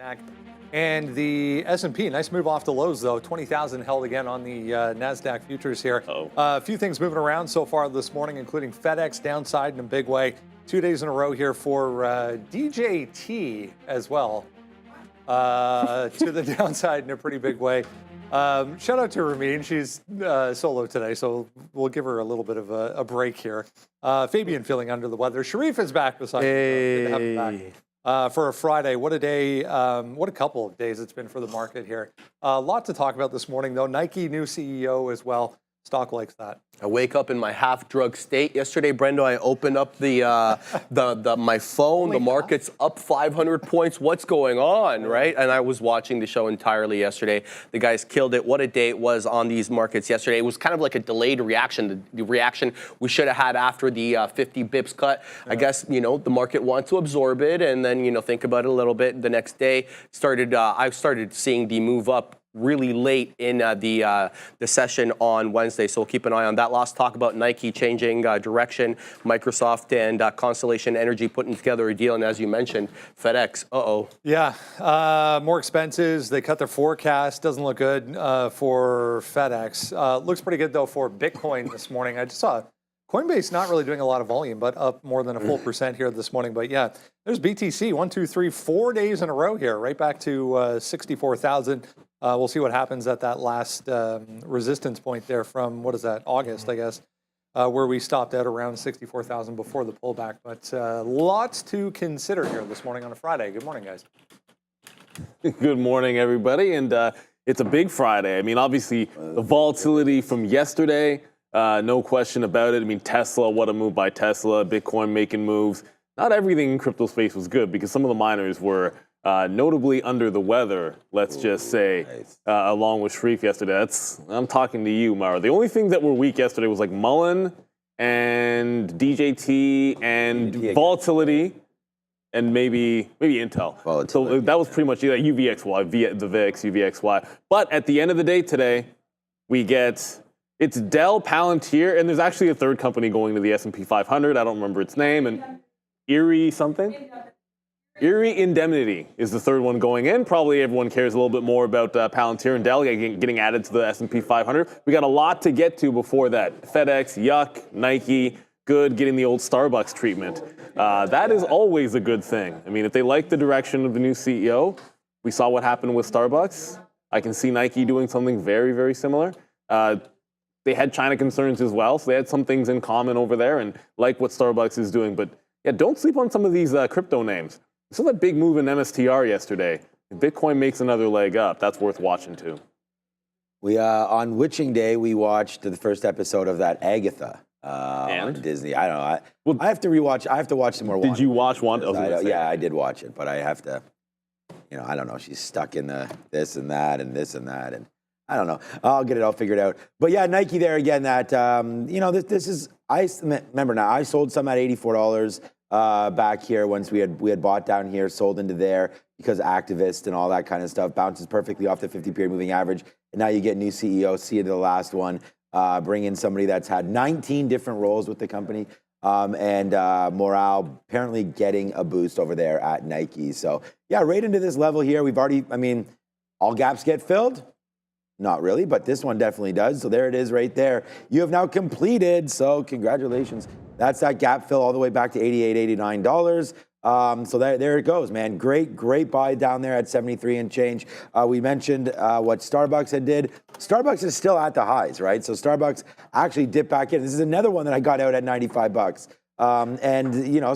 NASDAQ. And the S&P, nice move off the lows, though. 20,000 held again on the NASDAQ futures here. A few things moving around so far this morning, including FedEx downside in a big way. 2 days in a row here for DJT as well. To the downside in a pretty big way. Shout out to Ramin. She's solo today, so we'll give her a little bit of a break here. Fabian feeling under the weather. Sharif is back beside me. Good to have him back. For a Friday. What a day, what a couple of days it's been for the market here. A lot to talk about this morning, though. Nike, new CEO as well. Stock likes that. I wake up in my half-drug state. Yesterday, Brendo, I opened up my phone. The market's up 500 points. What's going on, right? And I was watching the show entirely yesterday. The guys killed it. What a day it was on these markets yesterday. It was kind of like a delayed reaction. The reaction we should have had after the 50 bips cut. Yeah. I guess, the market wanted to absorb it and then, think about it a little bit. The next day, I started seeing the move up really late in the session on Wednesday, so we'll keep an eye on that. Let's talk about Nike changing direction, Microsoft and Constellation Energy putting together a deal, and as you mentioned, FedEx, Yeah, more expenses. They cut their forecast. Doesn't look good for FedEx. Looks pretty good, though, for Bitcoin this morning. I just saw Coinbase not really doing a lot of volume, but up more than a full percent here this morning. But yeah, there's BTC, 1, 2, 3, 4 days in a row here, right back to 64,000. We'll see what happens at that last resistance point there from, what is that, August, I guess, where we stopped at around 64,000 before the pullback. But lots to consider here this morning on a Friday. Good morning, guys. Good morning, everybody. And it's a big Friday. I mean, obviously, the volatility from yesterday, no question about it. I mean, Tesla, what a move by Tesla. Bitcoin making moves. Not everything in crypto space was good because some of the miners were notably under the weather, let's just say, along with Shreve yesterday. I'm talking to you, Mara. The only thing that were weak yesterday was like Mullen and DJT and volatility and maybe Intel. So that was pretty much UVXY, the VIX, UVXY. But at the end of the day today, we get, it's Dell, Palantir, and there's actually a third company going to the S&P 500. I don't remember its name. And Erie something? Erie Indemnity is the third one going in. Probably everyone cares a little bit more about Palantir and Dell getting added to the S&P 500. We got a lot to get to before that. FedEx, yuck. Nike, good. Getting the old Starbucks treatment. That is always a good thing. I mean, if they like the direction of the new CEO, we saw what happened with Starbucks. I can see Nike doing something very, very similar. They had China concerns as well, so they had some things in common over there and like what Starbucks is doing. But yeah, don't sleep on some of these crypto names. We saw that big move in MSTR yesterday. If Bitcoin makes another leg up, that's worth watching too. We on Witching Day, we watched the first episode of that Agatha on Disney. I don't know. I have to rewatch. I have to watch some more. Did you watch one? Yeah, I did watch it, but I have to. I don't know. She's stuck in the this and that and this and that, and I don't know. I'll get it all figured out. But yeah, Nike there again. That this is. I remember now. I sold some at $84. Back here once we had bought down here, sold into there because activists and all that kind of stuff bounces perfectly off the 50-period moving average. And now you get new CEO, see into the last one, bring in somebody that's had 19 different roles with the company, and morale apparently getting a boost over there at Nike. So yeah, right into this level here. We've already, all gaps get filled. Not really, but this one definitely does. So there it is right there. You have now completed, so congratulations. That's that gap fill all the way back to $88, $89. So there it goes, man. Great buy down there at 73 and change. We mentioned what Starbucks did. Starbucks is still at the highs, right? So Starbucks actually dipped back in. This is another one that I got out at $95.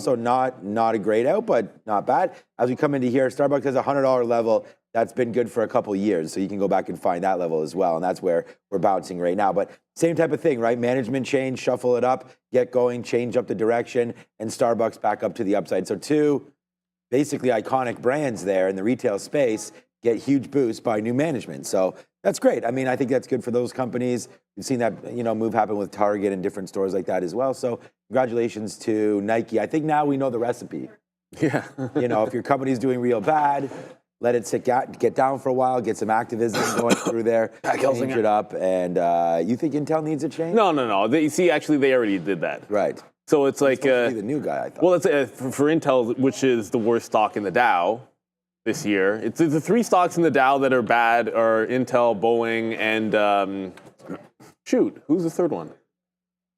So not a great out, but not bad. As we come into here, Starbucks has a $100 level. That's been good for a couple of years, so you can go back and find that level as well, and that's where we're bouncing right now. But same type of thing, right? Management change, shuffle it up, get going, change up the direction, and Starbucks back up to the upside. So two basically iconic brands there in the retail space get huge boosts by new management. So that's great. I think that's good for those companies. We've seen that move happen with Target and different stores like that as well. So congratulations to Nike. I think now we know the recipe. Yeah. If your company's doing real bad, let it get down for a while, get some activism going through there, change it up. And you think Intel needs a change? No. Actually, they already did that. Right. So it's like the new guy, I thought. Well, it's for Intel, which is the worst stock in the Dow. this year. It's the three stocks in the Dow that are bad are Intel, Boeing, and shoot, who's the third one?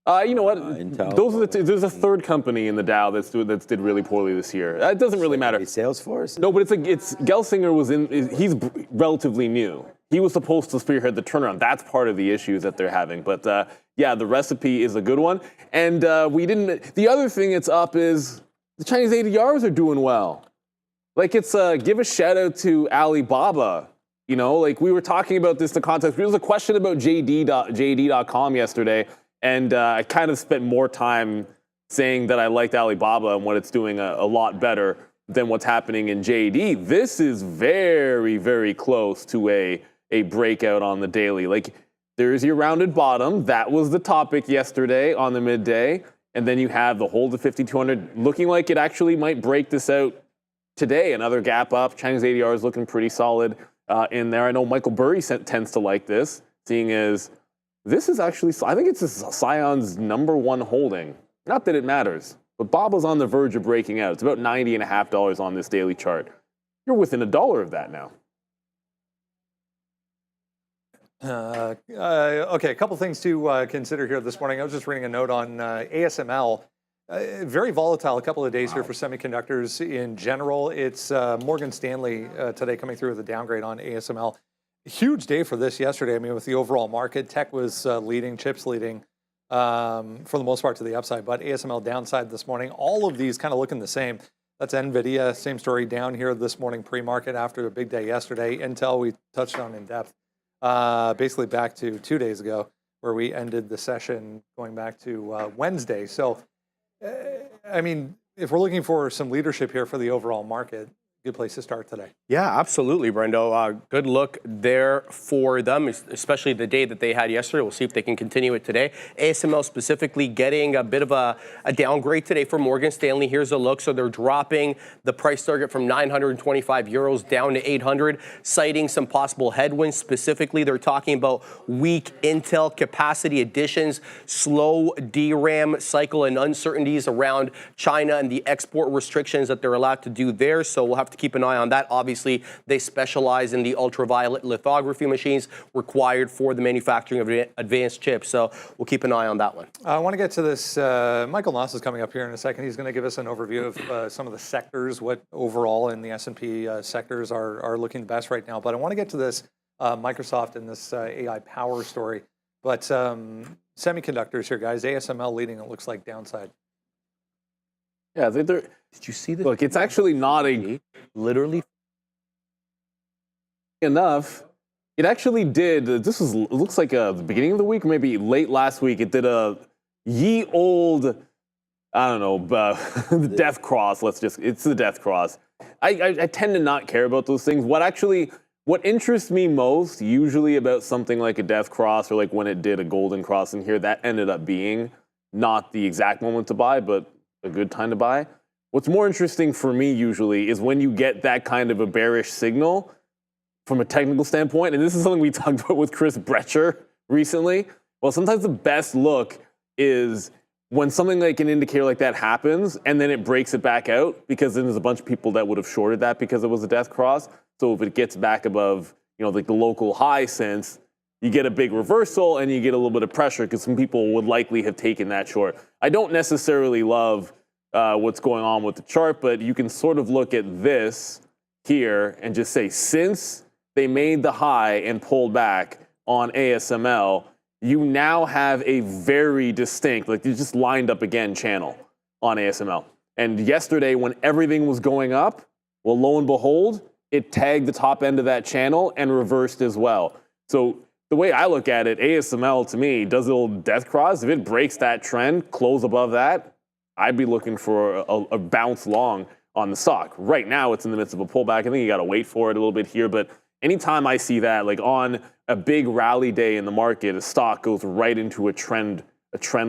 You know what? Intel. Those are there's a third company in the Dow that's did really poorly this year. It doesn't really matter. Salesforce? No, but it's Gelsinger he's relatively new. He was supposed to spearhead the turnaround. That's part of the issues that they're having. But yeah, the recipe is a good one. And the other thing that's up is the Chinese ADRs are doing well. Like give a shout out to Alibaba. You know, like we were talking about this in the context. There was a question about JD.com yesterday. And I kind of spent more time saying that I liked Alibaba and what it's doing a lot better than what's happening in JD. This is very, very close to a breakout on the daily. Like, there's your rounded bottom. That was the topic yesterday on the midday. And then you have the hold of 5,200 looking like it actually might break this out today. Another gap up. Chinese ADR is looking pretty solid in there. I know Michael Burry tends to like this, seeing as this is actually, I think it's Scion's #1 holding. Not that it matters, but Baba's on the verge of breaking out. It's about $90.50 on this daily chart. You're within $1 of that now. Okay, a couple things to consider here this morning. I was just reading a note on ASML. Very volatile a couple of days here for semiconductors in general. It's Morgan Stanley today coming through with a downgrade on ASML. Huge day for this yesterday. I mean, with the overall market, tech was leading, chips leading for the most part to the upside, but ASML downside this morning. All of these kind of looking the same. That's Nvidia, same story down here this morning pre-market after a big day yesterday. Intel, we touched on in depth, basically back to 2 days ago where we ended the session going back to Wednesday. So, I mean, if we're looking for some leadership here for the overall market, good place to start today. Yeah, absolutely, Brendo. Good look there for them, especially the day that they had yesterday. We'll see if they can continue it today. ASML specifically getting a bit of a downgrade today for Morgan Stanley. Here's a look. So they're dropping the price target from 925 euros down to 800, citing some possible headwinds. Specifically, they're talking about weak Intel capacity additions, slow DRAM cycle, and uncertainties around China and the export restrictions that they're allowed to do there. So we'll have to keep an eye on that. Obviously, they specialize in the ultraviolet lithography machines required for the manufacturing of advanced chips. So we'll keep an eye on that one. I want to get to this. Michael Noss is coming up here in a second. He's going to give us an overview of some of the sectors, what overall in the S&P sectors are looking best right now. But I want to get to this Microsoft and this AI power story. But semiconductors here, guys. ASML leading, it looks like, downside. Yeah, did you see this? Look, it's actually not literally enough. It actually did. It looks like the beginning of the week, maybe late last week. It did a ye old, I don't know, the death cross. It's the death cross. I tend to not care about those things. What interests me most, usually about something like a death cross or like when it did a golden cross in here, that ended up being not the exact moment to buy, but a good time to buy. What's more interesting for me usually is when you get that kind of a bearish signal from a technical standpoint, and this is something we talked about with Chris Brecher recently. Well, sometimes the best look is when something like an indicator like that happens and then it breaks it back out, because then there's a bunch of people that would have shorted that because it was a death cross. So if it gets back above, like the local high sense, you get a big reversal and you get a little bit of pressure because some people would likely have taken that short. I don't necessarily love what's going on with the chart, but you can sort of look at this here and just say, since they made the high and pulled back on ASML, you now have a very distinct, like you just lined up again, channel on ASML. And yesterday when everything was going up, well, lo and behold, it tagged the top end of that channel and reversed as well. So the way I look at it, ASML to me does a little death cross. If it breaks that trend, close above that, I'd be looking for a bounce long on the stock. Right now, it's in the midst of a pullback. I think you got to wait for it a little bit here. But anytime I see that, like on a big rally day in the market, a stock goes right into a trend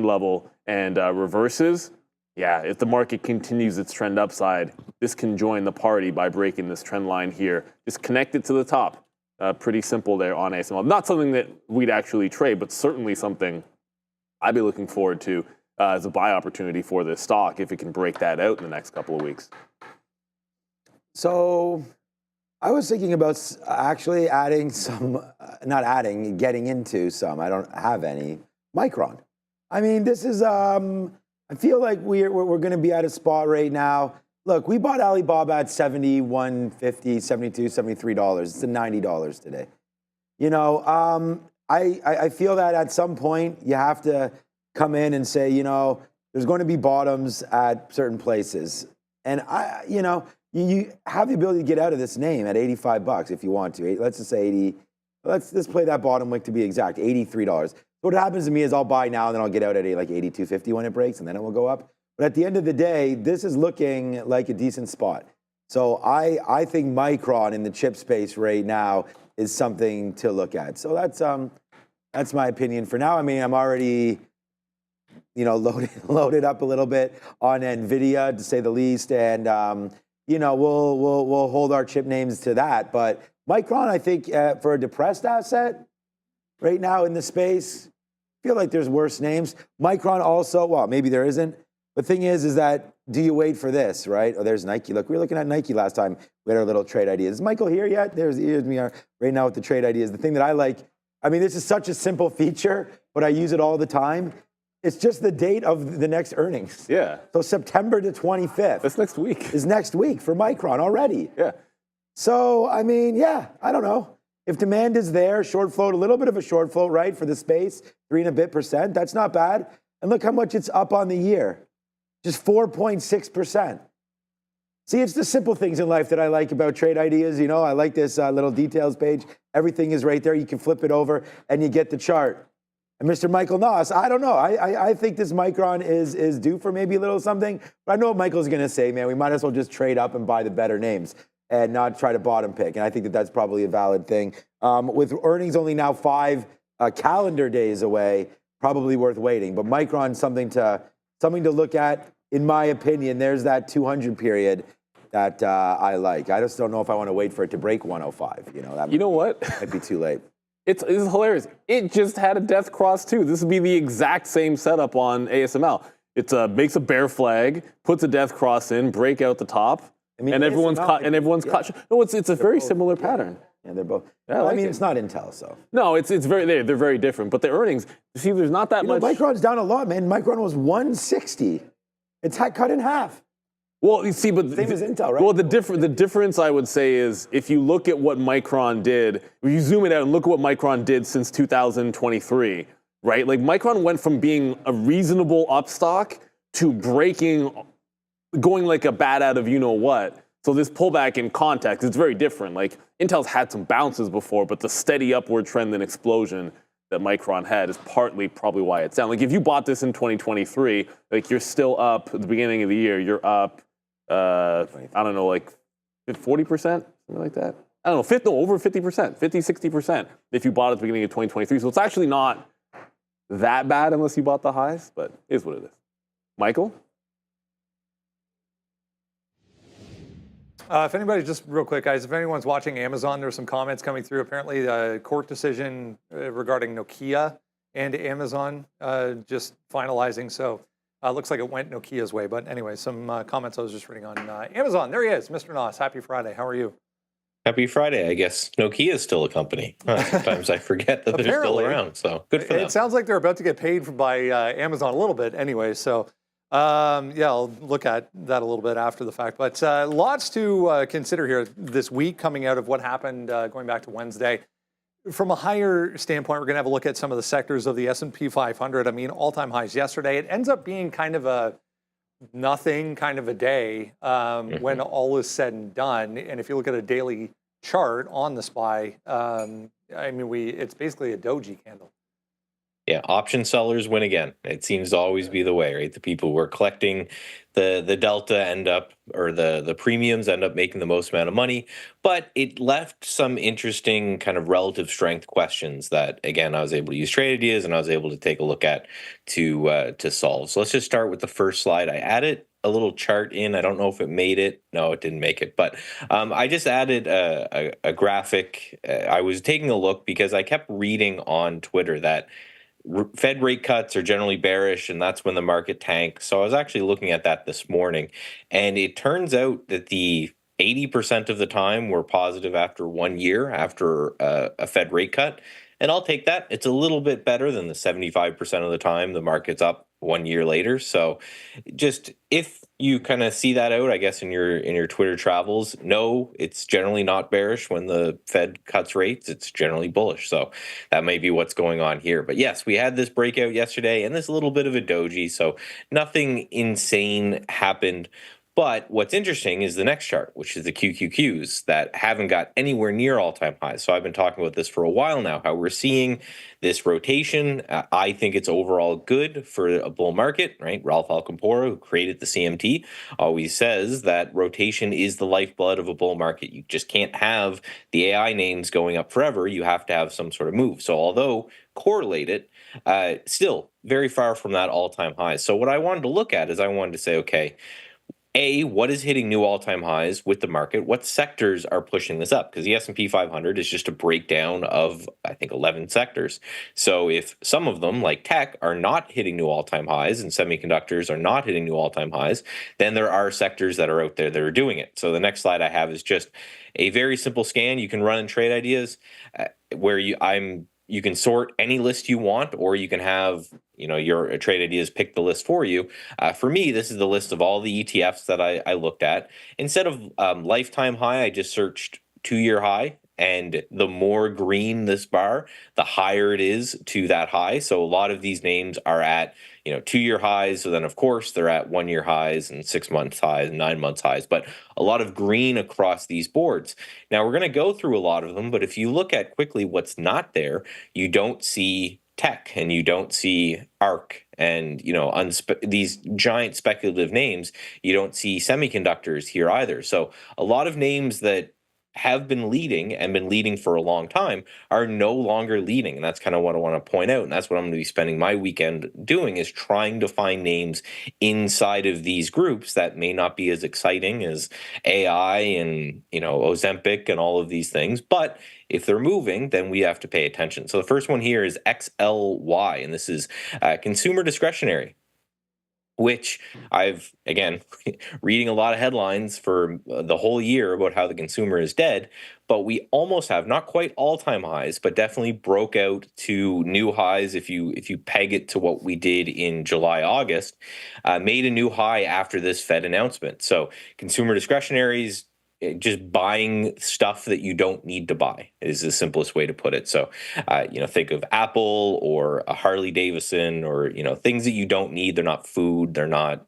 level and reverses. Yeah, if the market continues its trend upside, this can join the party by breaking this trend line here. Just connect it to the top. Pretty simple there on ASML. Not something that we'd actually trade, but certainly something I'd be looking forward to as a buy opportunity for this stock if it can break that out in the next couple of weeks. So I was thinking about actually adding some, not adding, getting into some. I don't have any. Micron. I mean, this is. I feel like we're going to be at a spot right now. Look, we bought Alibaba at $71.50, $72, $73. It's at $90 today. You know, I feel that at some point you have to come in and say, you know, there's going to be bottoms at certain places, and you know. You have the ability to get out of this name at $85 if you want to. Let's just say 80. Let's play that bottom wick to be exact, $83. So what happens to me is I'll buy now and then I'll get out at like $82.50 when it breaks, and then it will go up. But at the end of the day, this is looking like a decent spot. So I think Micron in the chip space right now is something to look at. So that's my opinion for now. I mean, I'm already, you know, loaded up a little bit on Nvidia, to say the least, and you know, we'll hold our chip names to that. But Micron, I think, for a depressed asset right now in the space, I feel like there's worse names. Micron also, well, maybe there isn't. The thing is that, do you wait for this, right? Oh, there's Nike. Look, we were looking at Nike last time. We had our little trade ideas. Is Michael here yet? Here's me right now with the trade ideas. The thing that I like, I mean, this is such a simple feature, but I use it all the time. It's just the date of the next earnings. Yeah. So September the 25th. That's next week. Is next week for Micron already. Yeah. So, I mean, yeah, I don't know. If demand is there, short float, a little bit of a short float, right, for the space, 3 and a bit percent, that's not bad. And look how much it's up on the year. Just 4.6%. See, it's the simple things in life that I like about trade ideas. You know, I like this little details page. Everything is right there. You can flip it over and you get the chart. And Mr. Michael Noss, I don't know. I think this Micron is due for maybe a little something. But I know what Michael's going to say, man. We might as well just trade up and buy the better names and not try to bottom pick. And I think that that's probably a valid thing. With earnings only now 5 calendar days away, probably worth waiting. But Micron, something to look at, in my opinion. There's that 200 period that I like. I just don't know if I want to wait for it to break 105. You know what? Might be too late. It's hilarious. It just had a death cross too. This would be the exact same setup on ASML. It makes a bear flag, puts a death cross in, break out the top, and everyone's caught. And everyone's caught. No, it's a very similar pattern. Yeah, they're both. Yeah, I mean, it's not Intel, so. No, it's very they're very different. But the earnings, see, there's not that much. Micron's down a lot, man. Micron was 160. It's cut in half. Well, you see, but same as Intel, right? Well, the difference I would say is if you look at what Micron did, if you zoom it out and look at what Micron did since 2023, right? Like Micron went from being a reasonable upstock to going like a bat out of you know what. So this pullback in context, it's very different. Like Intel's had some bounces before, but the steady upward trend and explosion that Micron had is partly probably why it's down. Like if you bought this in 2023, like you're still up at the beginning of the year, you're up. I don't know, like 40%, something like that. I don't know, over 50%, 50, 60% if you bought at the beginning of 2023. So it's actually not that bad unless you bought the highs, but it is what it is. Michael? If anybody, just real quick, guys, if anyone's watching Amazon, there's some comments coming through. Apparently, the court decision regarding Nokia and Amazon just finalizing. So looks like it went Nokia's way. But anyway, some comments I was just reading on Amazon. There he is, Mr. Noss. Happy Friday. How are you? Happy Friday. I guess Nokia is still a company. Sometimes I forget that they're still around. So good for them. It sounds like they're about to get paid by Amazon a little bit anyway. So yeah, I'll look at that a little bit after the fact. But lots to consider here this week coming out of what happened going back to Wednesday. From a higher standpoint, we're going to have a look at some of the sectors of the S&P 500. I mean, all-time highs yesterday. It ends up being kind of a nothing kind of a day when all is said and done. And if you look at a daily chart on the SPY, I mean, it's basically a doji candle. Yeah, option sellers win again. It seems to always be the way, right? The people who are collecting the delta end up, or the premiums end up making the most amount of money. But it left some interesting kind of relative strength questions that, again, I was able to use trade ideas and I was able to take a look at to solve. So let's just start with the first slide. I added a little chart in. I don't know if it made it. No, it didn't make it. But I just added a graphic. I was taking a look because I kept reading on Twitter that Fed rate cuts are generally bearish, and that's when the market tanks. So I was actually looking at that this morning, and it turns out that the 80% of the time we're positive after 1 year after a Fed rate cut. And I'll take that. It's a little bit better than the 75% of the time the market's up 1 year later. So just if you kind of see that out, I guess, in your Twitter travels, no, it's generally not bearish when the Fed cuts rates. It's generally bullish. So that may be what's going on here. But yes, we had this breakout yesterday and this little bit of a doji. So nothing insane happened. But what's interesting is the next chart, which is the QQQs that haven't got anywhere near all-time highs. So I've been talking about this for a while now, how we're seeing this rotation. I think it's overall good for a bull market, right? Ralph Alcampora, who created the CMT, always says that rotation is the lifeblood of a bull market. You just can't have the AI names going up forever. You have to have some sort of move. So although correlated, still very far from that all-time high. So what I wanted to look at is I wanted to say, okay, what is hitting new all-time highs with the market? What sectors are pushing this up? Because the S&P 500 is just a breakdown of, I think, 11 sectors. So if some of them, like tech, are not hitting new all-time highs and semiconductors are not hitting new all-time highs, then there are sectors that are out there that are doing it. So the next slide I have is just a very simple scan you can run in Trade Ideas where you can sort any list you want, or you can have, your Trade Ideas pick the list for you. For me, this is the list of all the ETFs that I looked at. Instead of lifetime high, I just searched 2-year high. And the more green this bar, the higher it is to that high. So a lot of these names are at 2-year highs. So then, of course, they're at 1-year highs and 6 months highs and 9 months highs, but a lot of green across these boards. Now, we're going to go through a lot of them, but if you look at quickly what's not there, you don't see tech and you don't see ARC and, these giant speculative names. You don't see semiconductors here either. So a lot of names that have been leading for a long time are no longer leading. And that's kind of what I want to point out. And that's what I'm going to be spending my weekend doing, is trying to find names inside of these groups that may not be as exciting as AI and, Ozempic and all of these things. But if they're moving, then we have to pay attention. So the first one here is XLY, and this is consumer discretionary, which I've, again, reading a lot of headlines for the whole year about how the consumer is dead, but we almost have, not quite all-time highs, but definitely broke out to new highs if you peg it to what we did in July, August, made a new high after this Fed announcement. So consumer discretionaries, just buying stuff that you don't need to buy is the simplest way to put it. So, think of Apple or a Harley Davidson or, things that you don't need. They're not food. They're not,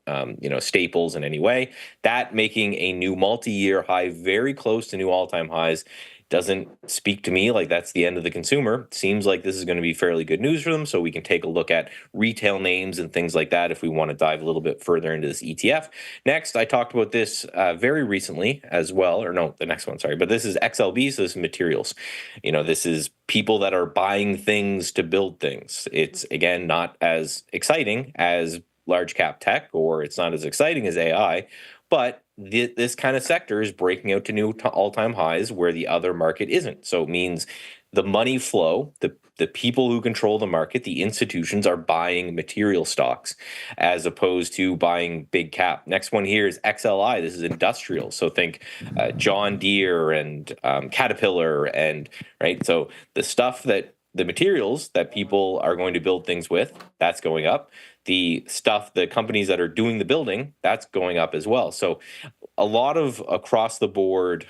staples in any way. That making a new multi-year high, very close to new all-time highs, doesn't speak to me like that's the end of the consumer. Seems like this is going to be fairly good news for them. So we can take a look at retail names and things like that if we want to dive a little bit further into this ETF. Next, I talked about this very recently as well, or no, the next one, sorry. But this is XLB, so this is materials. This is people that are buying things to build things. It's, again, not as exciting as large cap tech, or it's not as exciting as AI, but this kind of sector is breaking out to new all-time highs where the other market isn't. So it means the money flow, the people who control the market, the institutions, are buying material stocks as opposed to buying big cap. Next one here is XLI. This is industrial. So think John Deere and Caterpillar and, right? So the stuff that the materials that people are going to build things with, that's going up. The stuff, the companies that are doing the building, that's going up as well. So a lot of across the board,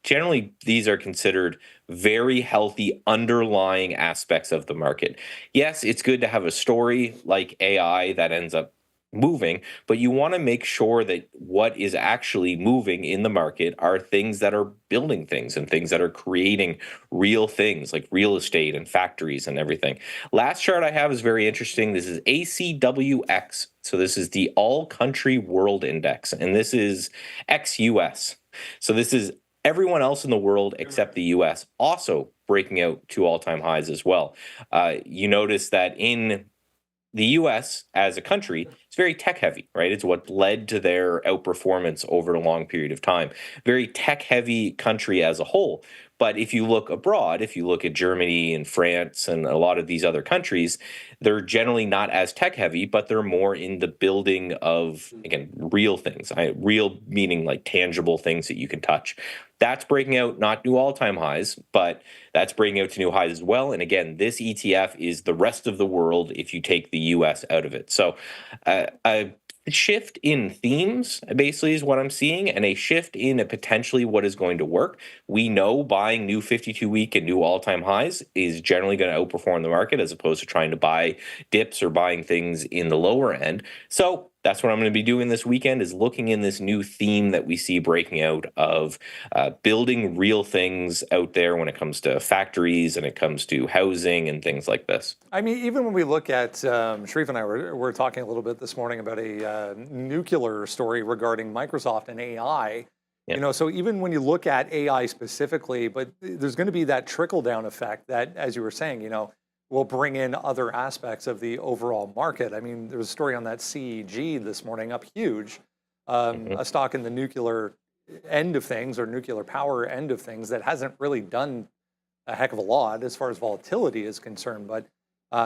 generally these are considered very healthy underlying aspects of the market. Yes, it's good to have a story like AI that ends up moving, but you want to make sure that what is actually moving in the market are things that are building things and things that are creating real things like real estate and factories and everything. Last chart I have is very interesting. This is ACWX. So this is the All Country World Index, and this is ex-US. So this is everyone else in the world except the US also breaking out to all-time highs as well. You notice that in the US as a country, it's very tech heavy, right? It's what led to their outperformance over a long period of time. Very tech heavy country as a whole. But if you look abroad, if you look at Germany and France and a lot of these other countries, they're generally not as tech heavy, but they're more in the building of, again, real things. Real meaning like tangible things that you can touch. That's breaking out, not new all-time highs, but that's breaking out to new highs as well. And again, this ETF is the rest of the world if you take the US out of it. So a shift in themes basically is what I'm seeing, and a shift in potentially what is going to work. We know buying new 52-week and new all-time highs is generally going to outperform the market as opposed to trying to buy dips or buying things in the lower end. So that's what I'm going to be doing this weekend, is looking in this new theme that we see breaking out of building real things out there when it comes to factories and it comes to housing and things like this. I mean, even when we look at, Sharif and I were talking a little bit this morning about a nuclear story regarding Microsoft and AI. Yep. You know, so even when you look at AI specifically, but there's going to be that trickle down effect that, as you were saying, you know, will bring in other aspects of the overall market. I mean, there was a story on that CEG this morning, up huge, a stock in the nuclear end of things, or nuclear power end of things, that hasn't really done a heck of a lot as far as volatility is concerned. But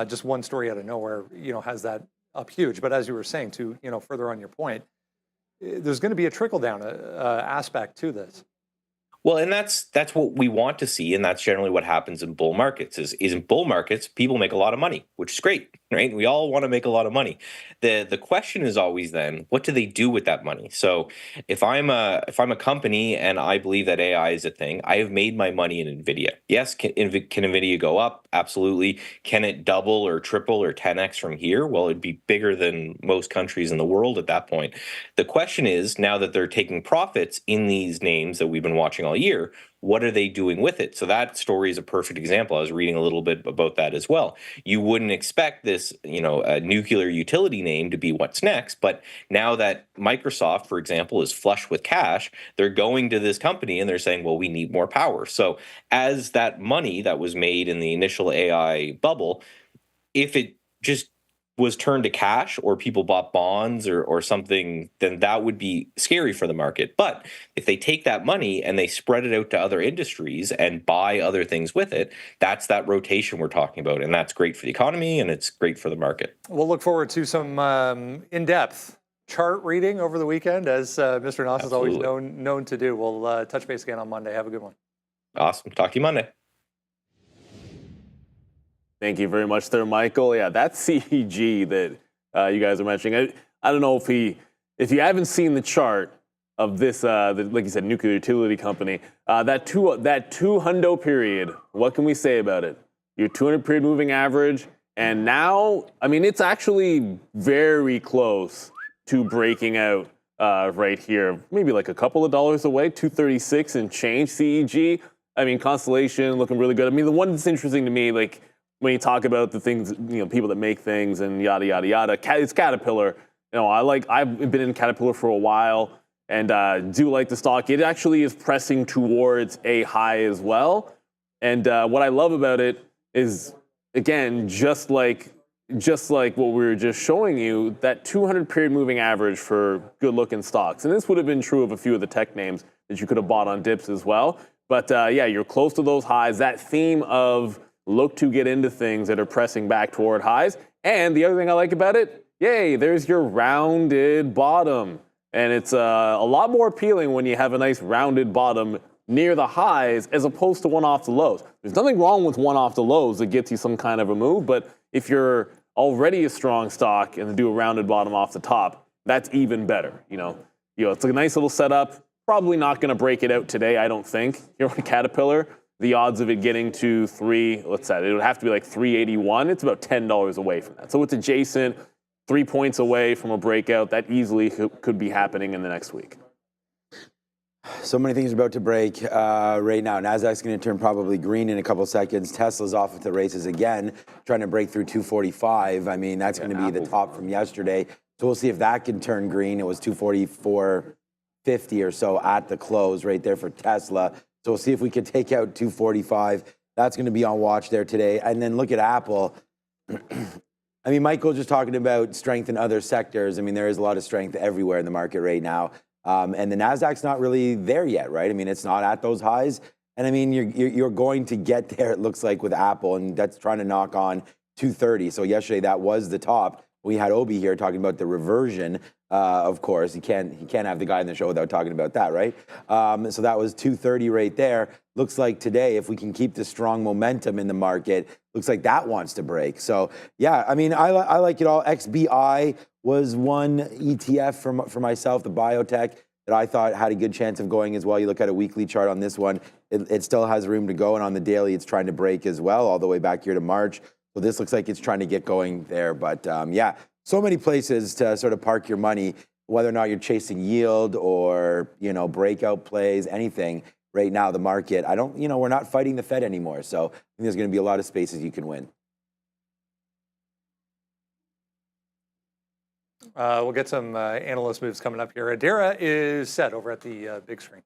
just one story out of nowhere, you know, has that up huge. But as you were saying, to, you know, further on your point, there's going to be a trickle down aspect to this. Well, and that's what we want to see, and that's generally what happens in bull markets. Is in bull markets, people make a lot of money, which is great, right? We all want to make a lot of money. The question is always then, what do they do with that money? So if I'm a company and I believe that AI is a thing, I have made my money in Nvidia. Yes, can Nvidia go up? Absolutely. Can it double or triple or 10x from here? Well, it'd be bigger than most countries in the world at that point. The question is, now that they're taking profits in these names that we've been watching all year, what are they doing with it? So that story is a perfect example. I was reading a little bit about that as well. You wouldn't expect this, you know, a nuclear utility name to be what's next, but now that Microsoft, for example, is flush with cash, they're going to this company and they're saying, well, we need more power. So as that money that was made in the initial AI bubble, if it just was turned to cash, or people bought bonds or something, then that would be scary for the market. But if they take that money and they spread it out to other industries and buy other things with it, that's that rotation we're talking about. And that's great for the economy and it's great for the market. We'll look forward to some in-depth chart reading over the weekend, as Mr. Noss is always known to do. We'll touch base again on Monday. Have a good one. Awesome. Talk to you Monday. Thank you very much there, Michael. Yeah, that CEG that you guys are mentioning, I don't know if you haven't seen the chart of this, like you said, nuclear utility company, that 200 period, what can we say about it? Your 200 period moving average, and now, I mean, it's actually very close to breaking out right here, maybe like a couple of dollars away, 236 and change CEG. I mean, Constellation looking really good. I mean, the one that's interesting to me, like, when you talk about the things, you know, people that make things and yada, yada, yada, it's Caterpillar. You know, I've been in Caterpillar for a while and do like the stock. It actually is pressing towards a high as well. And what I love about it is, again, just like what we were just showing you, that 200 period moving average for good looking stocks. And this would have been true of a few of the tech names that you could have bought on dips as well. But yeah, you're close to those highs. That theme of look to get into things that are pressing back toward highs. And the other thing I like about it, yay, there's your rounded bottom. And it's a lot more appealing when you have a nice rounded bottom near the highs as opposed to one off the lows. There's nothing wrong with one off the lows that gets you some kind of a move, but if you're already a strong stock and do a rounded bottom off the top, that's even better. You know, it's a nice little setup. Probably not going to break it out today, I don't think. Here on Caterpillar, the odds of it getting to it would have to be like 381. It's about $10 away from that. So it's adjacent, 3 points away from a breakout. That easily could be happening in the next week. So many things are about to break right now. Nasdaq's going to turn probably green in a couple seconds. Tesla's off with the races again, trying to break through 245. I mean, that's going to be the top from yesterday. So we'll see if that can turn green. It was 244.50 or so at the close right there for Tesla. So we'll see if we can take out 245. That's going to be on watch there today. And then look at Apple. I mean, Michael just talking about strength in other sectors. I mean, there is a lot of strength everywhere in the market right now. And the Nasdaq's not really there yet, right? I mean, it's not at those highs. And I mean, you're going to get there, it looks like, with Apple, and that's trying to knock on 230. So yesterday that was the top. We had Obi here talking about the reversion. Of course, he can't have the guy in the show without talking about that, right? So that was 230 right there. Looks like today, if we can keep the strong momentum in the market, looks like that wants to break. So yeah, I mean, I like it all. XBI was one ETF for myself, the biotech, that I thought had a good chance of going as well. You look at a weekly chart on this one, it still has room to go, and on the daily, it's trying to break as well, all the way back here to March. So this looks like it's trying to get going there. But yeah, so many places to sort of park your money, whether or not you're chasing yield or, breakout plays, anything. Right now, the market, we're not fighting the Fed anymore. So I think there's going to be a lot of spaces you can win. We'll get some analyst moves coming up here. Adira is set over at the big screen.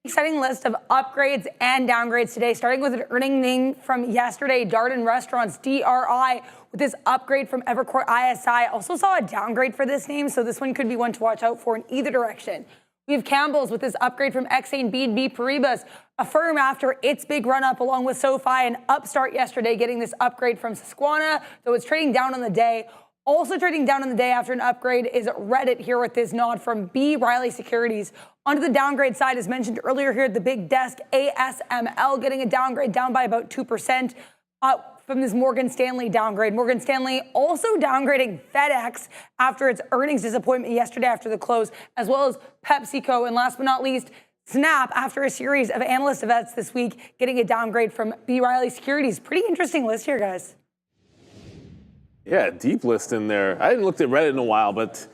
Exciting list of upgrades and downgrades today, starting with an earning from yesterday, Darden Restaurants, DRI, with this upgrade from Evercore ISI. Also saw a downgrade for this name, so this one could be one to watch out for in either direction. We have Campbell's with this upgrade from Exane BNP Paribas, Affirm after its big run up, along with SoFi and Upstart yesterday getting this upgrade from Susquehanna, though it's trading down on the day. Also trading down on the day after an upgrade is Reddit here with this nod from B. Riley Securities. Onto the downgrade side, as mentioned earlier here at the big desk, ASML getting a downgrade down by about 2% from this Morgan Stanley downgrade. Morgan Stanley also downgrading FedEx after its earnings disappointment yesterday after the close, as well as PepsiCo. And last but not least, Snap, after a series of analyst events this week, getting a downgrade from B. Riley Securities. Pretty interesting list here, guys. Yeah, deep list in there. I hadn't looked at Reddit in a while, but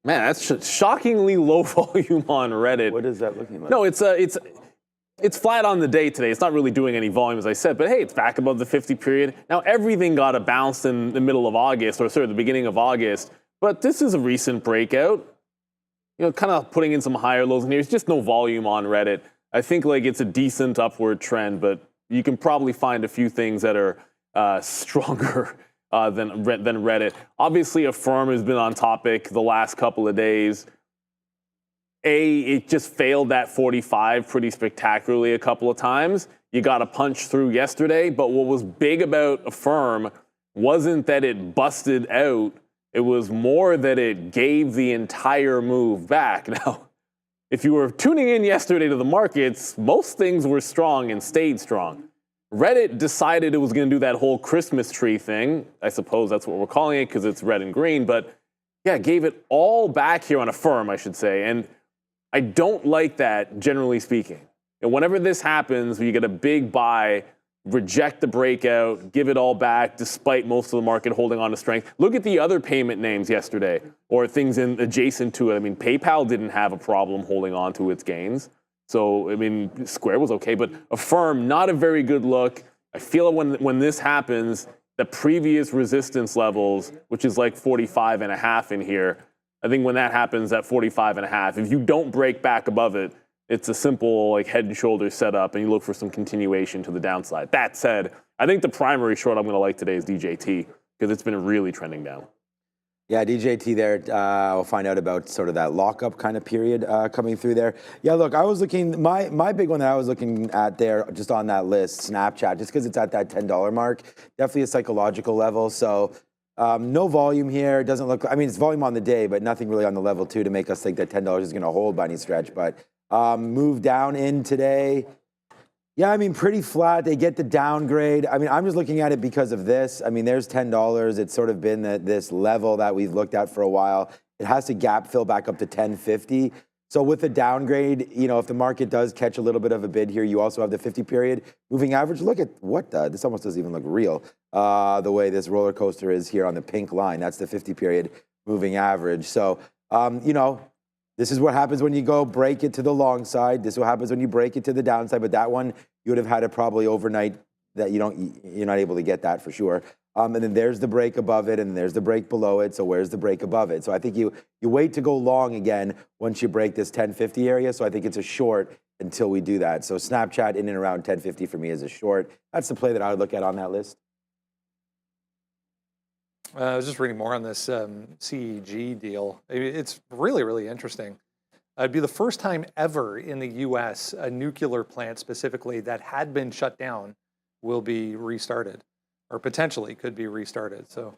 man, that's shockingly low volume on Reddit. What is that looking like? No, it's flat on the day today. It's not really doing any volume, as I said, but hey, it's back above the 50 period. Now, everything got a bounce in the middle of August, or sorry, the beginning of August, but this is a recent breakout. Kind of putting in some higher lows in here. There's just no volume on Reddit. I think it's a decent upward trend, but you can probably find a few things that are stronger than Reddit. Obviously, Affirm has been on topic the last couple of days. It just failed that 45 pretty spectacularly a couple of times. You got a punch through yesterday, but what was big about Affirm wasn't that it busted out. It was more that it gave the entire move back. Now, if you were tuning in yesterday to the markets, most things were strong and stayed strong. Reddit decided it was going to do that whole Christmas tree thing. I suppose that's what we're calling it because it's red and green. But yeah, gave it all back here on Affirm, I should say. And I don't like that, generally speaking. And whenever this happens, when you get a big buy, reject the breakout, give it all back, despite most of the market holding on to strength. Look at the other payment names yesterday, or things adjacent to it. I mean, PayPal didn't have a problem holding on to its gains. So, I mean, Square was okay, but Affirm, not a very good look. I feel when this happens, the previous resistance levels, which is like 45.5 in here, I think when that happens at 45.5, if you don't break back above it, it's a simple head and shoulders setup, and you look for some continuation to the downside. That said, I think the primary short I'm going to like today is DJT because it's been really trending down. Yeah, DJT there, we'll find out about sort of that lockup kind of period coming through there. Yeah, look, I was looking, my big one that I was looking at there, just on that list, Snapchat, just because it's at that $10 mark, definitely a psychological level. So no volume here, doesn't look, I mean, it's volume on the day, but nothing really on the level two to make us think that $10 is going to hold by any stretch. But move down in today. Yeah, I mean, pretty flat. They get the downgrade. I mean, I'm just looking at it because of this. I mean, there's $10. It's sort of been this level that we've looked at for a while. It has to gap fill back up to 1050. So with the downgrade, if the market does catch a little bit of a bid here, you also have the 50 period moving average. Look at this almost doesn't even look real. The way this roller coaster is here on the pink line, that's the 50 period moving average. So, this is what happens when you go break it to the long side. This is what happens when you break it to the downside. But that one, you would have had it probably overnight that you're not able to get that for sure. And then there's the break above it, and there's the break below it. So where's the break above it? So I think you wait to go long again once you break this 1050 area. So I think it's a short until we do that. So Snapchat in and around 1050 for me is a short. That's the play that I would look at on that list. I was just reading more on this CEG deal. It's really, really interesting. It'd be the first time ever in the U.S. a nuclear plant specifically that had been shut down will be restarted, or potentially could be restarted. So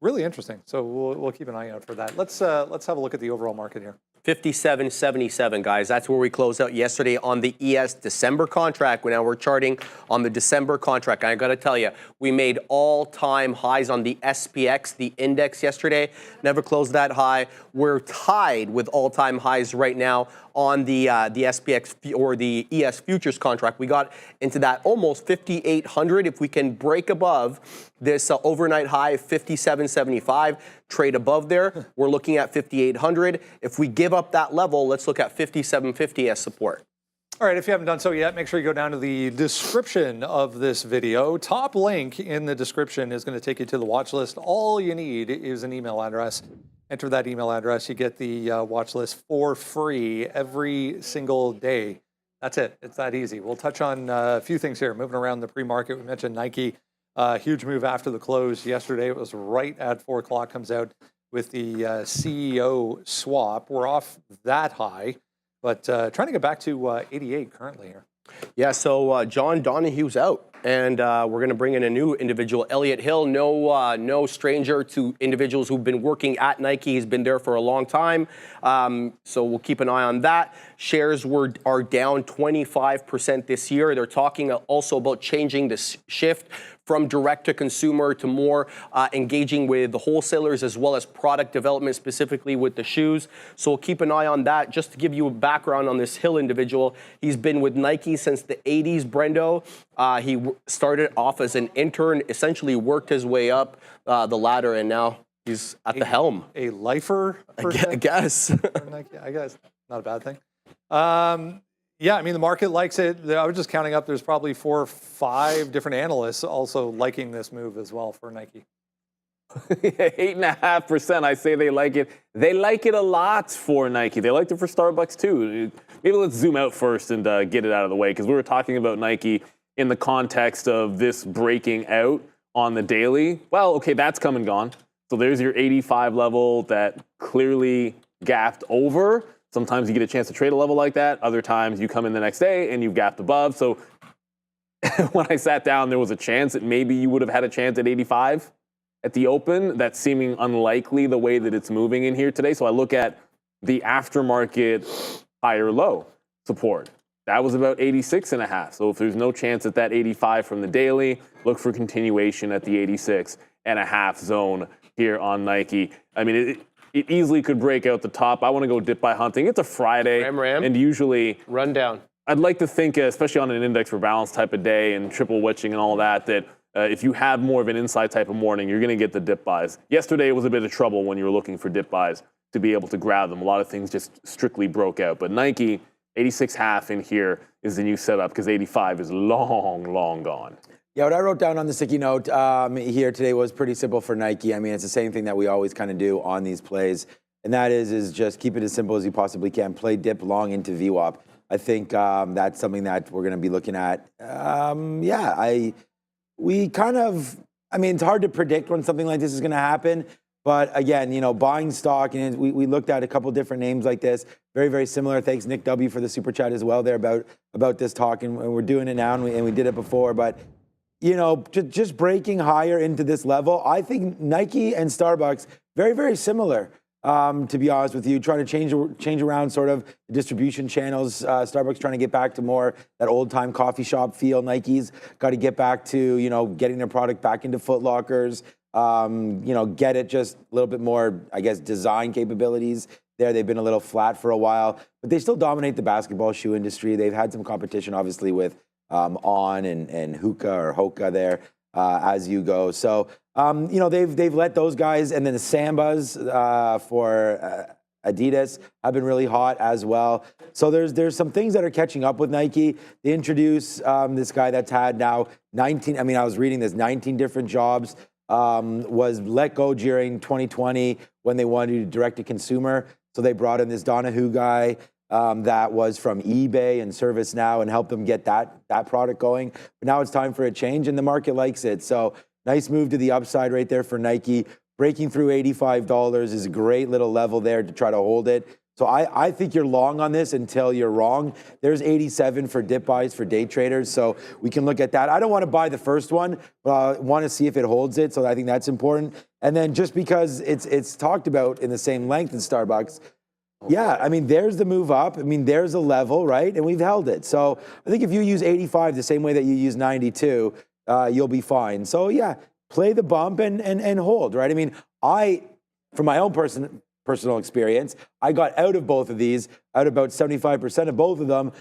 really interesting. So we'll keep an eye out for that. Let's have a look at the overall market here. 57.77, guys. That's where we closed out yesterday on the ES December contract. Now we're charting on the December contract. I got to tell you, we made all-time highs on the SPX, the index yesterday. Never closed that high. We're tied with all-time highs right now on the SPX or the ES futures contract. We got into that almost 5,800. If we can break above this overnight high of 57.75, trade above there, we're looking at 5,800. If we give up that level, let's look at 57.50 as support. All right, if you haven't done so yet, make sure you go down to the description of this video. Top link in the description is going to take you to the watch list. All you need is an email address. Enter that email address. You get the watch list for free every single day. That's it. It's that easy. We'll touch on a few things here. Moving around the pre-market, we mentioned Nike. Huge move after the close yesterday. It was right at 4 o'clock. Comes out with the CEO swap. We're off that high, but trying to get back to 88 currently here. Yeah, so John Donahue's out, and we're going to bring in a new individual, Elliot Hill. No stranger to individuals who've been working at Nike. He's been there for a long time, so we'll keep an eye on that. Shares are down 25% this year. They're talking also about changing the shift from direct to consumer to more engaging with the wholesalers as well as product development, specifically with the shoes. So we'll keep an eye on that. Just to give you a background on this Hill individual, he's been with Nike since the 80s, Brendo. He started off as an intern, essentially worked his way up the ladder, and now he's at the helm. A lifer? I guess. I guess. Not a bad thing. Yeah, I mean, the market likes it. I was just counting up. There's probably 4 or 5 different analysts also liking this move as well for Nike. 8.5%. I say they like it. They like it a lot for Nike. They liked it for Starbucks too. Maybe let's zoom out first and get it out of the way, because we were talking about Nike in the context of this breaking out on the daily. Well, okay, that's come and gone. So there's your 85 level that clearly gapped over. Sometimes you get a chance to trade a level like that. Other times you come in the next day and you've gapped above. So when I sat down, there was a chance that maybe you would have had a chance at 85 at the open. That's seeming unlikely the way that it's moving in here today. So I look at the aftermarket higher low support. That was about 86.5. So if there's no chance at that 85 from the daily, look for continuation at the 86.5 zone here on Nike. I mean, it easily could break out the top. I want to go dip by hunting. It's a Friday. Ram. And usually Rundown. I'd like to think, especially on an index for balance type of day and triple witching and all that, that if you have more of an inside type of morning, you're going to get the dip buys. Yesterday was a bit of trouble when you were looking for dip buys to be able to grab them. A lot of things just strictly broke out. But Nike, 86.5 in here is the new setup, because 85 is long gone. Yeah, what I wrote down on the sticky note here today was pretty simple for Nike. I mean, it's the same thing that we always kind of do on these plays, and that is just keep it as simple as you possibly can. Play dip long into VWAP. I think that's something that we're going to be looking at. We kind of, I mean, it's hard to predict when something like this is going to happen. But again, you know, buying stock, and we looked at a couple different names like this, very, very similar. Thanks, Nick W, for the super chat as well there about this talk, and we're doing it now, and we did it before, but. You know, just breaking higher into this level, I think Nike and Starbucks, very, very similar, to be honest with you, trying to change around sort of the distribution channels. Starbucks trying to get back to more that old-time coffee shop feel. Nike's got to get back to, you know, getting their product back into Foot Lockers, you know, get it just a little bit more, I guess, design capabilities there. They've been a little flat for a while, but they still dominate the basketball shoe industry. They've had some competition, obviously, with On and Hoka there as you go. So, you know, they've let those guys, and then the Sambas for Adidas have been really hot as well. So there's some things that are catching up with Nike. They introduce this guy that's had now 19, I mean, I was reading this, 19 different jobs, was let go during 2020 when they wanted to do direct to consumer. So they brought in this Donahue guy. That was from eBay and ServiceNow and helped them get that product going. But now it's time for a change, and the market likes it. So nice move to the upside right there for Nike. Breaking through $85 is a great little level there to try to hold it. So I think you're long on this until you're wrong. There's 87 for dip buys for day traders, so we can look at that. I don't want to buy the first one, but I want to see if it holds it, so I think that's important. And then just because it's talked about in the same length as Starbucks, yeah, I mean, there's the move up. I mean, there's a level, right? And we've held it. So I think if you use 85 the same way that you use 92, you'll be fine. So yeah, play the bump and hold, right? I mean, from my own personal experience, I got out of both of these, out about 75% of both of them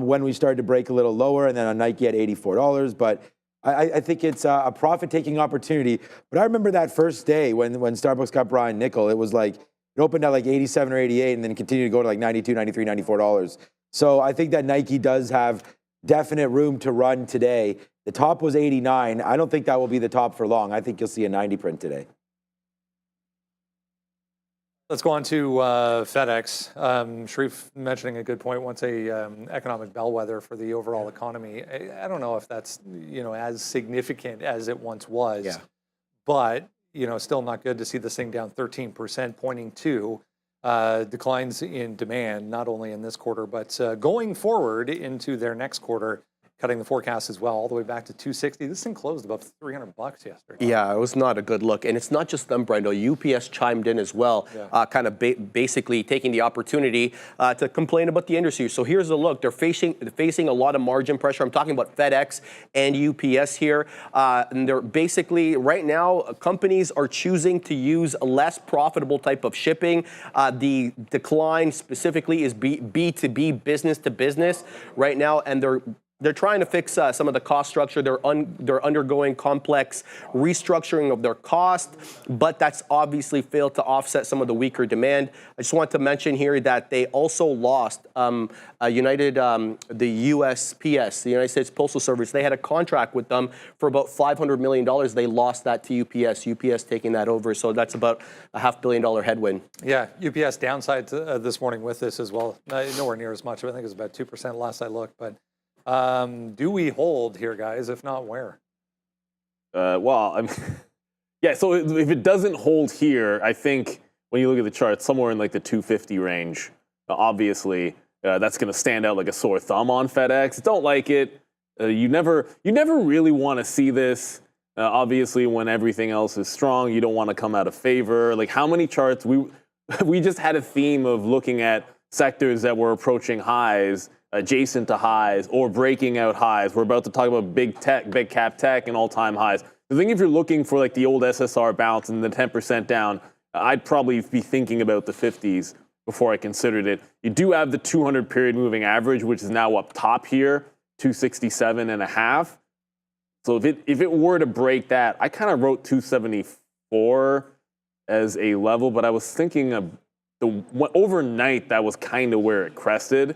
when we started to break a little lower, and then on Nike at $84. But I think it's a profit-taking opportunity. But I remember that first day when Starbucks got Brian Nickel, it was like, it opened at like 87 or 88 and then continued to go to like 92, 93, $94. So I think that Nike does have definite room to run today. The top was 89. I don't think that will be the top for long. I think you'll see a 90 print today. Let's go on to FedEx. Sharif mentioning a good point. Once a economic bellwether for the overall economy. I don't know if that's as significant as it once was, but still not good to see this thing down 13%, pointing to declines in demand, not only in this quarter, but going forward into their next quarter, cutting the forecast as well, all the way back to 260. This thing closed above $300 yesterday. Yeah, it was not a good look. And it's not just them, Brendo. UPS chimed in as well, kind of basically taking the opportunity to complain about the industry. So here's a look. They're facing a lot of margin pressure. I'm talking about FedEx and UPS here. And they're basically, right now, companies are choosing to use a less profitable type of shipping. The decline specifically is B2B, business to business right now, and they're trying to fix some of the cost structure. They're undergoing complex restructuring of their cost, but that's obviously failed to offset some of the weaker demand. I just want to mention here that they also lost the USPS, the United States Postal Service. They had a contract with them for about $500 million. They lost that to UPS. UPS taking that over, so that's about a $500 million headwind. Yeah, UPS downside this morning with this as well. Nowhere near as much. I think it was about 2% last I looked, but. Do we hold here, guys? If not, where? Well, I mean, yeah, so if it doesn't hold here, I think when you look at the chart, somewhere in like the 250 range, obviously, that's going to stand out like a sore thumb on FedEx. Don't like it. You never really want to see this. Obviously, when everything else is strong, you don't want to come out of favor. Like how many charts, we just had a theme of looking at sectors that were approaching highs, adjacent to highs, or breaking out highs. We're about to talk about big cap tech and all-time highs. I think if you're looking for like the old SSR bounce and the 10% down, I'd probably be thinking about the 50s before I considered it. You do have the 200 period moving average, which is now up top here, 267.5. So if it were to break that, I kind of wrote 274 as a level, but I was thinking of overnight that was kind of where it crested.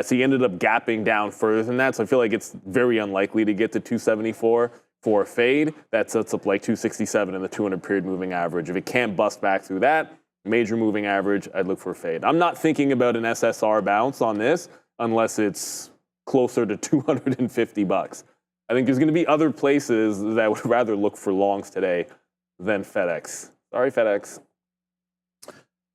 So you ended up gapping down further than that. So I feel like it's very unlikely to get to 274 for a fade. That sets up like 267 in the 200 period moving average. If it can't bust back through that major moving average, I'd look for a fade. I'm not thinking about an SSR bounce on this unless it's closer to $250. I think there's going to be other places that would rather look for longs today than FedEx. Sorry, FedEx.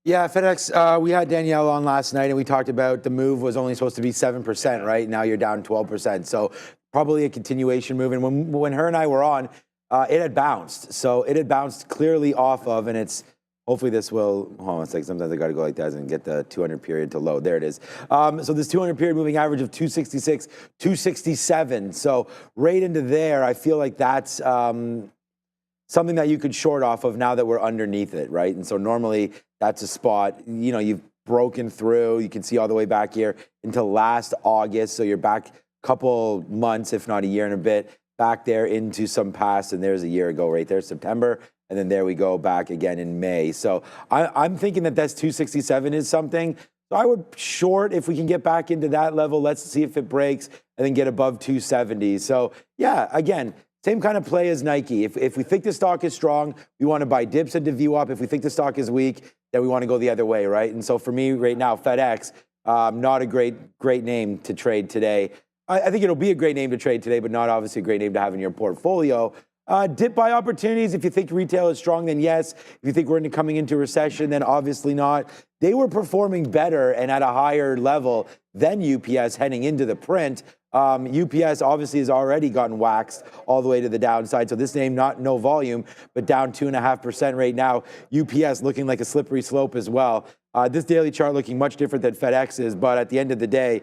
Yeah, FedEx, we had Danielle on last night, and we talked about the move was only supposed to be 7%, right? Now you're down 12%. So probably a continuation move. And when her and I were on, it had bounced. So it had bounced clearly off of, and it's hopefully this will, hold on a second, sometimes I got to go like that and get the 200 period to load. There it is. So this 200 period moving average of 266, 267. So right into there, I feel like that's something that you could short off of now that we're underneath it, right? And so normally that's a spot, you've broken through. You can see all the way back here into last August. So you're back a couple months, if not a year and a bit, back there into some past. And there's a year ago right there, September. And then there we go back again in May. So I'm thinking that that's 267 is something. So I would short if we can get back into that level. Let's see if it breaks and then get above 270. So yeah, again, same kind of play as Nike. If we think the stock is strong, we want to buy dips and to view up. If we think the stock is weak, then we want to go the other way, right? And so for me right now, FedEx, not a great name to trade today. I think it'll be a great name to trade today, but not obviously a great name to have in your portfolio. Dip buy opportunities. If you think retail is strong, then yes. If you think we're coming into a recession, then obviously not. They were performing better and at a higher level than UPS heading into the print. UPS obviously has already gotten waxed all the way to the downside. So this name, no volume, but down 2.5% right now. UPS looking like a slippery slope as well. This daily chart looking much different than FedEx is, but at the end of the day,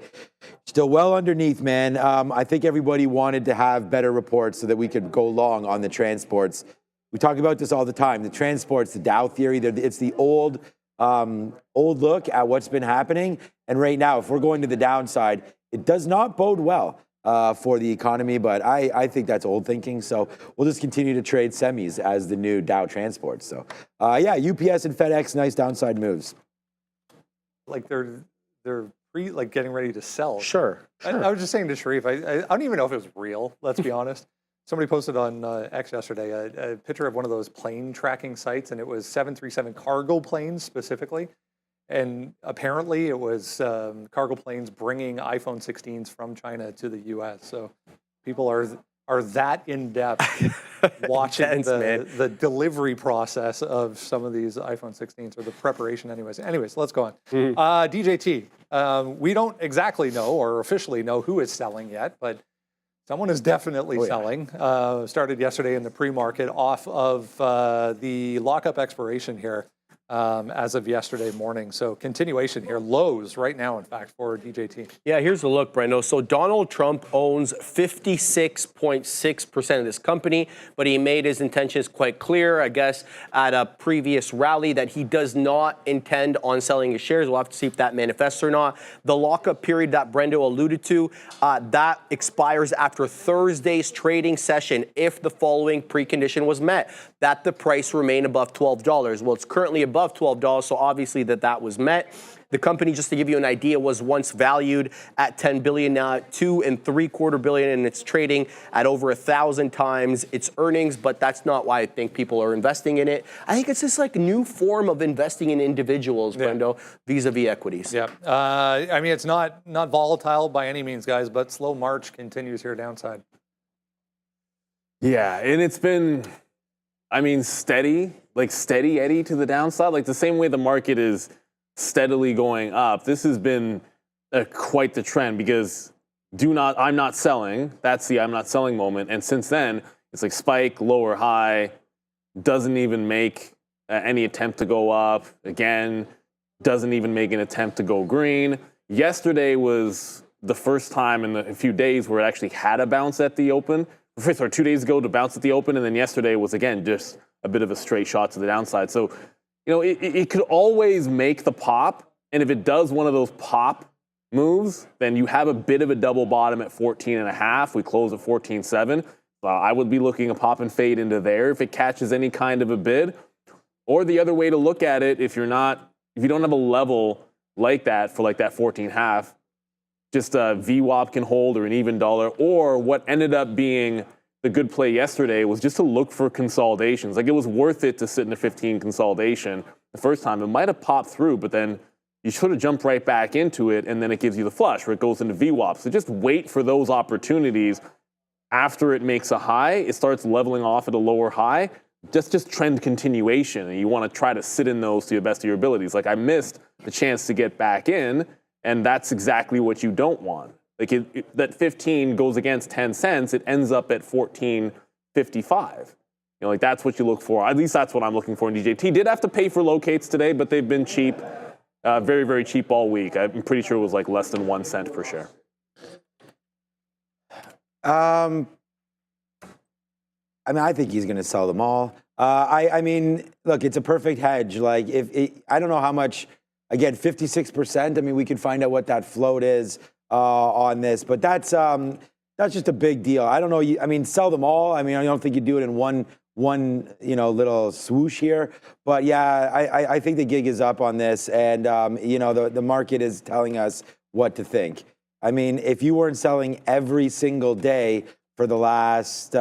still well underneath, man. I think everybody wanted to have better reports so that we could go long on the transports. We talk about this all the time. The transports, the Dow theory, it's the old look at what's been happening. And right now, if we're going to the downside, it does not bode well for the economy, but I think that's old thinking. So we'll just continue to trade semis as the new Dow transports. So yeah, UPS and FedEx, nice downside moves. Like they're getting ready to sell. Sure. I was just saying to Sharif, I don't even know if it was real, let's be honest. Somebody posted on X yesterday a picture of one of those plane tracking sites, and it was 737 cargo planes specifically. And apparently it was cargo planes bringing iPhone 16s from China to the US. So people are that in-depth watching the delivery process of some of these iPhone 16s, or the preparation anyways, let's go on. DJT, we don't exactly know or officially know who is selling yet, but someone is definitely selling. Started yesterday in the pre-market off of the lockup expiration here. As of yesterday morning. So continuation here, lows right now, in fact, for DJT. Yeah, here's a look, Brendo. So Donald Trump owns 56.6% of this company, but he made his intentions quite clear, I guess, at a previous rally that he does not intend on selling his shares. We'll have to see if that manifests or not. The lockup period that Brendo alluded to, that expires after Thursday's trading session if the following precondition was met, that the price remain above $12. Well, it's currently above $12, so obviously that was met. The company, just to give you an idea, was once valued at $10 billion, now at $2.75 billion, and it's trading at over 1,000 times its earnings. But that's not why I think people are investing in it. I think it's this like new form of investing in individuals, Brendo, vis-a-vis equities. Yeah, I mean, it's not volatile by any means, guys, but slow march continues here downside. Yeah, and it's been, I mean, steady Eddie to the downside, like the same way the market is steadily going up. This has been quite the trend, because I'm not selling. That's the I'm not selling moment. And since then, it's like spike, lower high, doesn't even make any attempt to go up. Again, doesn't even make an attempt to go green. Yesterday was the first time in a few days where it actually had a bounce at the open. Sorry, 2 days ago to bounce at the open, and then yesterday was, again, just a bit of a straight shot to the downside. So, you know, it could always make the pop, and if it does one of those pop moves, then you have a bit of a double bottom at 14.5. We close at 14.7. I would be looking a pop and fade into there if it catches any kind of a bid. Or the other way to look at it, if you don't have a level like that for like that 14.5, just a VWAP can hold, or an even dollar, or what ended up being the good play yesterday was just to look for consolidations. Like, it was worth it to sit in a 15 consolidation the first time. It might have popped through, but then you should have jumped right back into it, and then it gives you the flush where it goes into VWAP. So just wait for those opportunities. After it makes a high, it starts leveling off at a lower high. Just trend continuation, and you want to try to sit in those to the best of your abilities. Like, I missed the chance to get back in, and that's exactly what you don't want. Like, that 15 goes against 10 cents, it ends up at 14.55. You know, like, that's what you look for. At least that's what I'm looking for in DJT. Did have to pay for locates today, but they've been cheap, very, very cheap all week. I'm pretty sure it was like less than 1 cent per share. I mean, I think he's going to sell them all. I mean, look, it's a perfect hedge. Like, I don't know how much. Again, 56%. I mean, we could find out what that float is on this, but that's just a big deal. I don't know. I mean, sell them all. I mean, I don't think you do it in one little swoosh here. But yeah, I think the gig is up on this, and the market is telling us what to think. I mean, if you weren't selling every single day for the last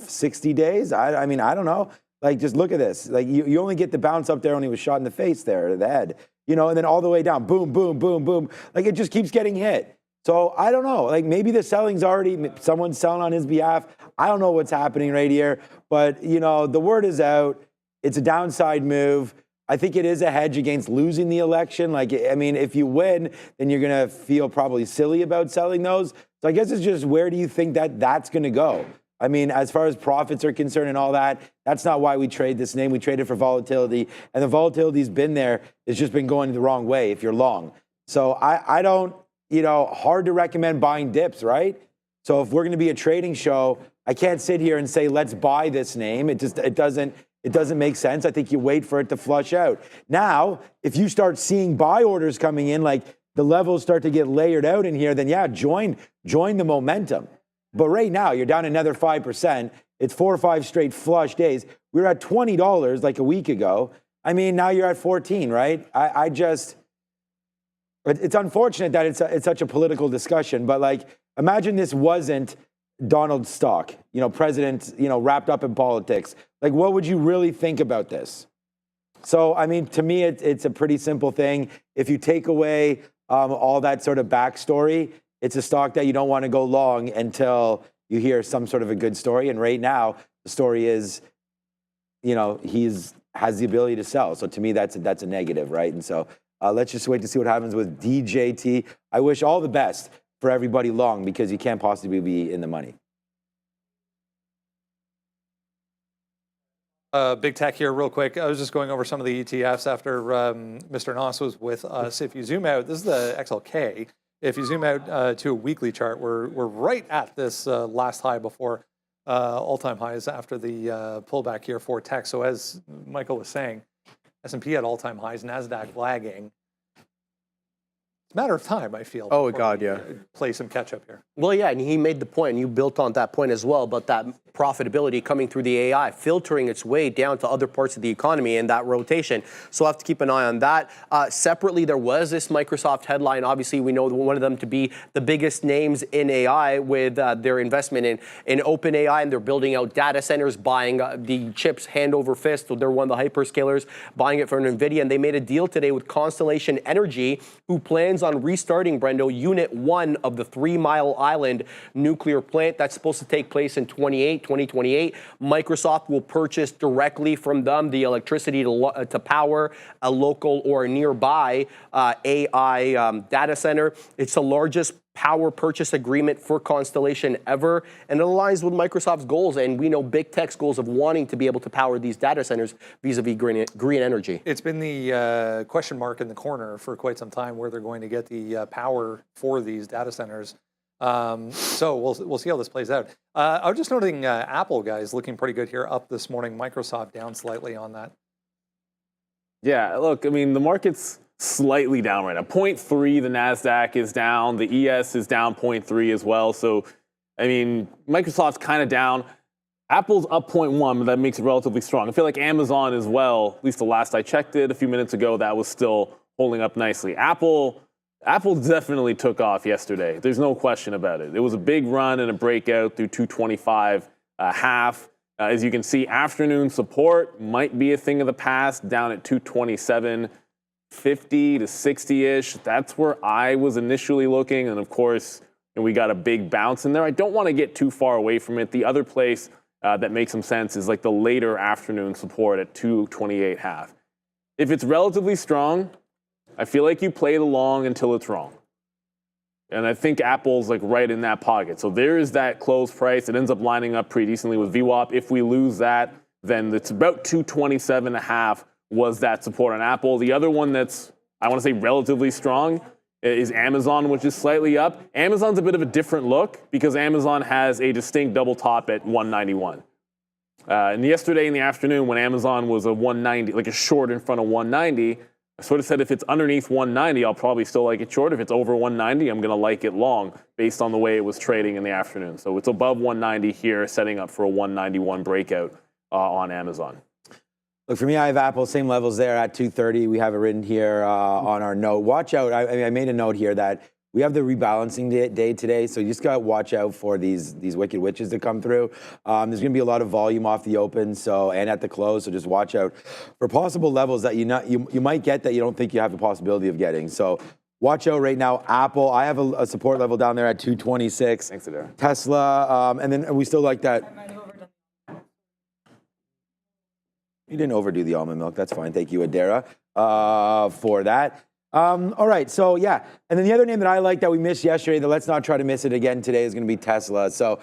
60 days, I mean, I don't know. Like, just look at this. Like, you only get the bounce up there when he was shot in the face there, the head. And then all the way down, boom, boom, boom, boom. Like, it just keeps getting hit. So I don't know. Like maybe the selling's already, someone's selling on his behalf. I don't know what's happening right here. But, you know, the word is out. It's a downside move. I think it is a hedge against losing the election. Like, I mean, if you win, then you're going to feel probably silly about selling those. So I guess it's just where do you think that that's going to go? I mean, as far as profits are concerned and all that, that's not why we trade this name. We trade it for volatility. And the volatility's been there. It's just been going the wrong way if you're long. So I don't, you know, hard to recommend buying dips, right? So if we're going to be a trading show, I can't sit here and say, let's buy this name. It doesn't make sense. I think you wait for it to flush out. Now, if you start seeing buy orders coming in, like the levels start to get layered out in here, then yeah, join the momentum. But right now, you're down another 5%. It's 4 or 5 straight flush days. We were at $20 like a week ago. I mean, now you're at 14, right? It's unfortunate that it's such a political discussion, but like, imagine this wasn't Donald's stock, you know, president, you know, wrapped up in politics. Like, what would you really think about this? So, I mean, to me, it's a pretty simple thing. If you take away all that sort of backstory, it's a stock that you don't want to go long until you hear some sort of a good story. And right now, the story is, you know, has the ability to sell. So to me, that's a negative, right? And so let's just wait to see what happens with DJT. I wish all the best for everybody long because you can't possibly be in the money. Big tech here real quick. I was just going over some of the ETFs after Mr. Noss was with us. If you zoom out, this is the XLK. If you zoom out to a weekly chart, we're right at this last high before all-time highs after the pullback here for tech. So as Michael was saying, S&P at all-time highs, NASDAQ lagging. It's a matter of time, I feel. Oh, God, yeah. Play some catch-up here. Well, yeah, and he made the point, and you built on that point as well, about that profitability coming through the AI, filtering its way down to other parts of the economy and that rotation. So we'll have to keep an eye on that. Separately, there was this Microsoft headline. Obviously, we know one of them to be the biggest names in AI with their investment in OpenAI, and they're building out data centers, buying the chips hand over fist. So they're one of the hyperscalers, buying it from Nvidia, and they made a deal today with Constellation Energy, who plans on restarting, Brendo, Unit 1 of the 3 Mile Island nuclear plant. That's supposed to take place in 2028. Microsoft will purchase directly from them the electricity to power a local or a nearby AI data center. It's the largest power purchase agreement for Constellation ever, and it aligns with Microsoft's goals, and we know big tech's goals of wanting to be able to power these data centers vis-a-vis green energy. It's been the question mark in the corner for quite some time where they're going to get the power for these data centers. So we'll see how this plays out. I was just noting Apple, guys, looking pretty good here, up this morning. Microsoft down slightly on that. Yeah, look, I mean, the market's slightly down right now. 0.3, the NASDAQ is down. The ES is down 0.3 as well. So, I mean, Microsoft's kind of down. Apple's up 0.1, but that makes it relatively strong. I feel like Amazon as well, at least the last I checked it a few minutes ago, that was still holding up nicely. Apple definitely took off yesterday. There's no question about it. It was a big run and a breakout through 225 half. As you can see, afternoon support might be a thing of the past, down at 227.50 to 60-ish. That's where I was initially looking. And of course, we got a big bounce in there. I don't want to get too far away from it. The other place that makes some sense is like the later afternoon support at 228 half. If it's relatively strong, I feel like you play the long until it's wrong. And I think Apple's like right in that pocket. So there is that close price. It ends up lining up pretty decently with VWAP. If we lose that, then it's about 227.5 was that support on Apple. The other one that's, I want to say, relatively strong is Amazon, which is slightly up. Amazon's a bit of a different look because Amazon has a distinct double top at 191. And yesterday in the afternoon when Amazon was a 190, like a short in front of 190, I sort of said if it's underneath 190, I'll probably still like it short. If it's over 190, I'm going to like it long based on the way it was trading in the afternoon. So it's above 190 here, setting up for a 191 breakout on Amazon. Look, for me, I have Apple, same levels there at 230. We have it written here on our note. Watch out. I made a note here that we have the rebalancing day today, so you just got to watch out for these wicked witches that come through. There's going to be a lot of volume off the open, and at the close, so just watch out for possible levels that you might get that you don't think you have the possibility of getting. So Watch out right now, Apple. I have a support level down there at 226. Thanks, Adara. Tesla, and then we still like that. You didn't overdo the almond milk. That's fine. Thank you, Adara, for that. All right, so yeah. And then the other name that I like that we missed yesterday, that let's not try to miss it again today, is going to be Tesla. So,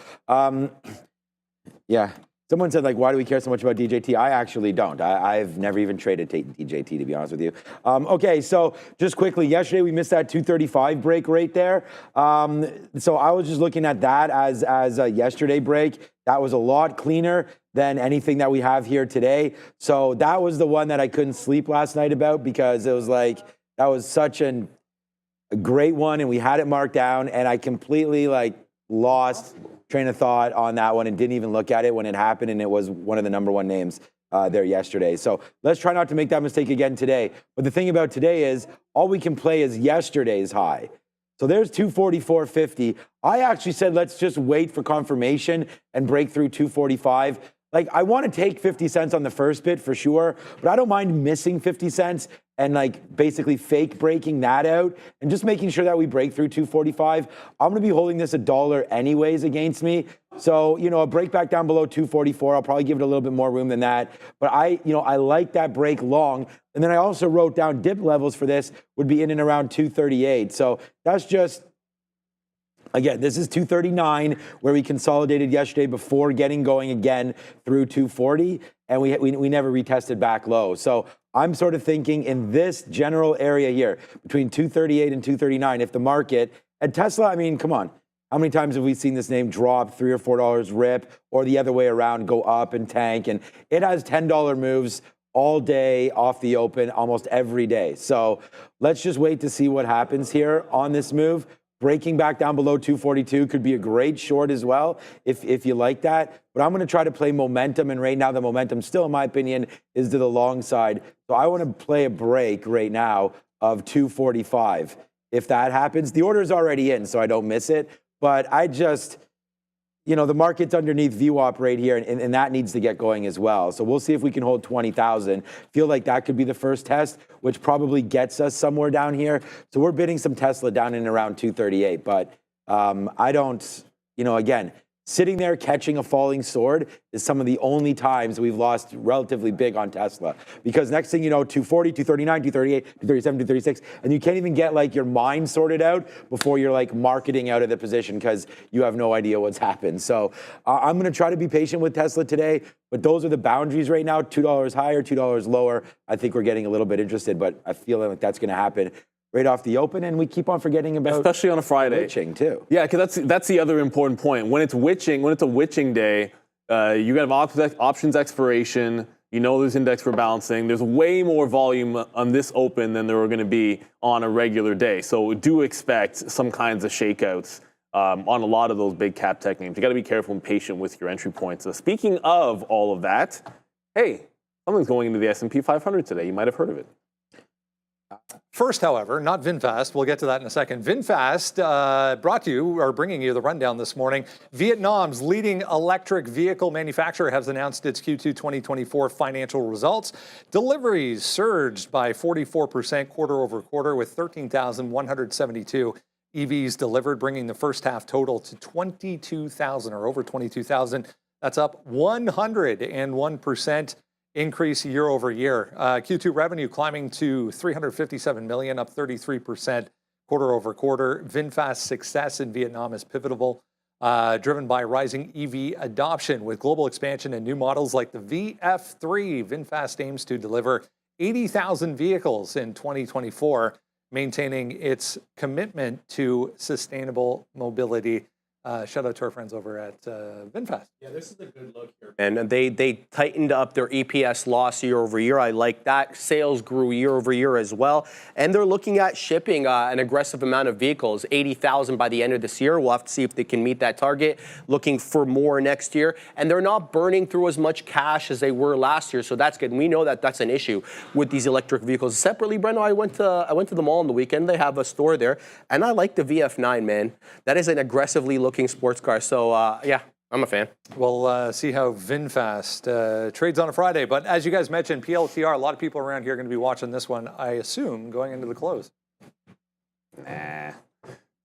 yeah. Someone said, like, why do we care so much about DJT? I actually don't. I've never even traded DJT, to be honest with you. Okay, so just quickly, yesterday we missed that 235 break right there. So I was just looking at that as a yesterday break. That was a lot cleaner than anything that we have here today. So that was the one that I couldn't sleep last night about, because it was like, that was such a great one, and we had it marked down, and I completely lost train of thought on that one and didn't even look at it when it happened, and it was one of the #1 names there yesterday. So let's try not to make that mistake again today. But the thing about today is all we can play is yesterday's high. So there's 244.50. I actually said let's just wait for confirmation and break through 245. Like, I want to take 50 cents on the first bit for sure, but I don't mind missing 50 cents and basically fake breaking that out and just making sure that we break through 245. I'm going to be holding this $1 anyways against me. So, a break back down below 244, I'll probably give it a little bit more room than that. But I like that break long. And then I also wrote down dip levels for this would be in and around 238. So that's just, again, this is 239, where we consolidated yesterday before getting going again through 240, and we never retested back low. So I'm sort of thinking in this general area here, between 238 and 239, if the market, at Tesla, I mean, come on. How many times have we seen this name drop $3 or $4 rip, or the other way around, go up and tank? And it has $10 moves all day off the open almost every day. So let's just wait to see what happens here on this move. Breaking back down below 242 could be a great short as well, if you like that. But I'm going to try to play momentum, and right now the momentum still, in my opinion, is to the long side. So I want to play a break right now of 245. If that happens, the order is already in, so I don't miss it. But I just, the market's underneath VWAP right here, and that needs to get going as well. So we'll see if we can hold 20,000. Feel like that could be the first test, which probably gets us somewhere down here. So we're bidding some Tesla down in around 238. But I don't, again, sitting there catching a falling sword is some of the only times we've lost relatively big on Tesla. Because next thing you know, 240, 239, 238, 237, 236, and you can't even get your mind sorted out before you're marketing out of the position because you have no idea what's happened. So I'm going to try to be patient with Tesla today, but those are the boundaries right now. $2 higher, $2 lower. I think we're getting a little bit interested, but I feel like that's going to happen right off the open, and we keep on forgetting about, especially on a Friday, witching too. Yeah, because that's the other important point. When it's witching, when it's a witching day, you have options expiration. There's index rebalancing. There's way more volume on this open than there are going to be on a regular day. So do expect some kinds of shakeouts on a lot of those big cap tech names. You got to be careful and patient with your entry points. So speaking of all of that, hey, something's going into the S&P 500 today. You might have heard of it. First, however, not VinFast. We'll get to that in a second. VinFast bringing you the rundown this morning. Vietnam's leading electric vehicle manufacturer has announced its Q2 2024 financial results. Deliveries surged by 44% quarter over quarter, with 13,172 EVs delivered, bringing the first half total to 22,000 or over 22,000. That's up 101%. Increase year over year. Q2 revenue climbing to $357 million, up 33% quarter over quarter. VinFast's success in Vietnam is pivotal, driven by rising EV adoption. With global expansion and new models like the VF3, VinFast aims to deliver 80,000 vehicles in 2024, maintaining its commitment to sustainable mobility. Shout out to our friends over at VinFast. Yeah, this is a good look here. And they tightened up their EPS loss year over year. I like that. Sales grew year over year as well. And they're looking at shipping an aggressive amount of vehicles, 80,000 by the end of this year. We'll have to see if they can meet that target. Looking for more next year. And they're not burning through as much cash as they were last year. So that's good. And we know that that's an issue with these electric vehicles. Separately, Breno, I went to the mall on the weekend. They have a store there. And I like the VF9, man. That is an aggressively looking sports car. So, yeah, I'm a fan. We'll see how VinFast trades on a Friday. But as you guys mentioned, PLTR, a lot of people around here are going to be watching this one, I assume, going into the close. Nah,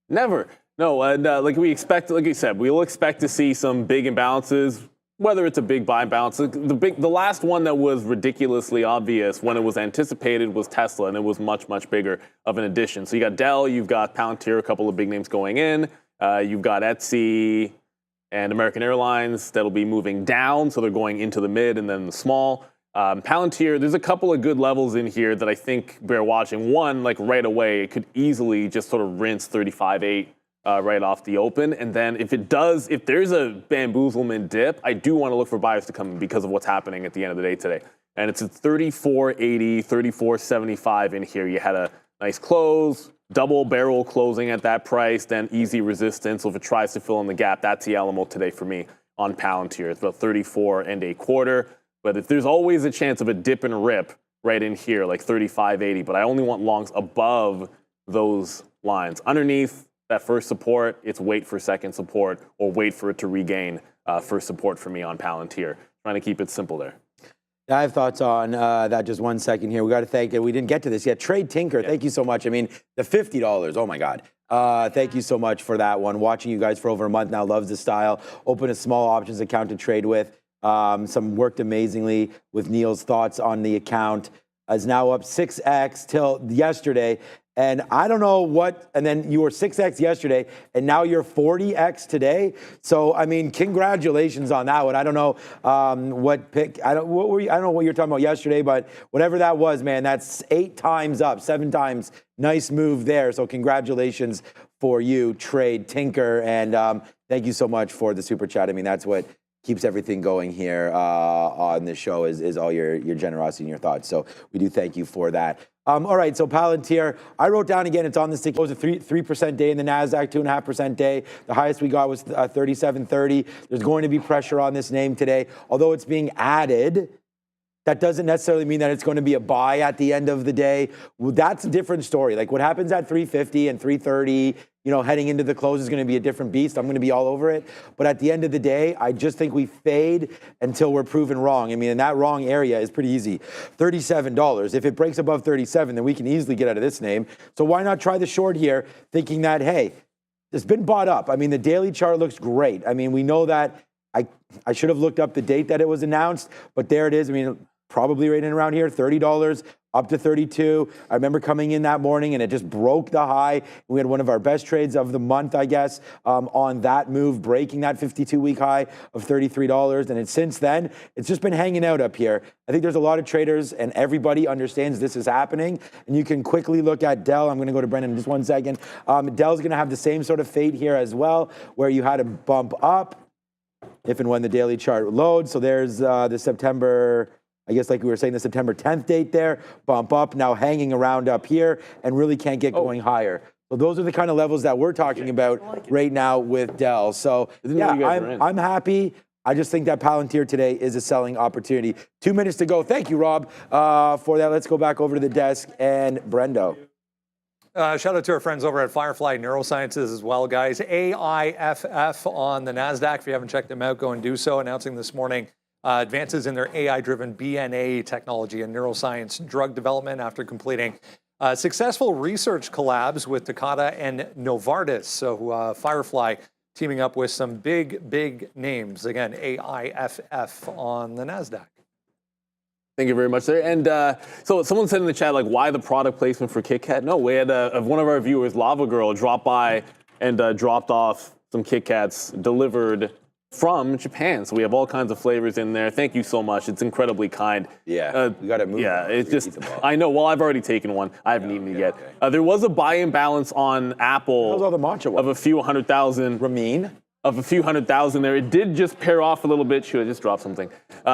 never. No, and like we expect, like you said, we'll expect to see some big imbalances, whether it's a big buy imbalance. The last one that was ridiculously obvious when it was anticipated was Tesla, and it was much, much bigger of an addition. So you got Dell, you've got Palantir, a couple of big names going in. You've got Etsy and American Airlines that'll be moving down, so they're going into the mid and then the small. Palantir, there's a couple of good levels in here that I think bear watching. One, like right away, it could easily just sort of rinse 35.8 right off the open. And then if there's a bamboozlement dip, I do want to look for buyers to come in because of what's happening at the end of the day today. And it's at 34.80, 34.75 in here. You had a nice close, double barrel closing at that price, then easy resistance. So if it tries to fill in the gap, that's the Alamo today for me on Palantir. It's about 34.25. But if there's always a chance of a dip and rip right in here, like 35.80, but I only want longs above those lines. Underneath that first support, it's wait for second support or wait for it to regain first support for me on Palantir. Trying to keep it simple there. I have thoughts on that. Just 1 second here. We got to thank it. We didn't get to this yet. Trade Tinker, thank you so much. I mean, the $50. Oh my God. Thank you so much for that one. Watching you guys for over a month now. Loves the style. Open a small options account to trade with. Some worked amazingly with Neil's thoughts on the account. Is now up 6x till yesterday. And I don't know what, and then you were 6x yesterday, and now you're 40x today. So, I mean, congratulations on that one. I don't know what pick, I don't know what you're talking about yesterday, but whatever that was, man, that's 8 times up, 7 times. Nice move there. So congratulations for you, Trade Tinker. And thank you so much for the super chat. I mean, that's what keeps everything going here on this show is all your generosity and your thoughts. So we do thank you for that. All right, so Palantir, I wrote down again, it's on the stick. It was a 3% day in the NASDAQ, 2.5% day. The highest we got was 37.30. There's going to be pressure on this name today. Although it's being added, that doesn't necessarily mean that it's going to be a buy at the end of the day. Well, that's a different story. Like what happens at 350 and 330, heading into the close is going to be a different beast. I'm going to be all over it. But at the end of the day, I just think we fade until we're proven wrong. I mean, and that wrong area is pretty easy. $37. If it breaks above 37, then we can easily get out of this name. So why not try the short here, thinking that, hey, it's been bought up. I mean, the daily chart looks great. I mean, we know that I should have looked up the date that it was announced, but there it is. I mean, probably right in around here, $30 up to 32. I remember coming in that morning and it just broke the high. We had one of our best trades of the month, I guess, on that move, breaking that 52-week high of $33. And since then, it's just been hanging out up here. I think there's a lot of traders and everybody understands this is happening. And you can quickly look at Dell. I'm going to go to Brendan in just 1 second. Dell's going to have the same sort of fate here as well, where you had a bump up if and when the daily chart loads. So there's the September, I guess like we were saying, the September 10th date there, bump up, now hanging around up here and really can't get going higher. So those are the kind of levels that we're talking about right now with Dell. So yeah, I'm happy. I just think that Palantir today is a selling opportunity. 2 minutes to go. Thank you, Rob, for that. Let's go back over to the desk and Brendo. Shout out to our friends over at Firefly Neurosciences as well, guys. AIFF on the NASDAQ. If you haven't checked them out, go and do so. Announcing this morning advances in their AI-driven BNA technology and neuroscience drug development after completing successful research collabs with Takeda and Novartis. So Firefly teaming up with some big names. Again, AIFF on the NASDAQ. Thank you very much there. And so someone said in the chat, like, why the product placement for Kit Kat? No, we had one of our viewers, Lava Girl, drop by and dropped off some Kit Kats delivered from Japan. So we have all kinds of flavors in there. Thank you so much. It's incredibly kind. Yeah, we got to move. Yeah, it's just, I know. Well, I've already taken one. I haven't eaten it yet. Okay. There was a buy imbalance on Apple. How's all the matcha of a few 100,000. Ramin? Of a few 100,000 there. It did just pair off a little bit. Should I just drop something?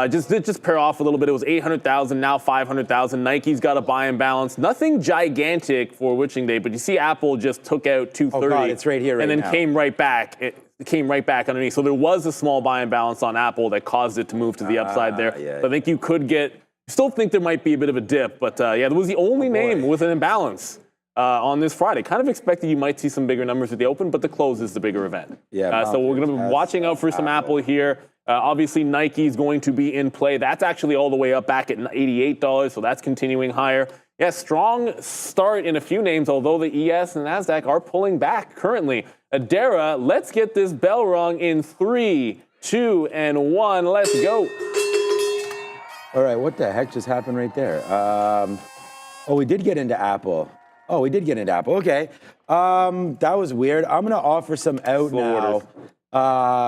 Just pair off a little bit. It was 800,000, now 500,000. Nike's got a buy imbalance. Nothing gigantic for Witching Day, but you see Apple just took out 230. Oh God, it's right here right and then now. came right back. It came right back underneath. So there was a small buy imbalance on Apple that caused it to move to the upside there. Yeah. So I think you could still think there might be a bit of a dip, but yeah, that was the only name with an imbalance. On this Friday. Kind of expected you might see some bigger numbers at the open, but the close is the bigger event. Yeah. So we're going to be watching out for some Apple here. Obviously, Nike's going to be in play. That's actually all the way up back at $88, so that's continuing higher. Yeah, strong start in a few names, although the ES and NASDAQ are pulling back currently. Adara, let's get this bell rung in 3, 2, and 1. Let's go. All right, what the heck just happened right there? Oh, we did get into Apple. Okay. That was weird. I'm going to offer some out now.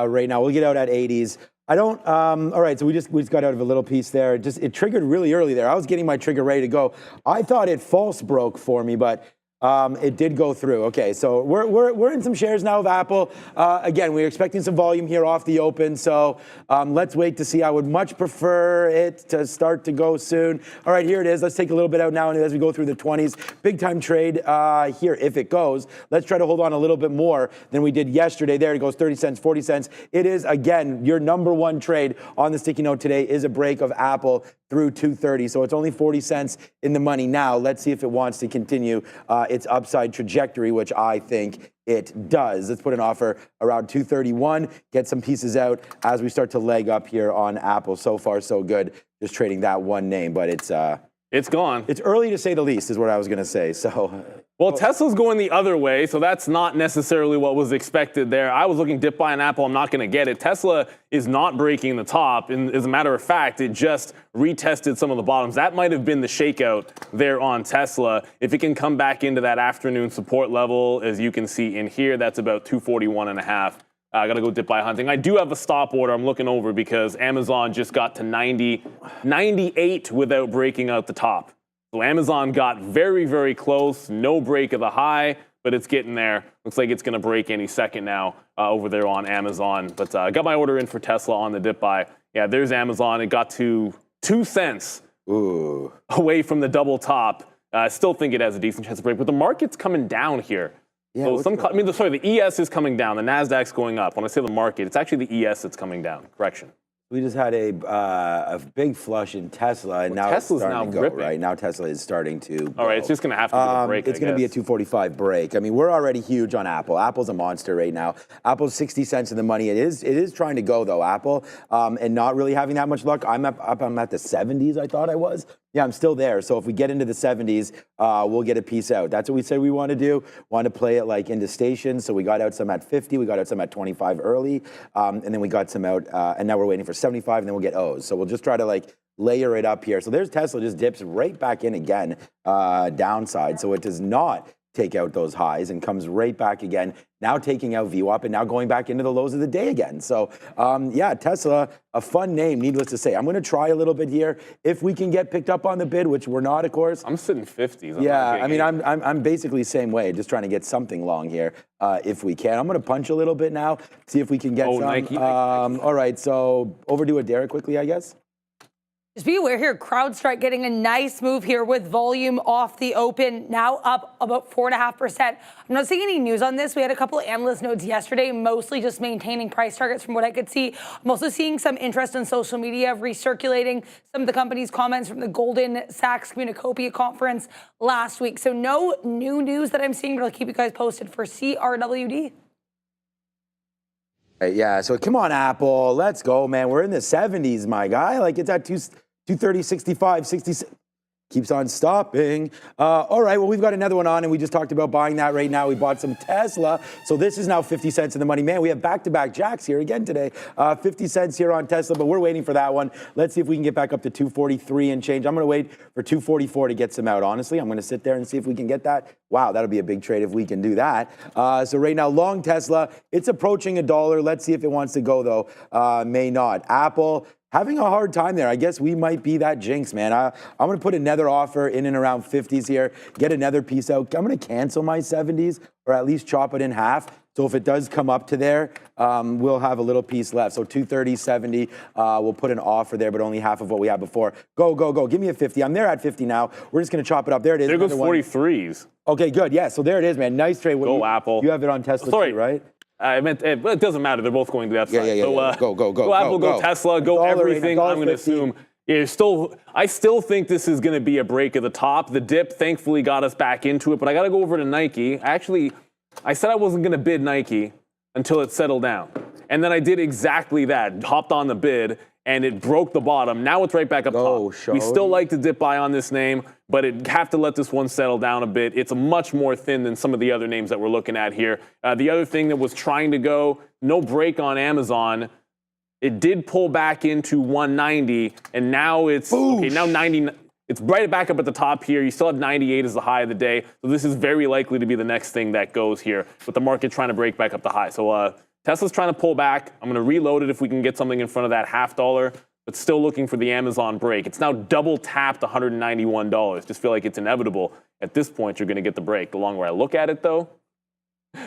Right now. We'll get out at 80s. I don't, all right, so we just got out of a little piece there. It triggered really early there. I was getting my trigger ready to go. I thought it false broke for me, but it did go through. Okay, so we're in some shares now of Apple. Again, we're expecting some volume here off the open, so let's wait to see. I would much prefer it to start to go soon. All right, here it is. Let's take a little bit out now as we go through the 20s. Big time trade here if it goes. Let's try to hold on a little bit more than we did yesterday. There it goes, 30 cents, 40 cents. It is, again, your number one trade on the sticky note today is a break of Apple through 230. So it's only 40 cents in the money now. Let's see if it wants to continue its upside trajectory, which I think it does. Let's put an offer around 231, get some pieces out as we start to leg up here on Apple. So far, so good. Just trading that one name, but it's gone. It's early to say the least is what I was going to say. So, well, Tesla's going the other way, so that's not necessarily what was expected there. I was looking dip buy on Apple. I'm not going to get it. Tesla is not breaking the top. And as a matter of fact, it just retested some of the bottoms. That might have been the shakeout there on Tesla. If it can come back into that afternoon support level, as you can see in here, that's about 241.5. I got to go dip buy hunting. I do have a stop order I'm looking over because Amazon just got to 98 without breaking out the top. So Amazon got very, very close. No break of the high, but it's getting there. Looks like it's going to break any second now over there on Amazon. But I got my order in for Tesla on the dip buy. Yeah, there's Amazon. It got to 2 cents away from the double top. I still think it has a decent chance of break, but the market's coming down here. Yeah, so the ES is coming down. The NASDAQ's going up. When I say the market, it's actually the ES that's coming down. Correction. We just had a big flush in Tesla, and now Tesla's it's starting now to go, ripping. right? Now Tesla is starting to go. All right, it's just going to have to be a break, It's going to be a 245 break. I mean, we're already huge on Apple. Apple's a monster right now. Apple's 60 cents in the money. It is trying to go, though, Apple, and not really having that much luck. I'm at the 70s, I thought I was. Yeah, I'm still there. So if we get into the 70s, we'll get a piece out. That's what we said we want to do. Want to play it like into stations. So we got out some at 50. We got out some at 25 early. And then we got some out. And now we're waiting for 75. And then we'll get O's. So we'll just try to like layer it up here. So there's Tesla just dips right back in again, downside. So it does not take out those highs and comes right back again, now taking out VWAP and now going back into the lows of the day again. So yeah, Tesla, a fun name, needless to say. I'm going to try a little bit here. If we can get picked up on the bid, which we're not, of course. I'm sitting 50s. Yeah, I mean, I'm basically the same way, just trying to get something long here if we can. I'm going to punch a little bit now, see if we can get some. Nike. All right, so overdo it, Derek, quickly, I guess. Just be aware here, CrowdStrike getting a nice move here with volume off the open, now up about 4.5%. I'm not seeing any news on this. We had a couple of analyst notes yesterday, mostly just maintaining price targets from what I could see. I'm also seeing some interest on social media recirculating some of the company's comments from the Goldman Sachs Communicopia conference last week. So no new news that I'm seeing, but I'll keep you guys posted for CRWD. Yeah, so come on, Apple. Let's go, man. We're in the 70s, my guy. Like, it's at 230, 65, 66. Keeps on stopping. All right, well, we've got another one on, and we just talked about buying that right now. We bought some Tesla. So this is now 50 cents in the money. Man, we have back-to-back jacks here again today. 50 cents here on Tesla, but we're waiting for that one. Let's see if we can get back up to 243 and change. I'm going to wait for 244 to get some out, honestly. I'm going to sit there and see if we can get that. Wow, that'll be a big trade if we can do that. So right now, long Tesla. It's approaching $1. Let's see if it wants to go, though. May not. Apple. Having a hard time there. I guess we might be that jinx, man. I'm going to put another offer in and around 50s here, get another piece out. I'm going to cancel my 70s or at least chop it in half. So if it does come up to there, we'll have a little piece left. So 230, 70, we'll put an offer there, but only half of what we had before. Go, go, go. Give me a 50. I'm there at 50 now. We're just going to chop it up. There it is. There goes 43s. Okay, good. Yeah, so there it is, man. Nice trade. Go, Apple. You have it on Tesla too, right? I meant it doesn't matter. They're both going to that side. Yeah. So, go Apple, go Tesla, go everything. I'm going to assume. Yeah, I still think this is going to be a break at the top. The dip thankfully got us back into it, but I got to go over to Nike. Actually, I said I wasn't going to bid Nike until it settled down. And then I did exactly that. Hopped on the bid, and it broke the bottom. Now it's right back up top. We still like to dip buy on this name, but it'd have to let this one settle down a bit. It's much more thin than some of the other names that we're looking at here. The other thing that was trying to go, no break on Amazon. It did pull back into 190, and now it's okay. Now 90. It's right back up at the top here. You still have 98 as the high of the day, so this is very likely to be the next thing that goes here, with the market trying to break back up the high. So Tesla's trying to pull back. I'm going to reload it if we can get something in front of that $0.50, but still looking for the Amazon break. It's now double tapped $191. Just feel like it's inevitable. At this point, you're going to get the break. The longer I look at it, though,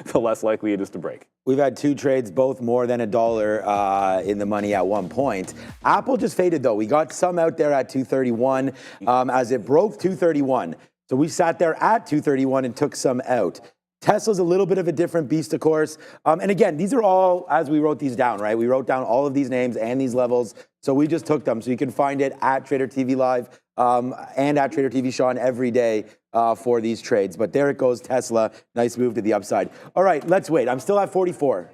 the less likely it is to break. We've had two trades, both more than $1 in the money at one point. Apple just faded, though. We got some out there at 231 as it broke 231. So we sat there at 231 and took some out. Tesla's a little bit of a different beast, of course. And again, these are all as we wrote these down, right? We wrote down all of these names and these levels. So we just took them. So you can find it at TraderTV.live and at TraderTV Sean every day for these trades. But there it goes, Tesla. Nice move to the upside. All right, let's wait. I'm still at 44.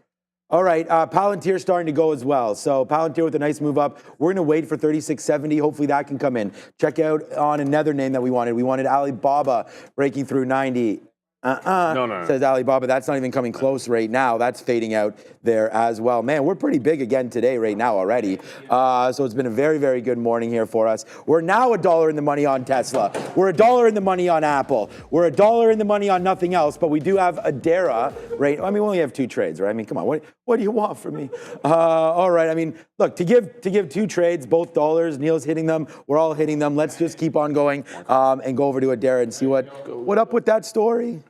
All right, Palantir starting to go as well. So Palantir with a nice move up. We're going to wait for 3670. Hopefully that can come in. Check out on another name that we wanted. We wanted Alibaba breaking through 90. No. Says Alibaba. That's not even coming close right now. That's fading out there as well. Man, we're pretty big again today right now already. So it's been a very, very good morning here for us. We're now $1 in the money on Tesla. We're $1 in the money on Apple. We're $1 in the money on nothing else, but we do have Adara, right? I mean, we only have two trades, right? I mean, come on, what do you want from me? All right, I mean, look, to give two trades, both dollars, Neil's hitting them, we're all hitting them. Let's just keep on going and go over to Adara and see what up with that story.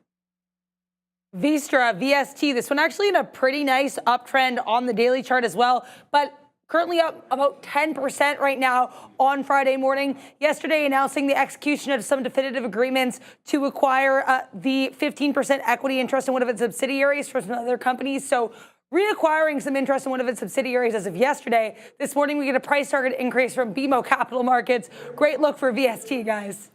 Vistra, VST, this one actually in a pretty nice uptrend on the daily chart as well, but currently up about 10% right now on Friday morning. Yesterday announcing the execution of some definitive agreements to acquire the 15% equity interest in one of its subsidiaries from some other companies. So reacquiring some interest in one of its subsidiaries as of yesterday. This morning we get a price target increase from BMO Capital Markets. Great look for VST, guys.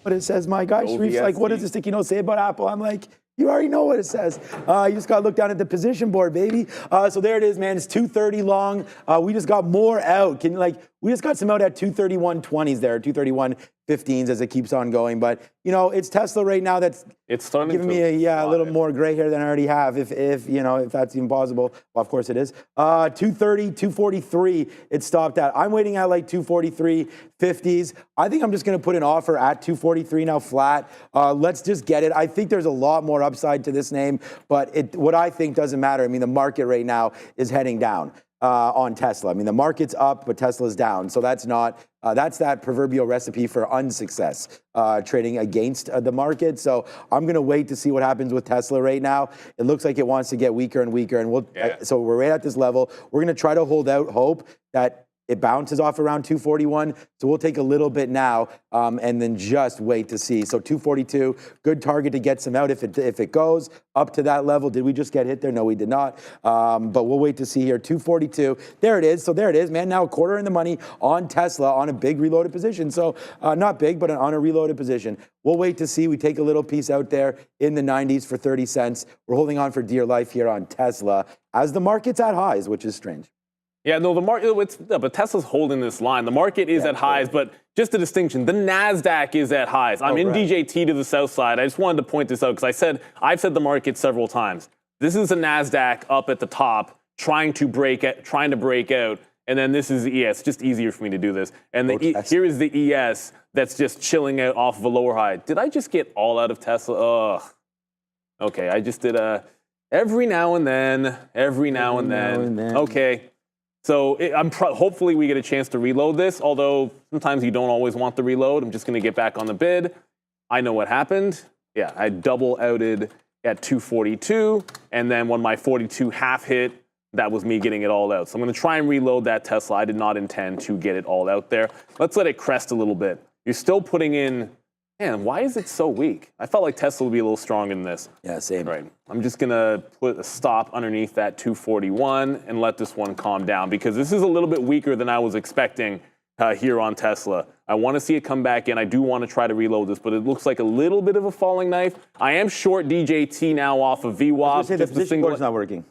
What it says, my guy. Sharif's like, what does the sticky note say about Apple? I'm like, you already know what it says. You just got to look down at the position board, baby. So there it is, man. It's 230 long. We just got more out. We just got some out at 231.20s there, 231.15s as it keeps on going. But, you know, it's Tesla right now that's giving me a little more gray hair than I already have, if that's even possible. Well, of course it is. 230, 243, it stopped at. I'm waiting at like 243.50s. I think I'm just going to put an offer at 243 now flat. Let's just get it. I think there's a lot more upside to this name, but what I think doesn't matter. I mean, the market right now is heading down. On Tesla. I mean, the market's up, but Tesla's down. So that's that proverbial recipe for unsuccess, trading against the market. So I'm going to wait to see what happens with Tesla right now. It looks like it wants to get weaker and weaker. And so we're right at this level. We're going to try to hold out hope that it bounces off around 241. So we'll take a little bit now and then just wait to see. So 242, good target to get some out if it goes up to that level. Did we just get hit there? No, we did not. But we'll wait to see here. 242. There it is. So there it is, man. Now a quarter in the money on Tesla on a big reloaded position. So not big, but on a reloaded position. We'll wait to see. We take a little piece out there in the 90s for 30 cents. We're holding on for dear life here on Tesla as the market's at highs, which is strange. Yeah, no, the market, but Tesla's holding this line. The market is at highs, but just a distinction, the NASDAQ is at highs. I'm in DJT to the south side. I just wanted to point this out because I've said the market several times. This is a NASDAQ up at the top trying to break out, and then this is the ES. Just easier for me to do this. And here is the ES that's just chilling out off of a lower high. Did I just get all out of Tesla? Ugh. Okay, I just did every now and then. Okay. So hopefully we get a chance to reload this, although sometimes you don't always want the reload. I'm just going to get back on the bid. I know what happened. Yeah, I double outed at 242, and then when my 42 half hit, that was me getting it all out. So I'm going to try and reload that Tesla. I did not intend to get it all out there. Let's let it crest a little bit. You're still putting in, man, why is it so weak? I felt like Tesla would be a little stronger than this. Yeah, same. Right. I'm just going to put a stop underneath that 241 and let this one calm down because this is a little bit weaker than I was expecting here on Tesla. I want to see it come back in. I do want to try to reload this, but it looks like a little bit of a falling knife. I am short DJT now off of VWAP. The position board's not working.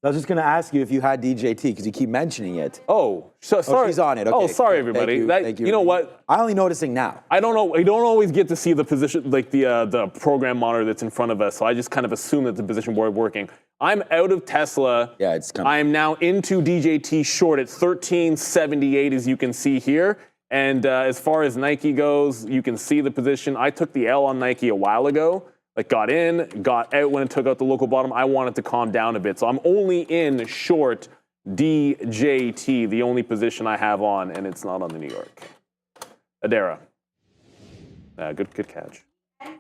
I was just going to ask you if you had DJT because you keep mentioning it. Oh, sorry. Oh, she's on it. Okay. Oh, sorry, everybody. Thank you. You know what? I'm only noticing now. I don't know. I don't always get to see the position, like the program monitor that's in front of us. So I just kind of assume that the position board working. I'm out of Tesla. Yeah, it's coming. I'm now into DJT short at 1378, as you can see here. And as far as Nike goes, you can see the position. I took the L on Nike a while ago. Like got in, got out when it took out the local bottom. I wanted to calm down a bit. So I'm only in short DJT, the only position I have on, and it's not on the New York. Adara. Good catch.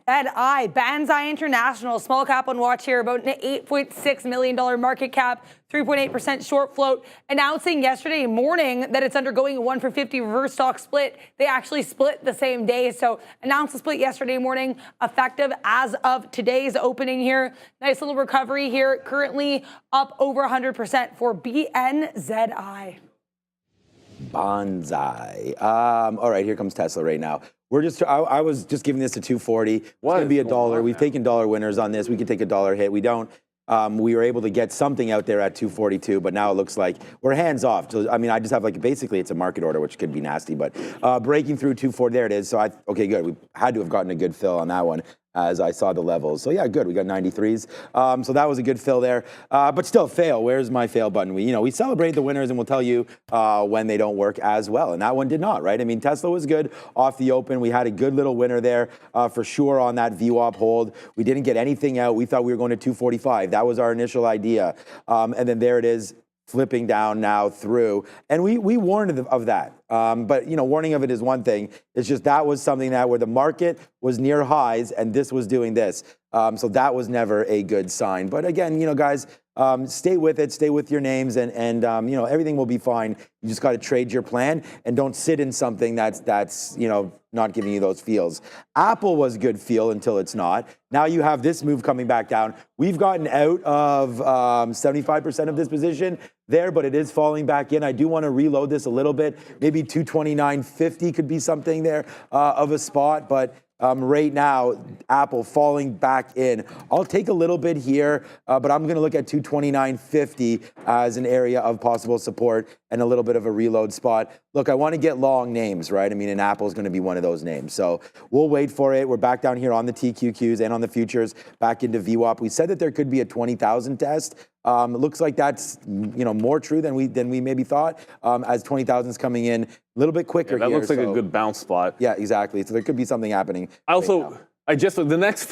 Banzai International, small cap on watch here, about an $8.6 million market cap, 3.8% short float, announcing yesterday morning that it's undergoing a 1-for-50 reverse stock split. They actually split the same day, so announced the split yesterday morning, effective as of today's opening here. Nice little recovery here, currently up over 100% for BNZI. Banzai. All right, here comes Tesla right now. I was just giving this to 240. It's going to be $1. We've taken dollar winners on this. We could take a dollar hit. We don't. We were able to get something out there at 242, but now it looks like we're hands off. So, I mean, I just have basically it's a market order, which could be nasty, but breaking through 240, there it is. So, okay, good. We had to have gotten a good fill on that one as I saw the levels. So, yeah, good. We got 93s. So that was a good fill there. But still, fail. Where's my fail button? We celebrate the winners and we'll tell you when they don't work as well. And that one did not, right? I mean, Tesla was good off the open. We had a good little winner there for sure on that VWAP hold. We didn't get anything out. We thought we were going to 245. That was our initial idea. And then there it is, flipping down now through. And we warned of that. But, warning of it is one thing. It's just that was something that where the market was near highs and this was doing this. So that was never a good sign. But again, guys, stay with it. Stay with your names and everything will be fine. You just got to trade your plan and don't sit in something that's not giving you those feels. Apple was good feel until it's not. Now you have this move coming back down. We've gotten out of 75% of this position there, but it is falling back in. I do want to reload this a little bit. Maybe 229.50 could be something there of a spot, but right now, Apple falling back in. I'll take a little bit here, but I'm going to look at 229.50 as an area of possible support and a little bit of a reload spot. Look, I want to get long names, right? I mean, and Apple's going to be one of those names. So we'll wait for it. We're back down here on the TQQs and on the futures, back into VWAP. We said that there could be a 20,000 test. It looks like that's more true than we maybe thought. As 20,000 is coming in a little bit quicker. That looks like a good bounce spot. Yeah, exactly. So there could be something happening. The next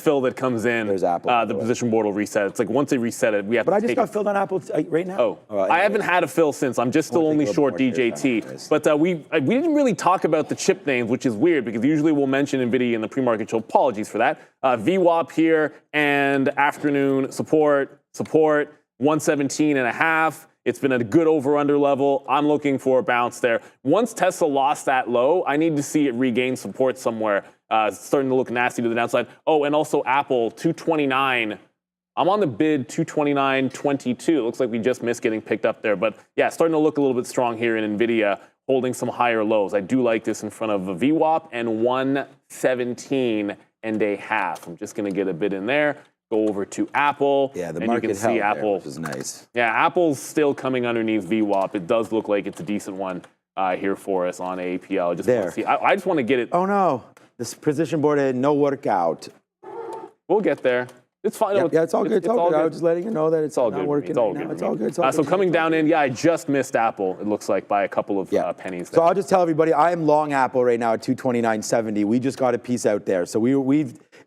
fill that comes in, there's Apple. The position board will reset. It's like once they reset it, we have. But to I just got filled on Apple right now. I haven't had a fill since. I'm just still only short DJT. But we didn't really talk about the chip names, which is weird because usually we'll mention Nvidia in the pre-market show. Apologies for that. VWAP here and afternoon support 117.5. It's been a good over-under level. I'm looking for a bounce there. Once Tesla lost that low, I need to see it regain support somewhere. It's starting to look nasty to the downside. Oh, and also Apple, 229. I'm on the bid, 229.22. It looks like we just missed getting picked up there. But yeah, starting to look a little bit strong here in Nvidia, holding some higher lows. I do like this in front of a VWAP and 117.5. I'm just going to get a bid in there. Go over to Apple. Yeah, the and market you can see Apple, there, which is nice. Yeah, Apple's still coming underneath VWAP. It does look like it's a decent one here for us on AAPL. I just want to get it. Oh no, this position board had no workout. We'll get there. It's fine. Yeah, it's all good. It's all good. I was just letting you know that it's all good. Working. It's all good. It's all good. So coming down in, I just missed Apple. It looks like by a couple of pennies. There. So I'll just tell everybody, I am long Apple right now at 229.70. We just got a piece out there. So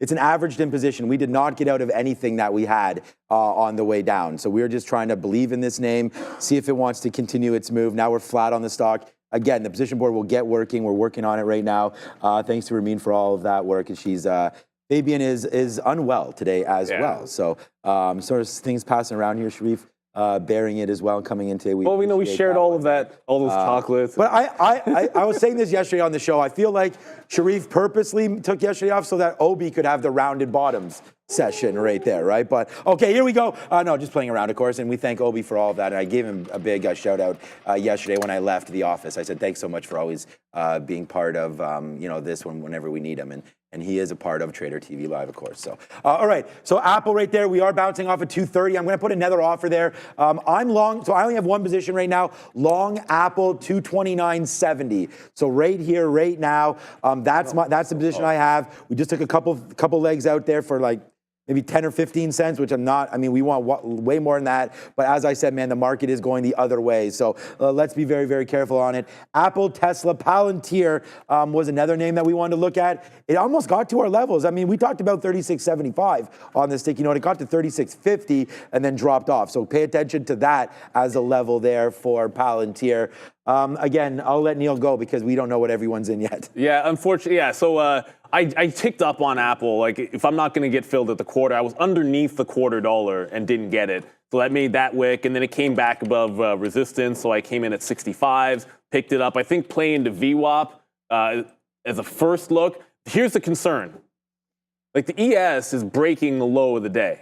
it's an averaged in position. We did not get out of anything that we had on the way down. So we're just trying to believe in this name, see if it wants to continue its move. Now we're flat on the stock. Again, the position board will get working. We're working on it right now. Thanks to Ramin for all of that work. And she's Fabian is unwell today as well. So sort of things passing around here. Sharif bearing it as well, coming into. We know we shared all of that, all those chocolates. But I was saying this yesterday on the show. I feel like Sharif purposely took yesterday off so that Obi could have the rounded bottoms session right there, right? But okay, here we go. No, just playing around, of course, and we thank Obi for all of that. And I gave him a big shout out yesterday when I left the office. I said, thanks so much for always being part of this one whenever we need him. And he is a part of Trader TV Live, of course. So, all right. So Apple right there, we are bouncing off at 230. I'm going to put another offer there. I'm long, so I only have one position right now. Long Apple 229.70. So right here, right now, that's the position I have. We just took a couple legs out there for like maybe 10 or 15 cents, which I'm not. I mean, we want way more than that. But as I said, man, the market is going the other way. So let's be very, very careful on it. Apple, Tesla, Palantir was another name that we wanted to look at. It almost got to our levels. I mean, we talked about 36.75 on this sticky note. It got to 36.50 and then dropped off. So pay attention to that as a level there for Palantir. Again, I'll let Neil go because we don't know what everyone's in yet. Yeah, unfortunately, yeah. So I ticked up on Apple. Like, if I'm not going to get filled at the quarter, I was underneath the $0.25 and didn't get it. So that made that wick, and then it came back above resistance. So I came in at 65s, picked it up. I think playing the VWAP as a first look. Here's the concern. Like, the ES is breaking the low of the day,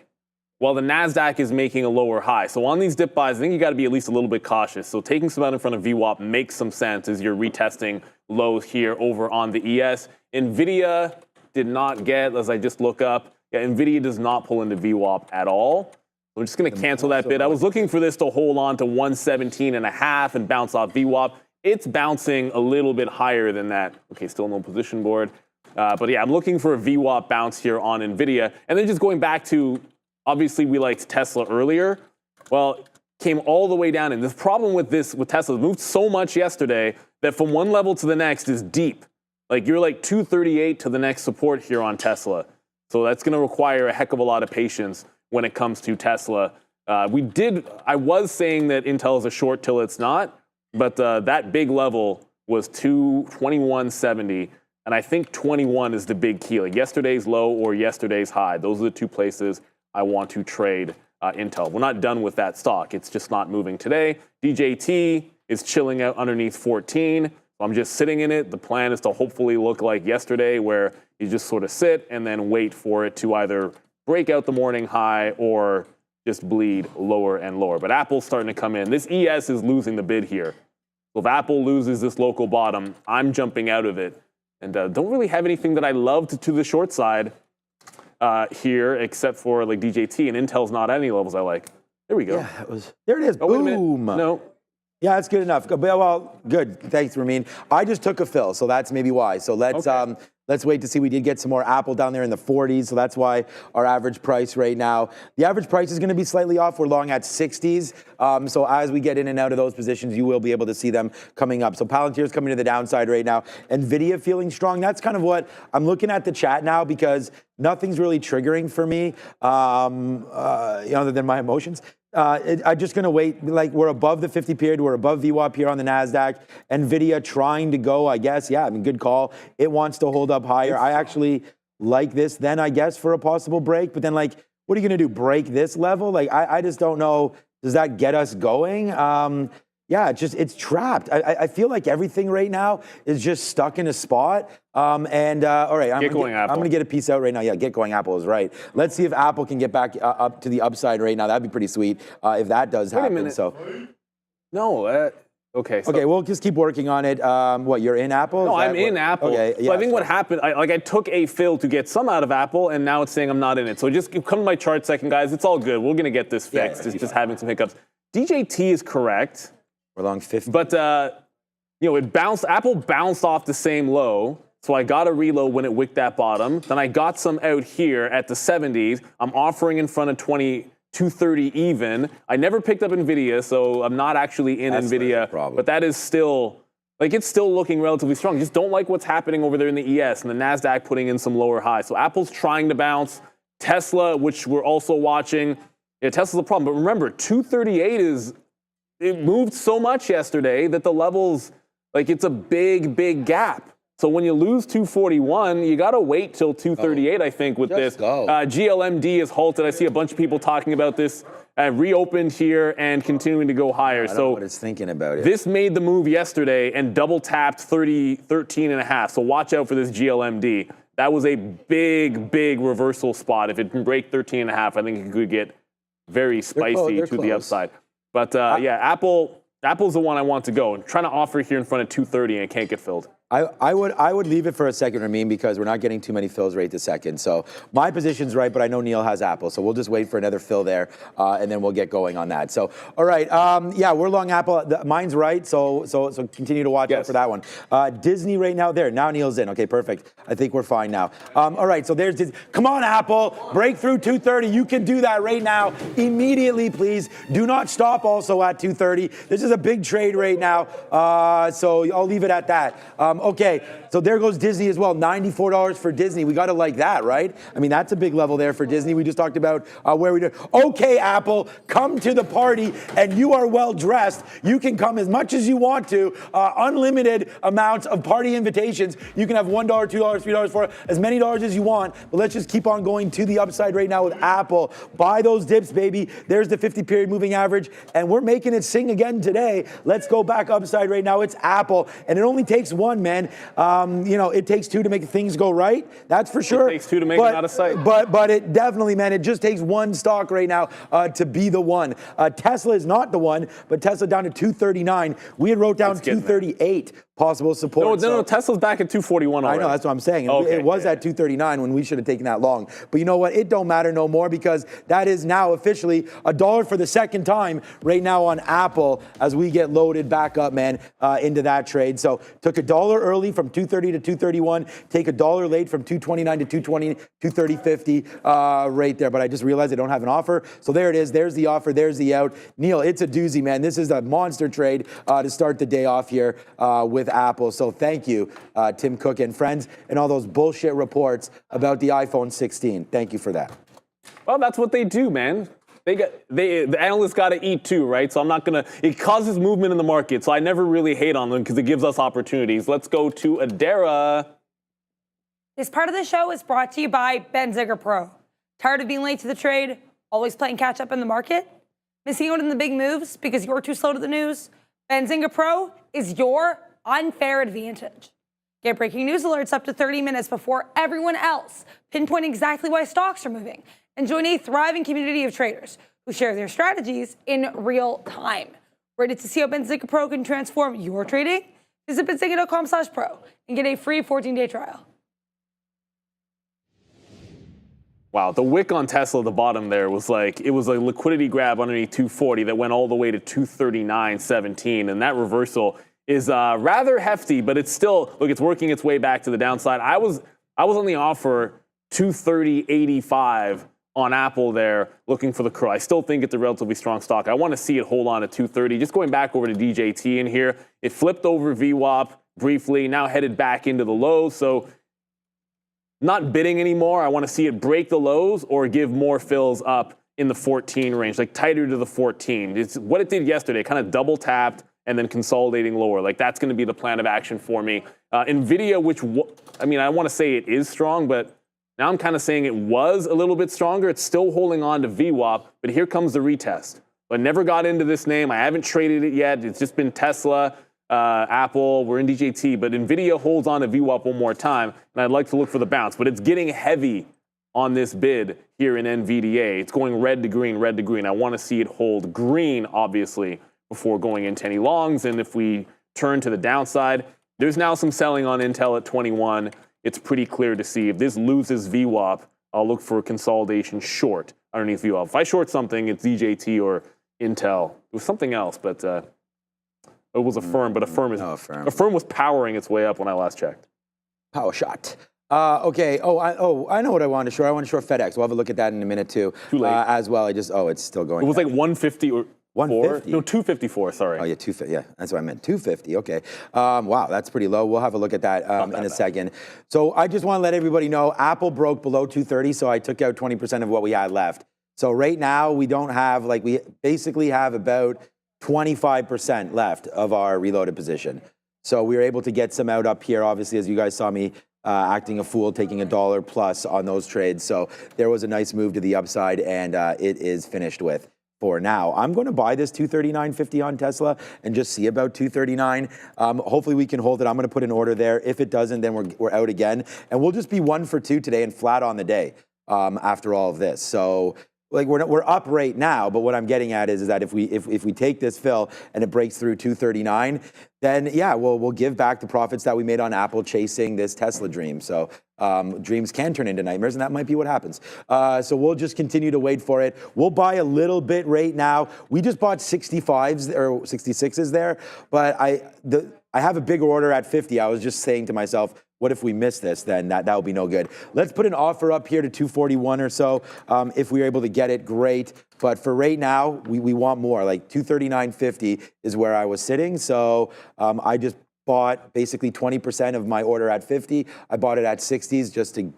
while the NASDAQ is making a lower high. So on these dip buys, I think you got to be at least a little bit cautious. So taking some out in front of VWAP makes some sense as you're retesting lows here over on the ES. Nvidia did not get, as I just look up, Nvidia does not pull into VWAP at all. I'm just going to cancel that bid. I was looking for this to hold on to 117.5 and bounce off VWAP. It's bouncing a little bit higher than that. Okay, still no position board. But yeah, I'm looking for a VWAP bounce here on Nvidia. And then just going back to, obviously we liked Tesla earlier. Well, came all the way down. And the problem with Tesla, it moved so much yesterday that from one level to the next is deep. Like, you're like 238 to the next support here on Tesla. So that's going to require a heck of a lot of patience when it comes to Tesla. I was saying that Intel is a short till it's not, but that big level was 221.70. And I think 21 is the big key. Like yesterday's low or yesterday's high. Those are the two places I want to trade Intel. We're not done with that stock. It's just not moving today. DJT is chilling out underneath 14. I'm just sitting in it. The plan is to hopefully look like yesterday, where you just sort of sit and then wait for it to either break out the morning high or just bleed lower and lower. But Apple's starting to come in. This ES is losing the bid here. So if Apple loses this local bottom, I'm jumping out of it. And don't really have anything that I loved to the short side here, except for like DJT, and Intel's not at any levels I like. There we go. Yeah, there it is. Oh, boom. No. Yeah, that's good enough. Well, good. Thanks, Ramin. I just took a fill, so that's maybe why. So let's wait to see. We did get some more Apple down there in the 40s, so that's why our average price right now. The average price is going to be slightly off. We're long at 60s. So as we get in and out of those positions, you will be able to see them coming up. So Palantir's coming to the downside right now. Nvidia feeling strong. That's kind of what I'm looking at the chat now, because nothing's really triggering for me, other than my emotions. I'm just going to wait. Like, we're above the 50 period. We're above VWAP here on the NASDAQ. Nvidia trying to go, I guess. Yeah, I mean, good call. It wants to hold up higher. I actually like this then, I guess, for a possible break. But then, like, what are you going to do? Break this level? Like, I just don't know. Does that get us going? Yeah, it's trapped. I feel like everything right now is just stuck in a spot. All right, I'm going to get a piece out right now. Yeah, get going Apple is right. Let's see if Apple can get back up to the upside right now. That'd be pretty sweet if that does happen. Wait a minute. So, no, okay. So. Okay, we'll just keep working on it. What, you're in Apple? No, I'm in Apple. Okay, yeah. So I think what happened, I took a fill to get some out of Apple, and now it's saying I'm not in it. So just come to my chart second, guys. It's all good. We're going to get this fixed. It's just having some hiccups. DJT is correct. We're long 50. But, Apple bounced off the same low. So I got a reload when it wicked that bottom. Then I got some out here at the 70s. I'm offering in front of 230 even. I never picked up Nvidia, so I'm not actually in Nvidia. But that is still, it's still looking relatively strong. Just don't like what's happening over there in the ES and the NASDAQ putting in some lower highs. So Apple's trying to bounce. Tesla, which we're also watching. Yeah, Tesla's a problem. But remember, 238 it moved so much yesterday that the levels, it's a big, big gap. So when you lose 241, you got to wait till 238, I think, with this. GLMD is halted. I see a bunch of people talking about this. Reopened here and continuing to go higher. I don't know what it's thinking about it. This made the move yesterday and double tapped 13.5. So watch out for this GLMD. That was a big, big reversal spot. If it can break 13.5, I think it could get very spicy to the upside. But Apple's the one I want to go. I'm trying to offer here in front of 230 and it can't get filled. I would leave it for a second, Ramin, because we're not getting too many fills right this second. So my position's right, but I know Neil has Apple, so we'll just wait for another fill there, and then we'll get going on that. So, all right, yeah, we're long Apple. Mine's right, so continue to watch out for that one. Disney right now there. Now Neil's in. Okay, perfect. I think we're fine now. All right, so there's Disney. Come on, Apple, break through 230. You can do that right now, immediately, please. Do not stop. Also at 230. This is a big trade right now, so I'll leave it at that. Okay, so there goes Disney as well. $94 for Disney. We got to like that, right? I mean, that's a big level there for Disney. We just talked about where we do. Okay, Apple, come to the party, and you are well dressed. You can come as much as you want to. Unlimited amounts of party invitations. You can have $1, $2, $3, $4, as many dollars as you want. But let's just keep on going to the upside right now with Apple. Buy those dips, baby. There's the 50-period moving average, and we're making it sing again today. Let's go back upside right now. It's Apple, and it only takes one, man. You know, it takes two to make things go right. That's for sure. It takes two to make it out of sight. But it definitely, man, it just takes one stock right now to be the one. Tesla is not the one, but Tesla down to 239. We had wrote down 238 possible support. No, Tesla's back at 241 already. I know, that's what I'm saying. Okay, it was at 239 when we should have taken that long. But you know what? It don't matter no more because that is now officially $1 for the second time right now on Apple as we get loaded back up, man, into that trade. So took $1 early from 230 to 231, take $1 late from 229 to 220, 230.50 right there. But I just realized I don't have an offer. So there it is. There's the offer. There's the out. Neil, it's a doozy, man. This is a monster trade to start the day off here with Apple. So thank you, Tim Cook and friends, and all those bullshit reports about the iPhone 16. Thank you for that. Well, that's what they do, man. The analysts got to eat too, right? So I'm not going to, it causes movement in the market. So I never really hate on them because it gives us opportunities. Let's go to Adara. This part of the show is brought to you by Benziger Pro. Tired of being late to the trade? Always playing catch up in the market? Missing out on the big moves because you're too slow to the news? Benziger Pro is your unfair advantage. Get breaking news alerts up to 30 minutes before everyone else, pinpoint exactly why stocks are moving, and join a thriving community of traders who share their strategies in real time. Ready to see how Benziger Pro can transform your trading? Visit benziger.com/pro and get a free 14-day trial. Wow, the wick on Tesla at the bottom there was like, it was a liquidity grab underneath 240 that went all the way to 239.17, and that reversal is rather hefty, but it's still, look, it's working its way back to the downside. I was on the offer 230.85 on Apple there, looking for the curl. I still think it's a relatively strong stock. I want to see it hold on at 230. Just going back over to DJT in here, it flipped over VWAP briefly, now headed back into the lows. So not bidding anymore. I want to see it break the lows or give more fills up in the 14 range, like tighter to the 14. It's what it did yesterday, kind of double tapped and then consolidating lower. Like that's going to be the plan of action for me. Nvidia, which, I mean, I want to say it is strong, but now I'm kind of saying it was a little bit stronger. It's still holding on to VWAP, but here comes the retest. I never got into this name. I haven't traded it yet. It's just been Tesla, Apple, we're in DJT, but Nvidia holds on to VWAP one more time, and I'd like to look for the bounce. But it's getting heavy on this bid here in NVDA. It's going red to green, red to green. I want to see it hold green, obviously, before going into any longs. And if we turn to the downside, there's now some selling on Intel at 21. It's pretty clear to see if this loses VWAP, I'll look for a consolidation short underneath VWAP. If I short something, it's DJT or Intel. It was something else, but it was a firm. But a firm was powering its way up when I last checked. Power shot. Okay. I know what I wanted to short. I want to short FedEx. We'll have a look at that in a minute too. Too late. As well. It's still going. It was like 150 or 150? No, 254, sorry. Oh, yeah, 250. Yeah, that's what I meant. 250. Okay. Wow, that's pretty low. We'll have a look at that in a second. So I just want to let everybody know Apple broke below 230, so I took out 20% of what we had left. So right now we don't have, like, we basically have about 25% left of our reloaded position. So we were able to get some out up here, obviously, as you guys saw me acting a fool, taking $1 plus on those trades. So there was a nice move to the upside, and it is finished with. For now, I'm going to buy this 239.50 on Tesla and just see about 239. Hopefully we can hold it. I'm going to put an order there. If it doesn't, then we're out again. And we'll just be 1 for 2 today and flat on the day after all of this. So like we're up right now, but what I'm getting at is that if we take this fill and it breaks through 239, then yeah, we'll give back the profits that we made on Apple chasing this Tesla dream. So dreams can turn into nightmares, and that might be what happens. So we'll just continue to wait for it. We'll buy a little bit right now. We just bought 65s or 66s there, but I have a bigger order at 50. I was just saying to myself, what if we miss this? Then that will be no good. Let's put an offer up here to 241 or so. If we are able to get it, great. But for right now, we want more. Like 239.50 is where I was sitting. So I just bought basically 20% of my order at 50. I bought it at 60s just to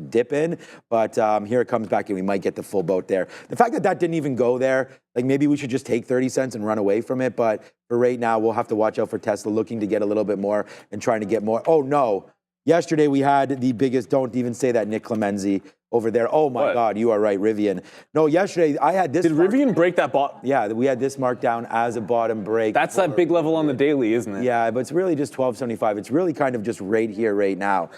dip in. But here it comes back, and we might get the full boat there. The fact that didn't even go there, like maybe we should just take 30 cents and run away from it. But for right now, we'll have to watch out for Tesla looking to get a little bit more and trying to get more. Oh, no. Yesterday, we had the biggest, don't even say that, Nick Clemenzi over there. Oh, my God, you are right, Rivian. No, yesterday, I had this. Did Rivian break that bottom? Yeah, we had this marked down as a bottom break. That's that big level on the daily, isn't it? Yeah, but it's really just 1275. It's really kind of just right here, right now.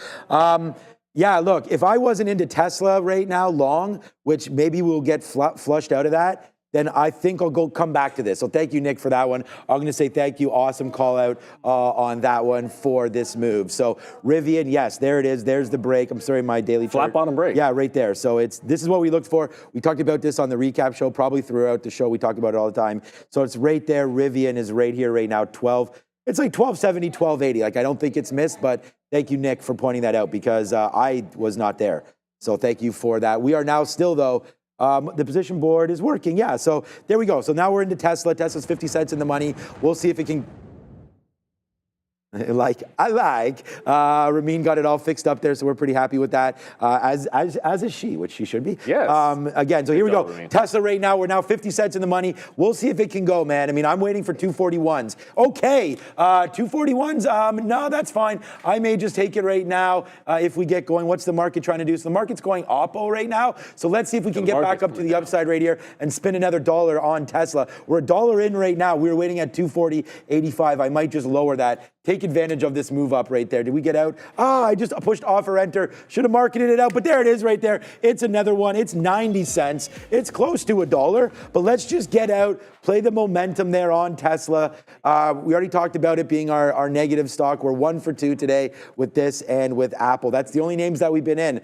Yeah, look, if I wasn't into Tesla right now long, which maybe we'll get flushed out of that, then I think I'll come back to this. So thank you, Nick, for that one. I'm going to say thank you. Awesome call out on that one for this move. So Rivian, yes, there it is. There's the break. I'm sorry, my daily flat chart. Bottom break. Yeah, right there. So this is what we looked for. We talked about this on the recap show, probably throughout the show. We talk about it all the time. So it's right there. Rivian is right here, right now, 12. It's like 1270, 1280. Like, I don't think it's missed, but thank you, Nick, for pointing that out because I was not there. So thank you for that. We are now still, though, the position board is working. Yeah, so there we go. So now we're into Tesla. Tesla's 50 cents in the money. We'll see if it can. Ramin got it all fixed up there, so we're pretty happy with that. As is she, which she should be. Yes. Again, so here we go. Ramin. Tesla right now, we're now 50 cents in the money. We'll see if it can go, man. I mean, I'm waiting for 241s. Okay, 241s. No, that's fine. I may just take it right now if we get going. What's the market trying to do? So the market's going oppo right now. So let's see if we can get back up to the upside right here and spin another $1 on Tesla. We're $1 in right now. We were waiting at 240.85. I might just lower that. Take advantage of this move up right there. Did we get out? I just pushed offer enter. Should have marketed it out, but there it is right there. It's another one. It's 90 cents. It's close to $1, but let's just get out, play the momentum there on Tesla. We already talked about it being our negative stock. We're 1 for 2 today with this and with Apple. That's the only names that we've been in.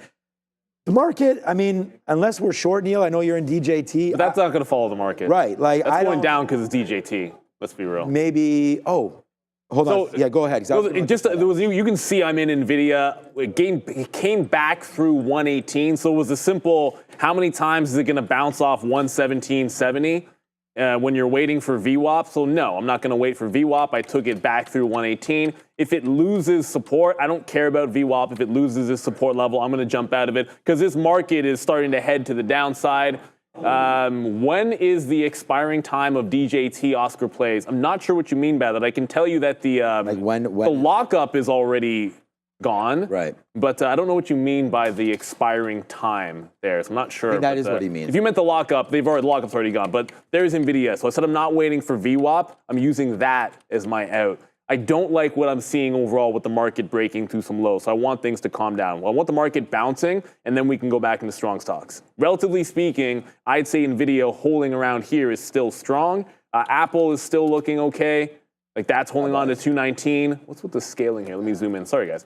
The market, I mean, unless we're short, Neil, I know you're in DJT. But that's not going to follow the market. Right. Like that's going down because it's DJT. Let's be real. Maybe, hold on. Yeah, go ahead. You can see I'm in Nvidia. It came back through 118, so it was a simple, how many times is it going to bounce off 117.70 when you're waiting for VWAP? So no, I'm not going to wait for VWAP. I took it back through 118. If it loses support, I don't care about VWAP. If it loses this support level, I'm going to jump out of it because this market is starting to head to the downside. When is the expiring time of DJT Oscar plays? I'm not sure what you mean by that. I can tell you that the lockup is already gone. Right. But I don't know what you mean by the expiring time there. So I'm not sure. I think that is what he means. If you meant the lockup, the lockup's already gone. But there's Nvidia. So I said I'm not waiting for VWAP. I'm using that as my out. I don't like what I'm seeing overall with the market breaking through some lows. So I want things to calm down. I want the market bouncing, and then we can go back into strong stocks. Relatively speaking, I'd say Nvidia holding around here is still strong. Apple is still looking okay. Like that's holding on to 219. What's with the scaling here? Let me zoom in. Sorry, guys.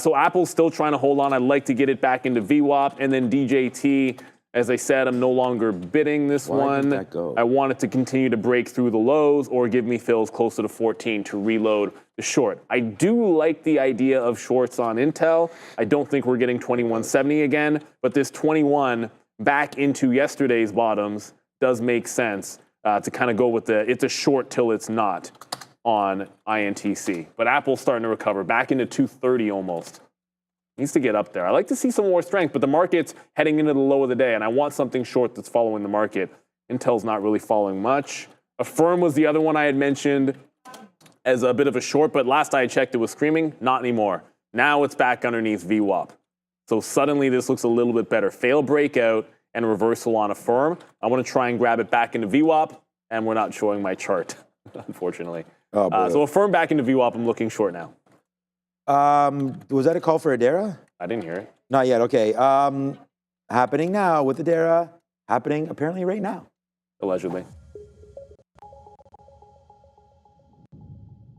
So Apple's still trying to hold on. I'd like to get it back into VWAP, and then DJT. As I said, I'm no longer bidding this one. Did that go? I want it to continue to break through the lows or give me fills closer to 14 to reload the short. I do like the idea of shorts on Intel. I don't think we're getting 2170 again, but this 21 back into yesterday's bottoms does make sense to kind of go with it's a short till it's not on INTC. But Apple's starting to recover back into 230 almost. Needs to get up there. I like to see some more strength, but the market's heading into the low of the day, and I want something short that's following the market. Intel's not really following much. Affirm was the other one I had mentioned as a bit of a short, but last I checked, it was screaming. Not anymore. Now it's back underneath VWAP. So suddenly this looks a little bit better. Fail breakout and reversal on Affirm. I want to try and grab it back into VWAP, and we're not showing my chart, unfortunately. So Affirm back into VWAP, I'm looking short now. Was that a call for Adara? I didn't hear it. Not yet. Okay. Happening now with Adara. happening apparently right now. Allegedly.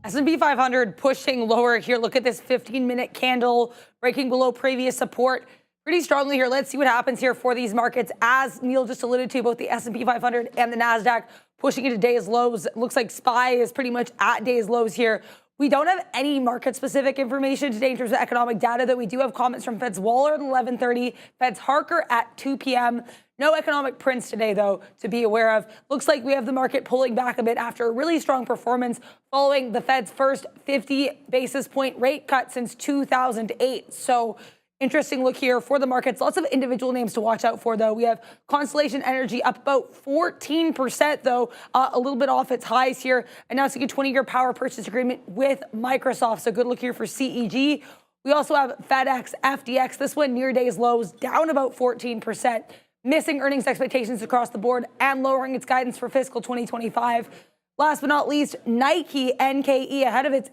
S&P 500 pushing lower here. Look at this 15-minute candle breaking below previous support pretty strongly here. Let's see what happens here for these markets. As Neil just alluded to, both the S&P 500 and the NASDAQ pushing into day's lows. It looks like SPY is pretty much at day's lows here. We don't have any market-specific information today in terms of economic data, though we do have comments from Fed's Waller at 11:30, Fed's Harker at 2 p.m. No economic prints today, though, to be aware of. Looks like we have the market pulling back a bit after a really strong performance following the Fed's first 50 basis point rate cut since 2008. So interesting look here for the markets. Lots of individual names to watch out for, though. We have Constellation Energy up about 14%, though, a little bit off its highs here. Announcing a 20-year power purchase agreement with Microsoft. So good look here for CEG. We also have FedEx, FDX. This one near day's lows, down about 14%. Missing earnings expectations across the board and lowering its guidance for fiscal 2025. Last but not least, Nike, NKE, ahead of its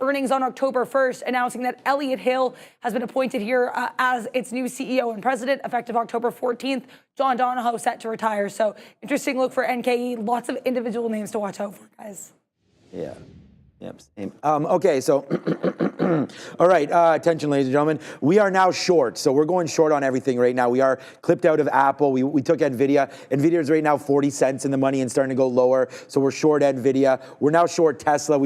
earnings on October 1st, announcing that Elliott Hill has been appointed here as its new CEO and president, effective October 14th. John Donahoe set to retire. So interesting look for NKE. Lots of individual names to watch out for, guys. Yeah. Yep. Same. Okay, so, all right, attention, ladies and gentlemen. We are now short, so we're going short on everything right now. We are clipped out of Apple. We took Nvidia. Nvidia is right now 40 cents in the money and starting to go lower, so we're short Nvidia. We're now short Tesla.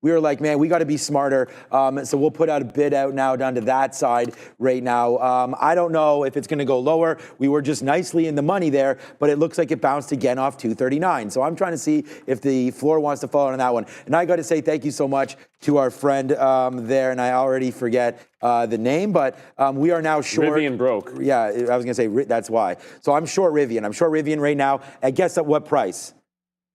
We were like, man, we got to be smarter, so we'll put out a bid out now down to that side right now. I don't know if it's going to go lower. We were just nicely in the money there, but it looks like it bounced again off 239. So I'm trying to see if the floor wants to fall on that one. And I got to say thank you so much to our friend there, and I already forget the name, but we are now short. Rivian broke. Yeah, I was going to say that's why. So I'm short Rivian. I'm short Rivian right now. And guess at what price?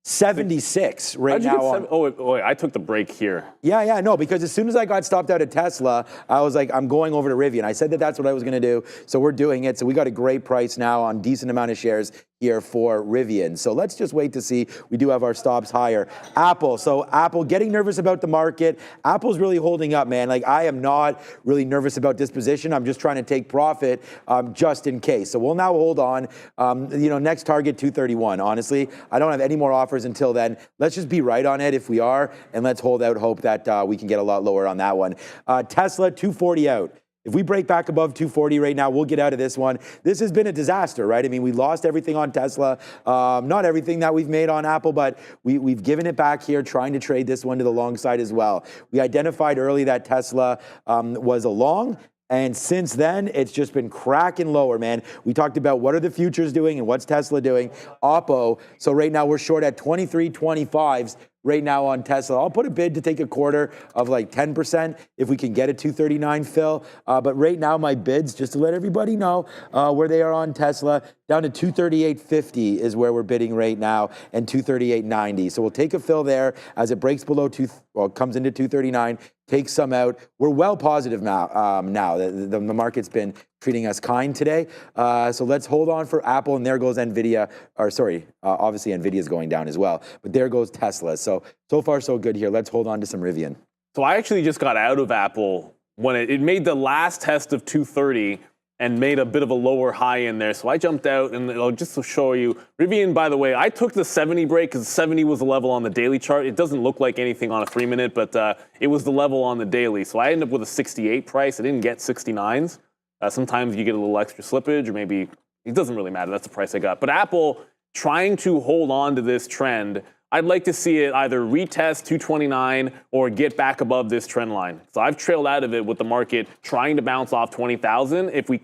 76 right now. Wait, I took the break here. Yeah, no, because as soon as I got stopped out of Tesla, I was like, I'm going over to Rivian. I said that's what I was going to do, so we're doing it. So we got a great price now on decent amount of shares here for Rivian. So let's just wait to see. We do have our stops higher. Apple. So Apple, getting nervous about the market. Apple's really holding up, man. Like, I am not really nervous about this position. I'm just trying to take profit just in case. So we'll now hold on. Next target 231. Honestly, I don't have any more offers until then. Let's just be right on it if we are, and let's hold out hope that we can get a lot lower on that one. Tesla 240 out. If we break back above 240 right now, we'll get out of this one. This has been a disaster, right? I mean, we lost everything on Tesla. Not everything that we've made on Apple, but we've given it back here, trying to trade this one to the long side as well. We identified early that Tesla was a long. And since then, it's just been cracking lower, man. We talked about what are the futures doing and what's Tesla doing. Oppo. So right now we're short at 23.25s right now on Tesla. I'll put a bid to take a quarter of like 10% if we can get a 239 fill. But right now my bids, just to let everybody know where they are on Tesla, down to 238.50 is where we're bidding right now, and 238.90. So we'll take a fill there as it breaks below comes into 239. Take some out. We're well positive now. The market's been treating us kind today. So let's hold on for Apple, and there goes Nvidia. Obviously Nvidia's going down as well, but there goes Tesla. So far so good here. Let's hold on to some Rivian. So I actually just got out of Apple when it made the last test of 230 and made a bit of a lower high in there. So I jumped out, and I'll just show you. Rivian, by the way, I took the 70 break because 70 was the level on the daily chart. It doesn't look like anything on a 3-minute, but it was the level on the daily. So I ended up with a 68 price. I didn't get 69s. Sometimes you get a little extra slippage, or maybe it doesn't really matter. That's the price I got. But Apple, trying to hold on to this trend, I'd like to see it either retest 229 or get back above this trend line. So I've trailed out of it with the market trying to bounce off 20,000. If we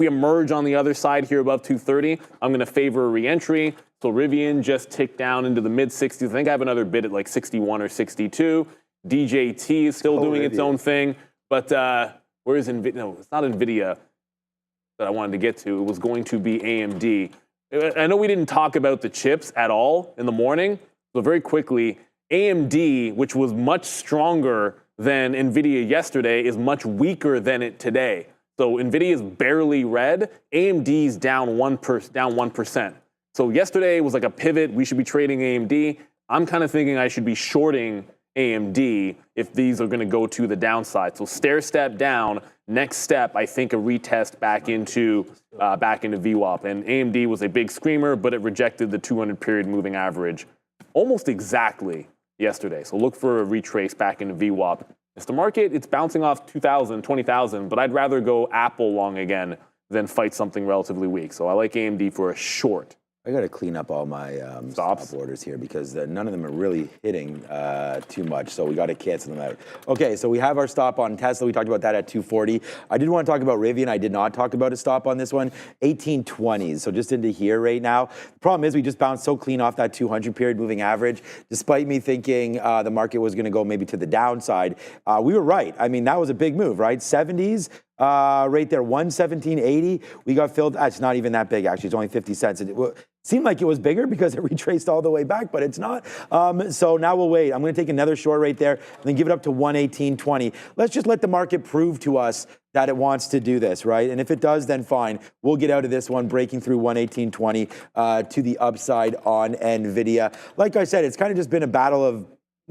emerge on the other side here above 230, I'm going to favor a re-entry. So Rivian just ticked down into the mid-60s. I think I have another bid at like 61 or 62. DJT is still doing its own thing. But where is NVIDIA? No, it's not NVIDIA that I wanted to get to. It was going to be AMD. I know we didn't talk about the chips at all in the morning. So very quickly, AMD, which was much stronger than NVIDIA yesterday, is much weaker than it today. So NVIDIA is barely red. AMD's down 1%. So yesterday was like a pivot. We should be trading AMD. I'm kind of thinking I should be shorting AMD if these are going to go to the downside. So stair step down. Next step, I think a retest back into VWAP. And AMD was a big screamer, but it rejected the 200-period moving average almost exactly yesterday. So look for a retrace back into VWAP. It's the market, it's bouncing off 2,000, 20,000, but I'd rather go Apple long again than fight something relatively weak. So I like AMD for a short. I got to clean up all my stop orders here because none of them are really hitting too much, so we got to cancel them out. Okay, so we have our stop on Tesla. We talked about that at 240. I did want to talk about Rivian. I did not talk about a stop on this one. 1820s, so just into here right now. The problem is we just bounced so clean off that 200-period moving average. Despite me thinking the market was going to go maybe to the downside, we were right. I mean, that was a big move, right? 70s. Right there, 117.80. We got filled. It's not even that big, actually. It's only 50 cents. It seemed like it was bigger because it retraced all the way back, but it's not. So now we'll wait. I'm going to take another short right there and then give it up to 118.20. Let's just let the market prove to us that it wants to do this, right? And if it does, then fine. We'll get out of this one, breaking through 118.20 to the upside on Nvidia. Like I said, it's kind of just been a battle of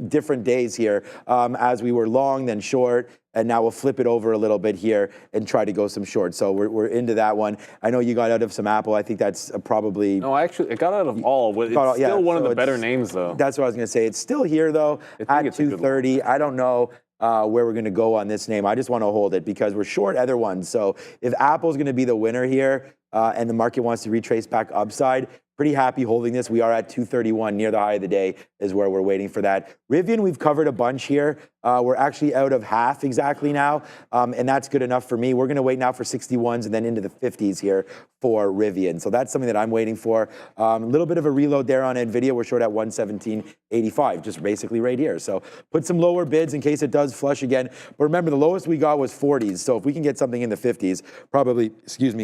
different days here as we were long, then short, and now we'll flip it over a little bit here and try to go some short. So we're into that one. I know you got out of some Apple. I think that's probably... No, actually, it got out of all. It's still one of the better names, though. That's what I was going to say. It's still here, though, at 230. I don't know where we're going to go on this name. I just want to hold it because we're short other ones. So if Apple's going to be the winner here and the market wants to retrace back upside, pretty happy holding this. We are at 231, near the high of the day is where we're waiting for that. Rivian, we've covered a bunch here. We're actually out of half exactly now, and that's good enough for me. We're going to wait now for 61s and then into the 50s here for Rivian. So that's something that I'm waiting for. A little bit of a reload there on Nvidia. We're short at 117.85, just basically right here. So put some lower bids in case it does flush again. But remember, the lowest we got was 40s. So if we can get something in the 50s, probably,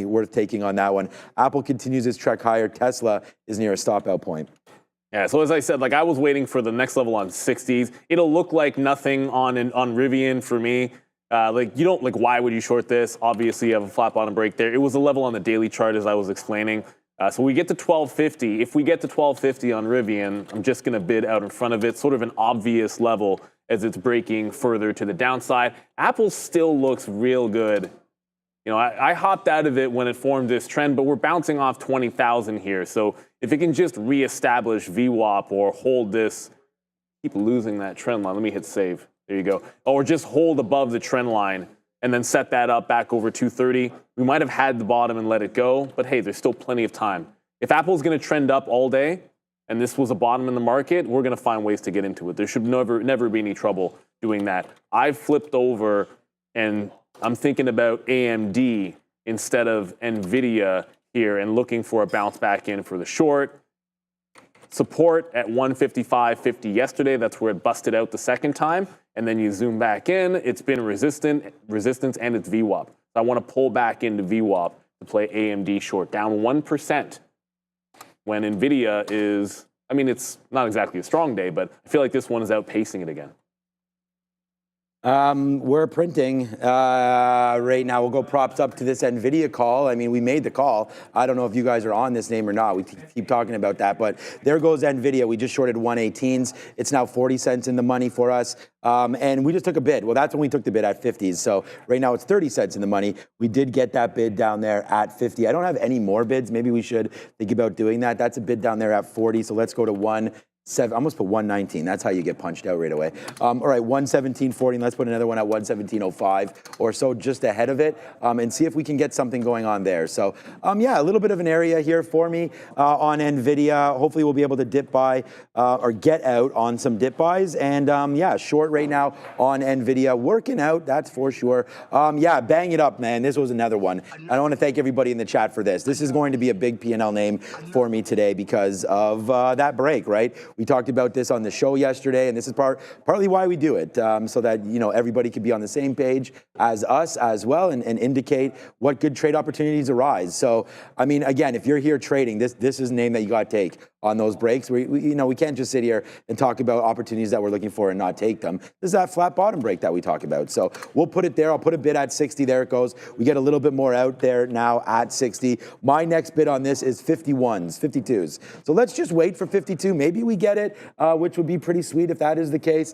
worth taking on that one. Apple continues its trek higher. Tesla is near a stop out point. Yeah, so as I said, I was waiting for the next level on 60s. It'll look like nothing on Rivian for me. You don't, why would you short this? Obviously, you have a flat bottom break there. It was a level on the daily chart, as I was explaining. So we get to 1250. If we get to 1250 on Rivian, I'm just going to bid out in front of it, sort of an obvious level as it's breaking further to the downside. Apple still looks real good. You know, I hopped out of it when it formed this trend, but we're bouncing off 20,000 here. So if it can just reestablish VWAP or hold this, keep losing that trend line. Let me hit save. There you go. Or just hold above the trend line and then set that up back over 230. We might have had the bottom and let it go, but hey, there's still plenty of time. If Apple's going to trend up all day and this was a bottom in the market, we're going to find ways to get into it. There should never be any trouble doing that. I've flipped over and I'm thinking about AMD instead of Nvidia here and looking for a bounce back in for the short. Support at 155.50 yesterday. That's where it busted out the second time. And then you zoom back in. It's been resistance and it's VWAP. So I want to pull back into VWAP to play AMD short, down 1%. When Nvidia is, it's not exactly a strong day, but I feel like this one is outpacing it again. We're printing right now. We'll go props up to this Nvidia call. We made the call. I don't know if you guys are on this name or not. We keep talking about that, but there goes Nvidia. We just shorted 118s. It's now 40 cents in the money for us. And we just took a bid. Well, that's when we took the bid at 50s. So right now it's 30 cents in the money. We did get that bid down there at 50. I don't have any more bids. Maybe we should think about doing that. That's a bid down there at 40. So let's go to 1. I almost put 119. That's how you get punched out right away. All right, 117.40. Let's put another one at 117.05 or so just ahead of it and see if we can get something going on there. So, yeah, a little bit of an area here for me on Nvidia. Hopefully we'll be able to dip buy or get out on some dip buys. And, yeah, short right now on Nvidia. Working out, that's for sure. Yeah, bang it up, man. This was another one. I want to thank everybody in the chat for this. This is going to be a big P&L name for me today because of that break, right? We talked about this on the show yesterday, and this is partly why we do it, so that everybody could be on the same page as us as well, and indicate what good trade opportunities arise. So, again, if you're here trading, this is a name that you got to take on those breaks. We can't just sit here and talk about opportunities that we're looking for and not take them. This is that flat bottom break that we talk about. So we'll put it there. I'll put a bid at 60. There it goes. We get a little bit more out there now at 60. My next bid on this is 51s, 52s. So let's just wait for 52. Maybe we get it, which would be pretty sweet if that is the case.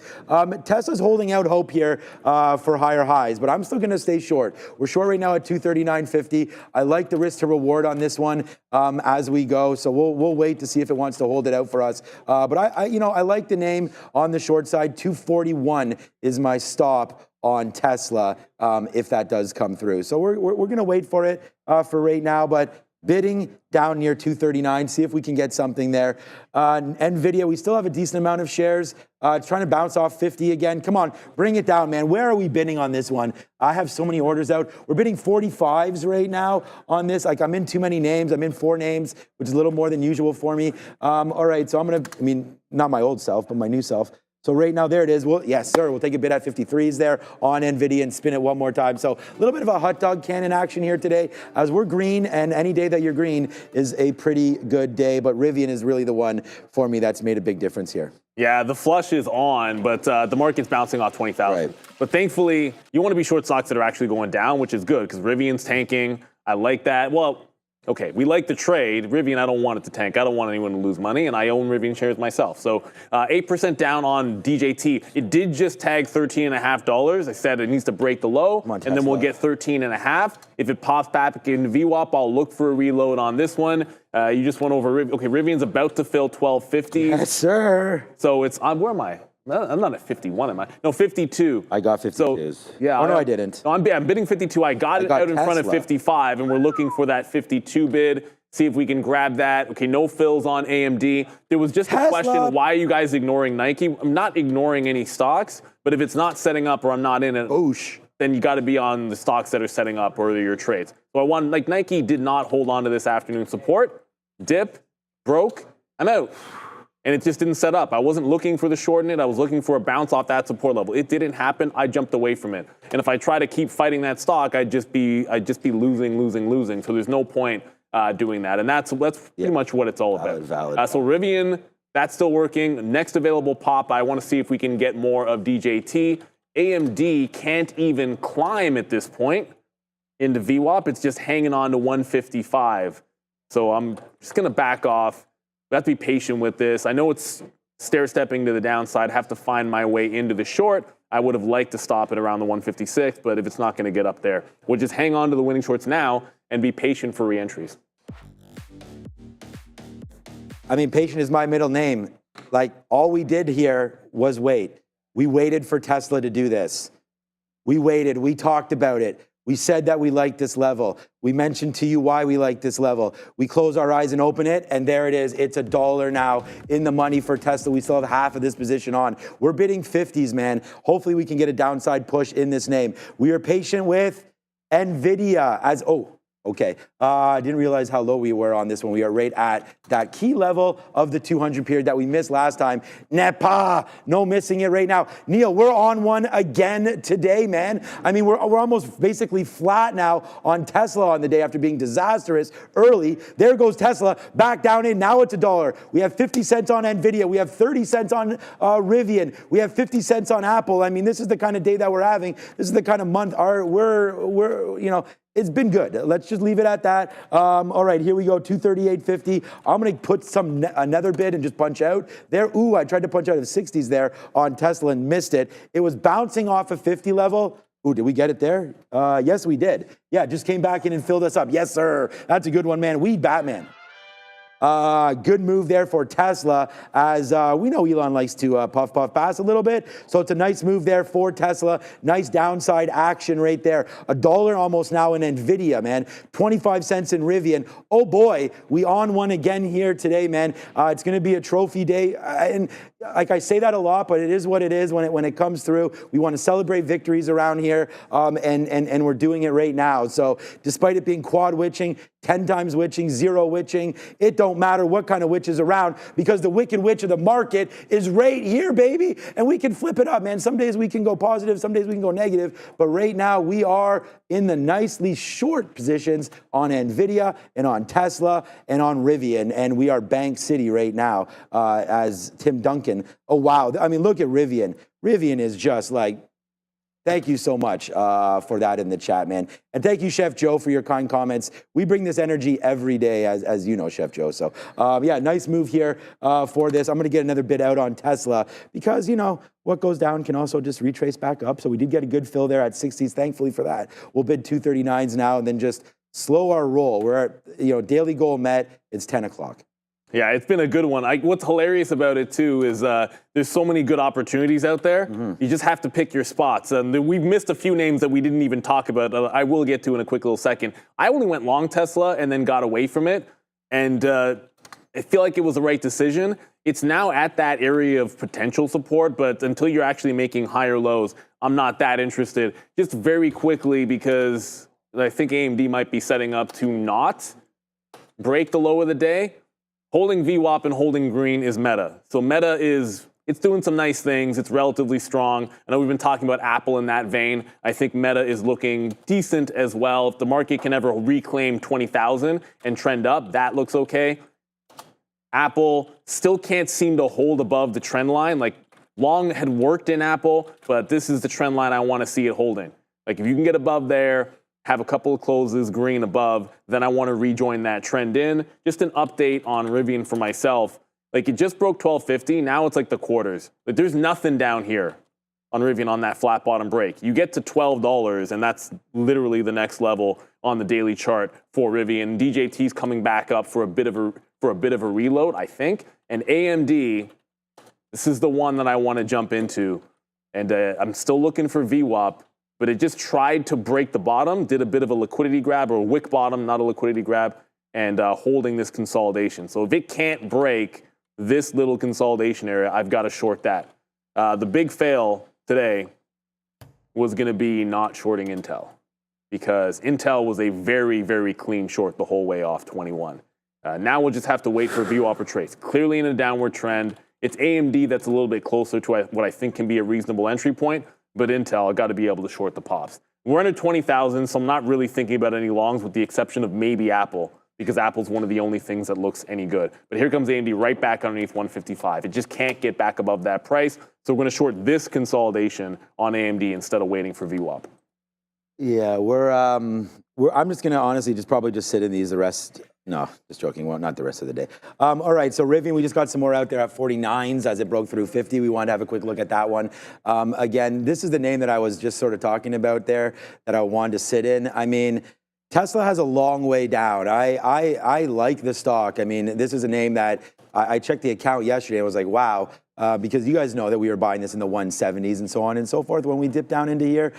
Tesla's holding out hope here for higher highs, but I'm still going to stay short. We're short right now at 239.50. I like the risk to reward on this one as we go. So we'll wait to see if it wants to hold it out for us. But I like the name on the short side. 241 is my stop on Tesla if that does come through. So we're going to wait for it for right now, but bidding down near 239, see if we can get something there. Nvidia, we still have a decent amount of shares. It's trying to bounce off 50 again. Come on, bring it down, man. Where are we bidding on this one? I have so many orders out. We're bidding 45s right now on this. Like, I'm in too many names. I'm in 4 names, which is a little more than usual for me. All right, so I'm going to, not my old self, but my new self. So right now, there it is. Well, yes, sir. We'll take a bid at 53s there on Nvidia and spin it one more time. So a little bit of a hot dog cannon action here today as we're green, and any day that you're green is a pretty good day. But Rivian is really the one for me that's made a big difference here. Yeah, the flush is on, but the market's bouncing off 20,000. Right. But thankfully, you want to be short stocks that are actually going down, which is good because Rivian's tanking. I like that. Well, okay, we like the trade. Rivian, I don't want it to tank. I don't want anyone to lose money, and I own Rivian shares myself. So 8% down on DJT. It did just tag $13.50. I said it needs to break the low, and then we'll get 13.5. If it pops back in VWAP, I'll look for a reload on this one. You just went over Rivian. Okay, Rivian's about to fill 1250. Yes, sir. So it's on. Where am I? I'm not at 51, am I? No, 52. I got 52s. So, yeah. Oh, no, I didn't. No, I'm bidding 52. I got it out in front of 55, and we're looking for that 52 bid. See if we can grab that. Okay, no fills on AMD. There was just a question, why are you guys ignoring Nike? I'm not ignoring any stocks, but if it's not setting up or I'm not in it, then you got to be on the stocks that are setting up or your trades. So I want, like, Nike did not hold on to this afternoon support. Dip, broke, I'm out. And it just didn't set up. I wasn't looking for the short in it. I was looking for a bounce off that support level. It didn't happen. I jumped away from it. And if I try to keep fighting that stock, I'd just be losing. So there's no point doing that. And that's pretty much what it's all about. So Rivian, that's still working. Next available pop, I want to see if we can get more of DJT. AMD can't even climb at this point into VWAP. It's just hanging on to 155. So I'm just going to back off. We have to be patient with this. I know it's stair-stepping to the downside. Have to find my way into the short. I would have liked to stop at around the 156, but if it's not going to get up there, we'll just hang on to the winning shorts now and be patient for re-entries. Patient is my middle name. Like, all we did here was wait. We waited for Tesla to do this. We waited. We talked about it. We said that we liked this level. We mentioned to you why we like this level. We close our eyes and open it, and there it is. It's $1 now in the money for Tesla. We still have half of this position on. We're bidding 50s, man. Hopefully we can get a downside push in this name. We are patient with Nvidia as, okay. I didn't realize how low we were on this one. We are right at that key level of the 200 period that we missed last time. Nepa, no missing it right now. Neil, we're on one again today, man. We're almost basically flat now on Tesla on the day after being disastrous early. There goes Tesla, back down in. Now it's $1. We have 50 cents on Nvidia. We have 30 cents on Rivian. We have 50 cents on Apple. This is the kind of day that we're having. This is the kind of month it's been good. Let's just leave it at that. All right, here we go, 238.50. I'm going to put another bid and just punch out there. I tried to punch out of 60s there on Tesla and missed it. It was bouncing off a 50 level. Did we get it there? Yes, we did. Yeah, just came back in and filled us up. Yes, sir. That's a good one, man. We Batman. Good move there for Tesla, as we know Elon likes to puff, pass a little bit. So it's a nice move there for Tesla. Nice downside action right there. $1 almost now in Nvidia, man. 25 cents in Rivian. Oh boy, we on one again here today, man. It's going to be a trophy day. And like I say that a lot, but it is what it is when it comes through. We want to celebrate victories around here, and we're doing it right now. So despite it being quad witching, 10 times witching, 0 witching, it don't don't matter what kind of witch is around, because the wicked witch of the market is right here, baby. And we can flip it up, man. Some days we can go positive, some days we can go negative. But right now we are in the nicely short positions on Nvidia and on Tesla and on Rivian. And we are Bank City right now as Tim Duncan. Oh, wow. I mean, look at Rivian. Rivian is just like, thank you so much for that in the chat, man. And thank you, Chef Joe, for your kind comments. We bring this energy every day, as you know, Chef Joe. So, yeah, nice move here for this. I'm going to get another bid out on Tesla because, you know, what goes down can also just retrace back up. So we did get a good fill there at 60s. Thankfully for that. We'll bid 239s now and then just slow our roll. We're at, you know, daily goal met. It's 10 o'clock. Yeah, it's been a good one. What's hilarious about it, too, is there's so many good opportunities out there. You just have to pick your spots. We've missed a few names that we didn't even talk about. I will get to in a quick little second. I only went long Tesla and then got away from it. And I feel like it was the right decision. It's now at that area of potential support, but until you're actually making higher lows, I'm not that interested. Just very quickly, because I think AMD might be setting up to not break the low of the day. Holding VWAP and holding green is Meta. So Meta it's doing some nice things. It's relatively strong. I know we've been talking about Apple in that vein. I think Meta is looking decent as well. If the market can ever reclaim 20,000 and trend up, that looks okay. Apple still can't seem to hold above the trend line. Like, long had worked in Apple, but this is the trend line I want to see it holding. Like, if you can get above there, have a couple of closes green above, then I want to rejoin that trend in. Just an update on Rivian for myself. Like, it just broke 1250. Now it's like the quarters. Like, there's nothing down here on Rivian on that flat bottom break. You get to $12, and that's literally the next level on the daily chart for Rivian. DJT's coming back up for a bit of a reload, I think. And AMD, this is the one that I want to jump into. And I'm still looking for VWAP, but it just tried to break the bottom, did a bit of a liquidity grab, or a wick bottom, not a liquidity grab, and holding this consolidation. So if it can't break this little consolidation area, I've got to short that. The big fail today was going to be not shorting Intel, because Intel was a very, very clean short the whole way off 21. Now we'll just have to wait for VWAP or trace. Clearly in a downward trend. It's AMD that's a little bit closer to what I think can be a reasonable entry point, but Intel, I've got to be able to short the pops. We're under 20,000, so I'm not really thinking about any longs with the exception of maybe Apple, because Apple's one of the only things that looks any good. But here comes AMD right back underneath 155. It just can't get back above that price, so we're going to short this consolidation on AMD instead of waiting for VWAP. Yeah, I'm just going to honestly probably sit in these the rest. No, just joking. Well, not the rest of the day. All right, so Rivian, we just got some more out there at 49s as it broke through 50. We wanted to have a quick look at that one. Again, this is the name that I was just sort of talking about there that I wanted to sit in. I mean, Tesla has a long way down. I like the stock. I mean, this is a name that I checked the account yesterday and was like, wow, because you guys know that we were buying this in the 170s and so on and so forth when we dipped down into here.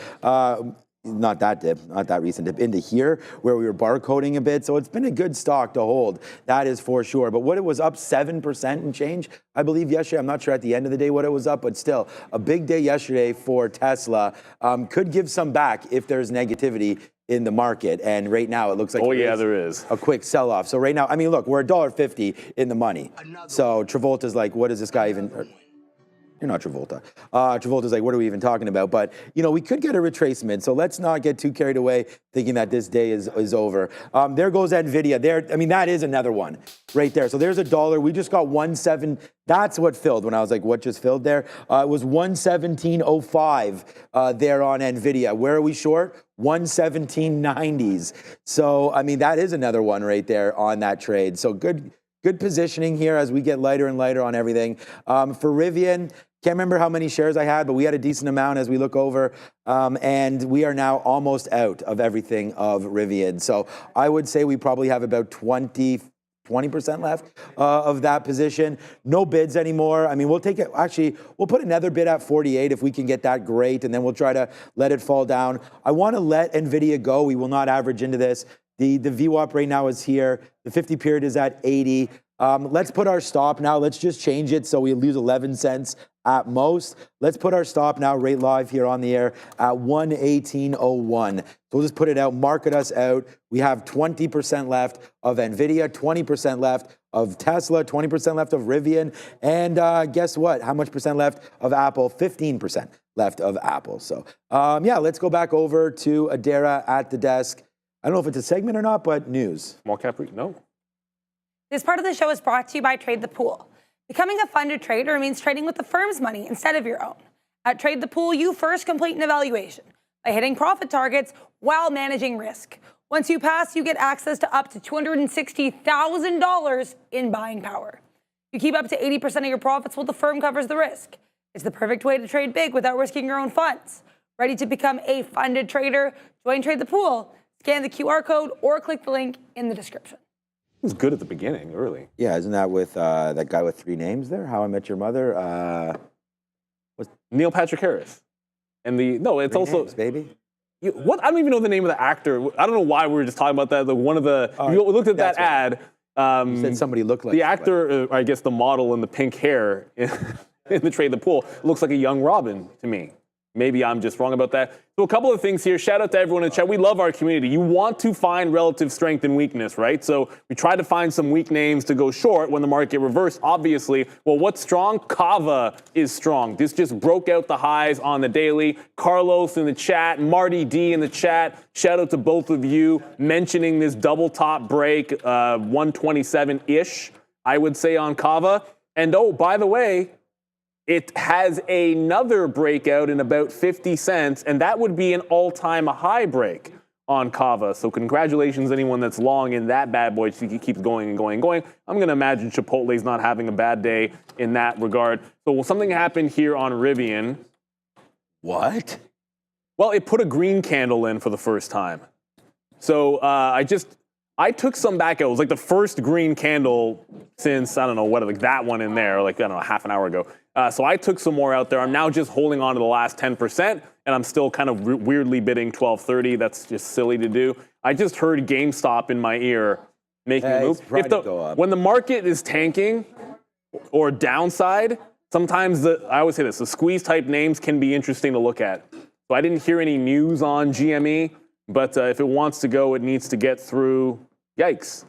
Not that dip, not that recent dip, into here where we were barcoding a bit. So it's been a good stock to hold. That is for sure. But what it was up 7% and change, I believe, yesterday. I'm not sure at the end of the day what it was up, but still a big day yesterday for Tesla. Could give some back if there's negativity in the market. And right now it looks like there is a quick sell-off. So right now, I mean, look, we're $1.50 in the money. So Travolta's like, what is this guy even... You're not Travolta. Travolta's like, what are we even talking about? But, you know, we could get a retracement. So let's not get too carried away thinking that this day is over. There goes Nvidia. There, I mean, that is another one right there. So there's $1. We just got 1.7. That's what filled when I was like, what just filled there? It was 117.05 there on Nvidia. Where are we short? 117.90s. So, I mean, that is another one right there on that trade. So good positioning here as we get lighter and lighter on everything. For Rivian, can't remember how many shares I had, but we had a decent amount as we look over. And we are now almost out of everything of Rivian. So I would say we probably have about 20% left of that position. No bids anymore. I mean, we'll take it. Actually, we'll put another bid at 48 if we can get that, great. And then we'll try to let it fall down. I want to let Nvidia go. We will not average into this. The VWAP right now is here. The 50 period is at 80. Let's put our stop now. Let's just change it so we lose 11 cents at most. Let's put our stop now right live here on the air at 118.01. So we'll just put it out, market us out. We have 20% left of Nvidia, 20% left of Tesla, 20% left of Rivian, and guess what? How much percent left of Apple? 15% left of Apple. So yeah, let's go back over to Adara at the desk. I don't know if it's a segment or not, but news. Small cap, no. This part of the show is brought to you by Trade the Pool. Becoming a funded trader means trading with the firm's money instead of your own. At Trade the Pool, you first complete an evaluation by hitting profit targets while managing risk. Once you pass, you get access to up to $260,000 in buying power. You keep up to 80% of your profits while the firm covers the risk. It's the perfect way to trade big without risking your own funds. Ready to become a funded trader? Join Trade the Pool. Scan the QR code or click the link in the description. It was good at the beginning, early. Yeah, isn't that with that guy with 3 names there? How I Met Your Mother? Neil Patrick Harris. And it's 3 also names, baby. What? I don't even know the name of the actor. I don't know why we were just talking about that. One of the we looked at that ad. You said somebody looked like the actor, I guess the model in the pink hair in the Trade the Pool looks like a young Robin to me. Maybe I'm just wrong about that. So a couple of things here. Shout out to everyone in the chat. We love our community. You want to find relative strength and weakness, right? So we try to find some weak names to go short when the market reversed, obviously. Well, what's strong? Kava is strong. This just broke out the highs on the daily. Carlos in the chat, Marty D in the chat. Shout out to both of you mentioning this double top break, 127-ish, I would say, on Kava. And oh, by the way, it has another breakout in about 50 cents, and that would be an all-time high break on Kava. So congratulations anyone that's long in that bad boy. She keeps going and going and going. I'm going to imagine Chipotle's not having a bad day in that regard. So something happened here on Rivian. What? Well, it put a green candle in for the first time. So I took some back out. It was like the first green candle since, I don't know, like that one in there, like, I don't know, half an hour ago. So I took some more out there. I'm now just holding on to the last 10%, and I'm still kind of weirdly bidding 12.30. That's just silly to do. I just heard GameStop in my ear making a move. When the market is tanking or downside, sometimes I always say this, the squeeze type names can be interesting to look at. So I didn't hear any news on GME, but if it wants to go, it needs to get through, yikes,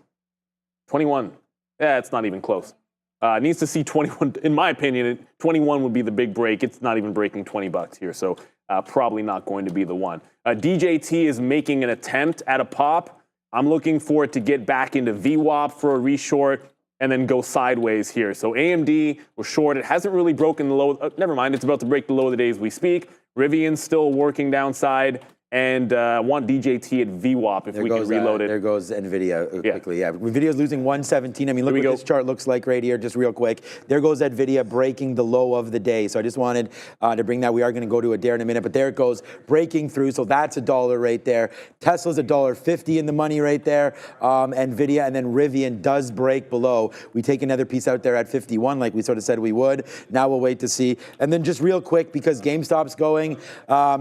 21. Yeah, it's not even close. It needs to see 21. In my opinion, 21 would be the big break. It's not even breaking $20 here, so probably not going to be the one. DJT is making an attempt at a pop. I'm looking for it to get back into VWAP for a reshort and then go sideways here. So AMD, we're short. It hasn't really broken the low. Never mind, it's about to break the low of the day as we speak. Rivian's still working downside. And I want DJT at VWAP if we can reload it. There goes Nvidia quickly. Yeah, Nvidia's losing 117. I mean, look what this chart looks like right here, just real quick. There goes Nvidia breaking the low of the day. So I just wanted to bring that. We are going to go to Adair in a minute, but there it goes, breaking through. So that's $1 right there. Tesla's $1.50 in the money right there. Nvidia and then Rivian does break below. We take another piece out there at 51, like we sort of said we would. Now we'll wait to see. And then just real quick, because GameStop's going,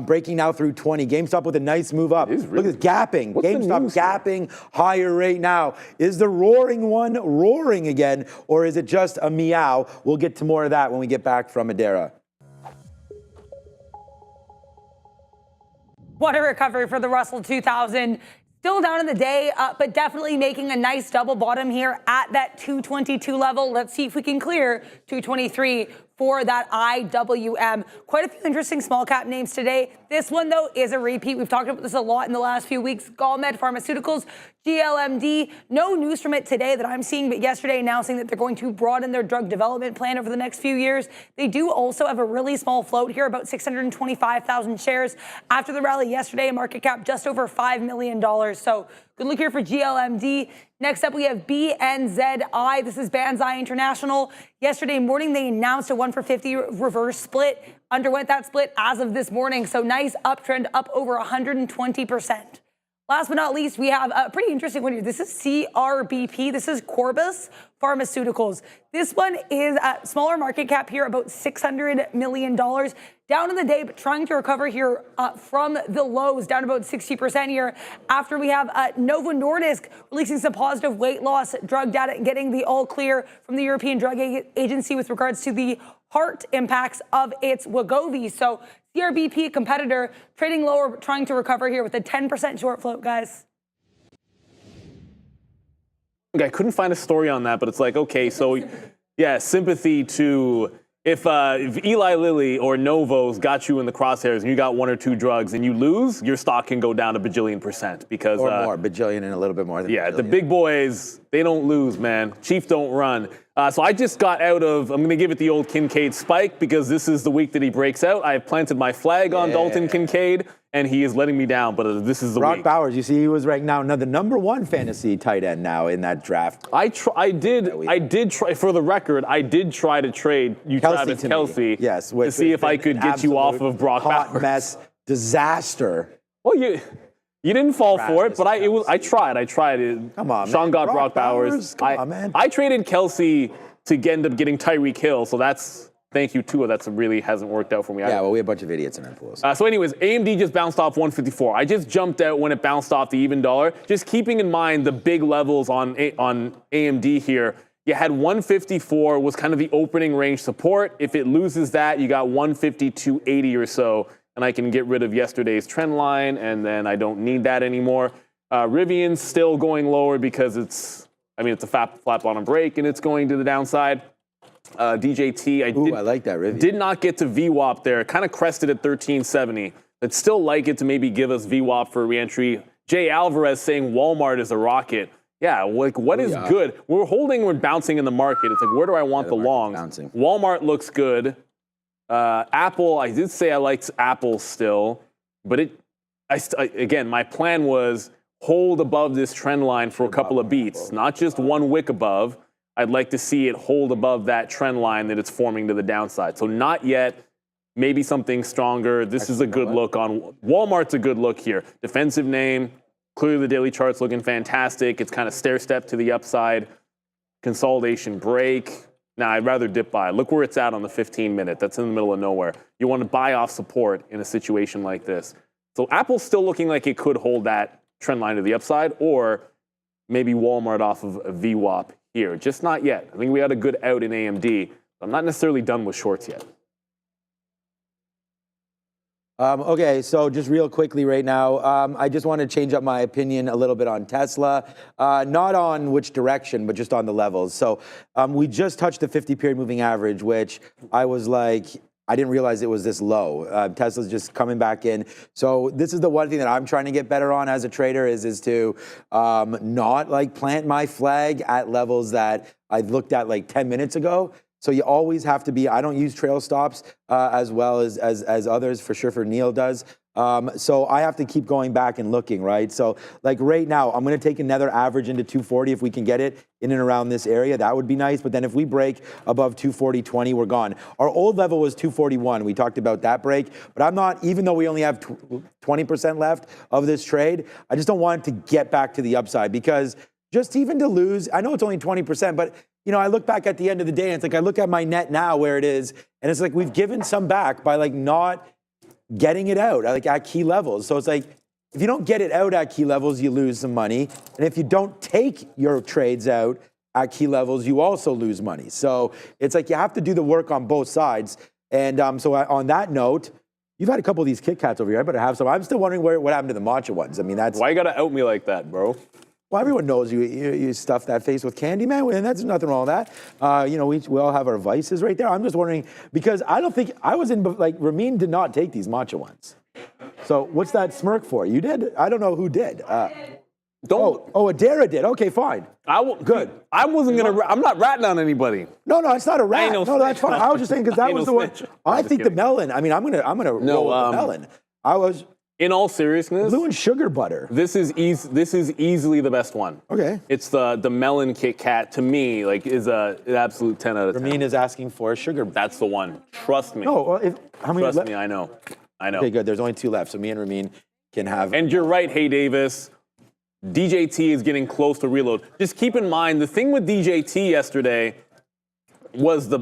breaking now through 20. GameStop with a nice move up. Look at this gapping. GameStop gapping higher right now. Is the roaring one roaring again, or is it just a meow? We'll get to more of that when we get back from Adara. What a recovery for the Russell 2000. Still down in the day, but definitely making a nice double bottom here at that 222 level. Let's see if we can clear 223 for that IWM. Quite a few interesting small cap names today. This one, though, is a repeat. We've talked about this a lot in the last few weeks. Galmed Pharmaceuticals, GLMD. No news from it today that I'm seeing, but yesterday announcing that they're going to broaden their drug development plan over the next few years. They do also have a really small float here, about 625,000 shares. After the rally yesterday, a market cap just over $5 million. So good look here for GLMD. Next up, we have BNZI. This is Banzai International. Yesterday morning, they announced a 1-for-50 reverse split. Underwent that split as of this morning. So nice uptrend, up over 120%. Last but not least, we have a pretty interesting one here. This is CRBP. This is Corbus Pharmaceuticals. This one is a smaller market cap here, about $600 million. Down in the day, but trying to recover here from the lows, down about 60% here. After we have Novo Nordisk releasing some positive weight loss drug data and getting the all clear from the European Drug Agency with regards to the heart impacts of its Wegovy. So CRBP competitor trading lower, but trying to recover here with a 10% short float, guys. I couldn't find a story on that, but it's like, okay, so yeah, sympathy to if Eli Lilly or Novo's got you in the crosshairs and you got 1 or 2 drugs and you lose, your stock can go down a bajillion% because or more, bajillion and a little bit more than yeah, bajillion. the big boys, they don't lose, man. Chief don't run. So I just got out of, I'm going to give it the old Kincaid spike because this is the week that he breaks out. I have planted my flag on Dalton Kincaid, and he is letting me down, but this is the Brock week. Bowers, you see, he was ranked now the number 1 fantasy tight end now in that draft. I did try, for the record, I did try to trade you, Travis Kelce, yes, to see if I could get you off of Brock hot Bowers. Mess, disaster. Well, you didn't fall for it, but I tried. I tried it. Come on, Sean man. got Brock Bowers. Come on, man. I traded Kelce to end up getting Tyreek Hill, so that's, thank you, Tua. That's really hasn't worked out for me. Yeah, well, we have a bunch of idiots in our pools. So anyways, AMD just bounced off 154. I just jumped out when it bounced off the even dollar. Just keeping in mind the big levels on AMD here. You had 154 was kind of the opening range support. If it loses that, you got 152.80 or so, and I can get rid of yesterday's trend line, and then I don't need that anymore. Rivian's still going lower because it's a flat bottom break, and it's going to the downside. DJT, I like that Rivian. Did not get to VWAP there. Kind of crested at 1370. I'd still like it to maybe give us VWAP for reentry. Jay Alvarez saying Walmart is a rocket. Yeah, like what is good? We're bouncing in the market. It's like, where do I want the longs? Bouncing. Walmart looks good. Apple, I did say I liked Apple still, but again, my plan was hold above this trend line for a couple of beats, not just 1 wick above. I'd like to see it hold above that trend line that it's forming to the downside. So not yet. Maybe something stronger. This is a good look on Walmart's a good look here. Defensive name. Clearly the daily chart's looking fantastic. It's kind of stair-step to the upside. Consolidation break. Now, I'd rather dip buy. Look where it's at on the 15-minute. That's in the middle of nowhere. You want to buy off support in a situation like this. So Apple's still looking like it could hold that trend line to the upside, or maybe Walmart off of a VWAP here. Just not yet. I think we had a good out in AMD. I'm not necessarily done with shorts yet. Okay, so just real quickly right now, I just want to change up my opinion a little bit on Tesla. Not on which direction, but just on the levels. So we just touched the 50-period moving average, which I was like, I didn't realize it was this low. Tesla's just coming back in. So this is the one thing that I'm trying to get better on as a trader is to not like plant my flag at levels that I looked at like 10 minutes ago. So you always have to be, I don't use trail stops as well as others, for sure, for Neil does. So I have to keep going back and looking, right? So like right now, I'm going to take another average into 240 if we can get it in and around this area. That would be nice. But then if we break above 240.20, we're gone. Our old level was 241. We talked about that break. But I'm not, even though we only have 20% left of this trade, I just don't want it to get back to the upside because just even to lose, I know it's only 20%, but you know, I look back at the end of the day and it's like I look at my net now where it is, and it's like we've given some back by like not getting it out like at key levels. So it's like if you don't get it out at key levels, you lose some money. And if you don't take your trades out at key levels, you also lose money. So it's like you have to do the work on both sides. And so on that note, you've had a couple of these Kit Kats over here. I better have some. I'm still wondering what happened to the matcha ones. I mean, that's why you gotta out me like that, bro. Well, everyone knows you stuff that face with candy, man, and that's nothing wrong with that. You know, we all have our vices right there. I'm just wondering, because I don't think, I was in, like, Ramin did not take these matcha ones. So what's that smirk for? You did? I don't know who did. Adara did. Okay, fine. Good. I wasn't going to, I'm not ratting on anybody. No, it's not a rat. No, that's fine. I was just saying, because that was the one. I think the melon, I mean, I'm gonna roll with the melon. In all seriousness, blue and sugar butter. This is easily the best one. Okay. It's the melon Kit Kat to me like is an absolute 10 out of 10. Ramin is asking for a sugar. That's the one. Trust me. No, how many? Trust me, I know. Okay, good. There's only 2 left, so me and Ramin can have. And you're right, Hey Davis. DJT is getting close to reload. Just keep in mind, the thing with DJT yesterday was the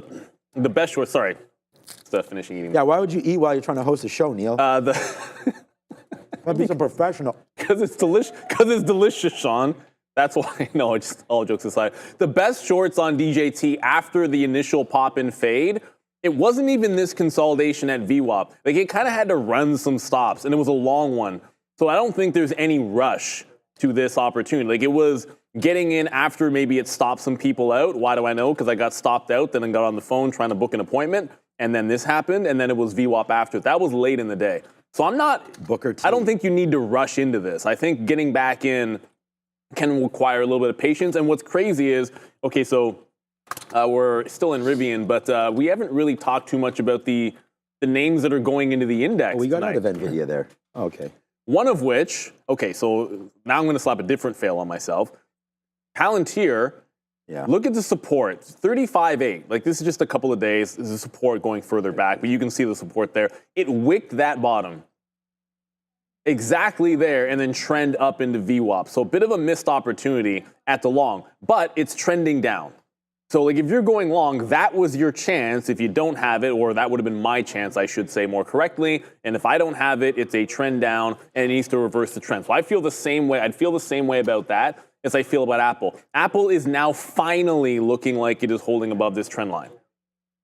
best short. Sorry, stop finishing eating. Yeah, why would you eat while you're trying to host a show, Neil? Might be some professional. Because it's delicious. Because it's delicious, Sean. That's why. No, just all jokes aside. The best shorts on DJT after the initial pop and fade, it wasn't even this consolidation at VWAP. Like, it kind of had to run some stops, and it was a long one. So I don't think there's any rush to this opportunity. Like, it was getting in after maybe it stopped some people out. Why do I know? Because I got stopped out, then I got on the phone trying to book an appointment, and then this happened, and then it was VWAP after. That was late in the day. So I'm not, Booker T. I don't think you need to rush into this. I think getting back in can require a little bit of patience. And what's crazy is, okay, so we're still in Rivian, but we haven't really talked too much about the names that are going into the index We got tonight. out of Nvidia there. Okay. One of which, okay, so now I'm going to slap a different fail on myself. Palantir, Yeah. look at the support, 35.8. Like, this is just a couple of days. This is support going further back, but you can see the support there. It wicked that bottom exactly there and then trend up into VWAP. So a bit of a missed opportunity at the long, but it's trending down. So, like, if you're going long, that was your chance. If you don't have it, or that would have been my chance, I should say more correctly. And if I don't have it, it's a trend down, and it needs to reverse the trend. So I feel the same way. I'd feel the same way about that as I feel about Apple. Apple is now finally looking like it is holding above this trend line.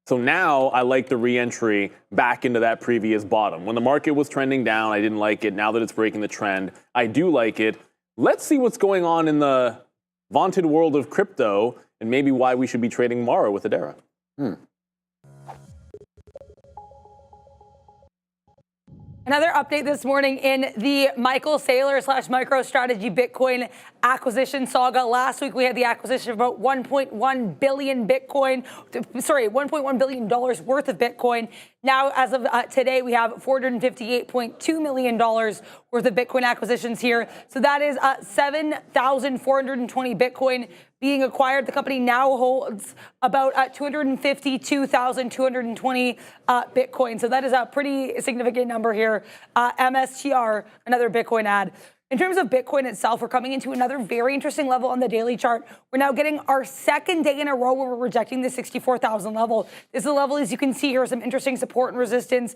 So now I like the re-entry back into that previous bottom. When the market was trending down, I didn't like it. Now that it's breaking the trend, I do like it. Let's see what's going on in the vaunted world of crypto, and maybe why we should be trading tomorrow with Adara. Another update this morning in the Michael Saylor / MicroStrategy Bitcoin acquisition saga. Last week we had the acquisition of about 1.1 billion Bitcoin, sorry, $1.1 billion worth of Bitcoin. Now, as of today, we have $458.2 million worth of Bitcoin acquisitions here. So that is 7,420 Bitcoin being acquired. The company now holds about 252,220 Bitcoin. So that is a pretty significant number here. MSTR, another Bitcoin ad. In terms of Bitcoin itself, we're coming into another very interesting level on the daily chart. We're now getting our second day in a row where we're rejecting the 64,000 level. This is a level, as you can see here, some interesting support and resistance.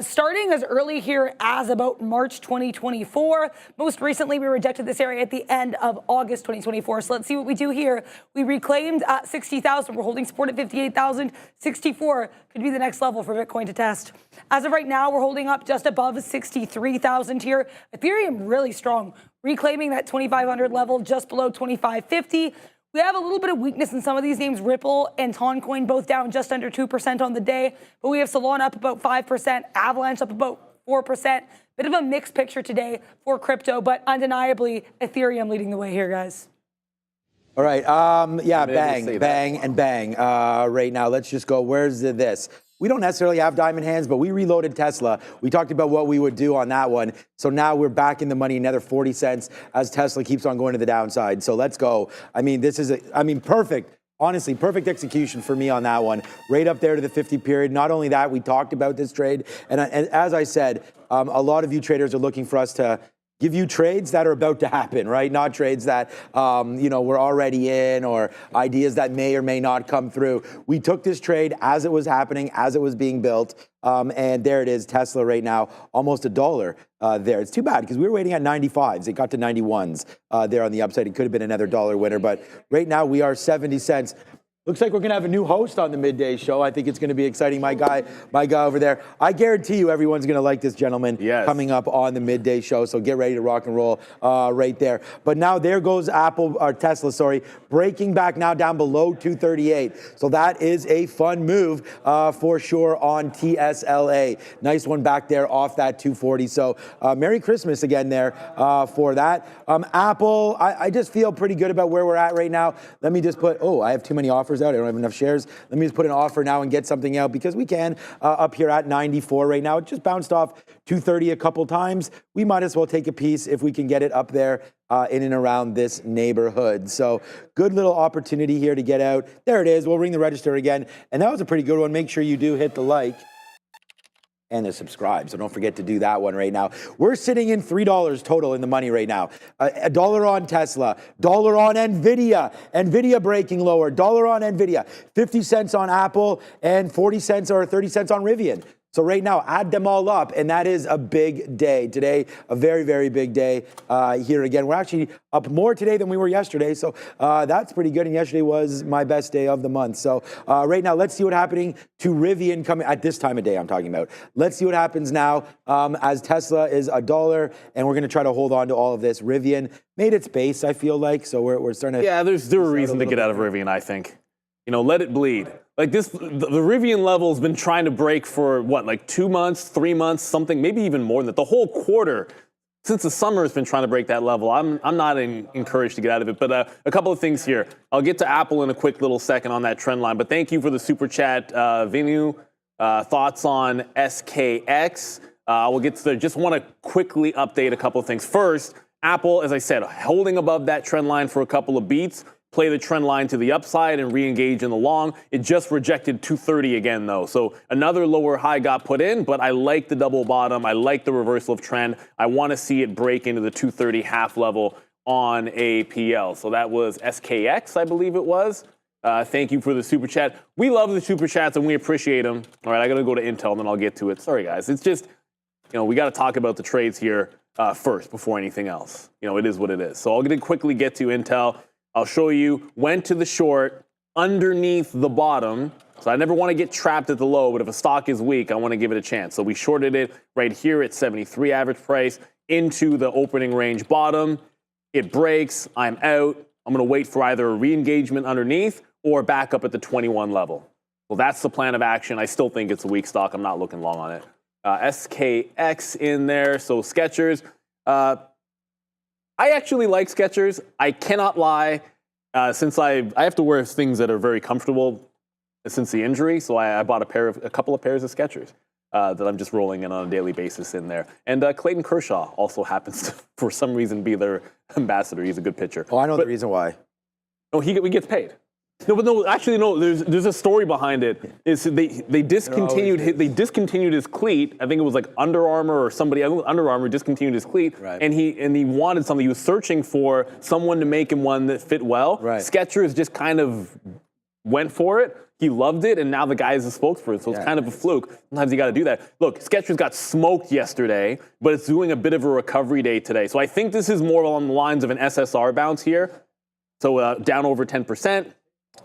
Starting as early here as about March 2024. Most recently, we rejected this area at the end of August 2024. So let's see what we do here. We reclaimed 60,000. We're holding support at 58,000. 64 could be the next level for Bitcoin to test. As of right now, we're holding up just above 63,000 here. Ethereum really strong, reclaiming that 2,500 level just below 2,550. We have a little bit of weakness in some of these names. Ripple and Toncoin both down just under 2% on the day. But we have Solana up about 5%, Avalanche up about 4%. Bit of a mixed picture today for crypto, but undeniably Ethereum leading the way here, guys. All right. Yeah, bang, and bang. Right now, let's just go. Where's this? We don't necessarily have diamond hands, but we reloaded Tesla. We talked about what we would do on that one. So now we're back in the money, another 40 cents as Tesla keeps on going to the downside. So let's go. I mean, this is, perfect. Honestly, perfect execution for me on that one. Right up there to the 50 period. Not only that, we talked about this trade. And as I said, a lot of you traders are looking for us to give you trades that are about to happen, right? Not trades that, we're already in, or ideas that may or may not come through. We took this trade as it was happening, as it was being built. And there it is, Tesla right now, almost $1 there. It's too bad because we were waiting at 95s. It got to 91s there on the upside. It could have been another $1 winner, but right now we are 70 cents. Looks like we're gonna have a new host on the Midday show. I think it's gonna be exciting. My guy over there. I guarantee you everyone's gonna like this gentleman coming up on the Midday show. So get ready to rock and roll right there. But now there goes Tesla, breaking back now down below 238. So that is a fun move for sure on TSLA. Nice one back there off that 240. So Merry Christmas again there for that. Apple, I just feel pretty good about where we're at right now. Let me just put, I have too many offers out. I don't have enough shares. Let me just put an offer now and get something out because we can up here at 94 right now. It just bounced off 230 a couple times. We might as well take a piece if we can get it up there in and around this neighborhood. So good little opportunity here to get out. There it is. We'll ring the register again. And that was a pretty good one. Make sure you do hit the like. and the subscribe. So don't forget to do that one right now. We're sitting in $3 total in the money right now. $1 on Tesla, $1 on Nvidia, Nvidia breaking lower, $1 on Nvidia, 50 cents on Apple, and 40 cents or 30 cents on Rivian. So right now, add them all up, and that is a big day. Today, a very, very big day here again. We're actually up more today than we were yesterday, so that's pretty good, and yesterday was my best day of the month. So right now, let's see what's happening to Rivian coming at this time of day I'm talking about. Let's see what happens now as Tesla is $1, and we're going to try to hold on to all of this. Rivian made its base, I feel like, so we're starting to... Yeah, there's a reason to get out of Rivian, I think. You know, let it bleed. Like this, the Rivian level has been trying to break for what, like 2 months, 3 months, something, maybe even more than that. The whole quarter since the summer has been trying to break that level. I'm not encouraged to get out of it. But a couple of things here. I'll get to Apple in a quick little second on that trend line. But thank you for the super chat, Vinu. Thoughts on SKX? We'll get to there. Just want to quickly update a couple of things. First, Apple, as I said, holding above that trend line for a couple of beats. Play the trend line to the upside and re-engage in the long. It just rejected 230 again, though. So another lower high got put in, but I like the double bottom. I like the reversal of trend. I want to see it break into the 230 half level on AAPL. So that was SKX, I believe it was. Thank you for the super chat. We love the super chats and we appreciate them. All right, I got to go to Intel and then I'll get to it. Sorry, guys. It's just, we got to talk about the trades here first before anything else. It is what it is. So I'll quickly get to Intel. I'll show you, went to the short underneath the bottom. So I never want to get trapped at the low, but if a stock is weak, I want to give it a chance. So we shorted it right here at 73 average price into the opening range bottom. It breaks, I'm out. I'm going to wait for either a re-engagement underneath or back up at the 21 level. Well, that's the plan of action. I still think it's a weak stock. I'm not looking long on it. SKX in there, so Skechers. I actually like Skechers. I cannot lie. Since I have to wear things that are very comfortable since the injury, so I bought a couple of pairs of Skechers that I'm just rolling in on a daily basis in there. And Clayton Kershaw also happens to, for some reason, be their ambassador. He's a good pitcher. Oh, I know the reason why. No, he gets paid. No, actually, no. There's a story behind it. Is they discontinued his cleat. I think it was like Under Armour or somebody. I think Under Armour discontinued his cleat, right. and he wanted something. He was searching for someone to make him one that fit well. Right. Skechers just kind of went for it. He loved it, and now the guy is a spokesperson. So it's kind of a fluke. Sometimes you got to do that. Look, Skechers got smoked yesterday, but it's doing a bit of a recovery day today. So I think this is more along the lines of an SSR bounce here. So down over 10%.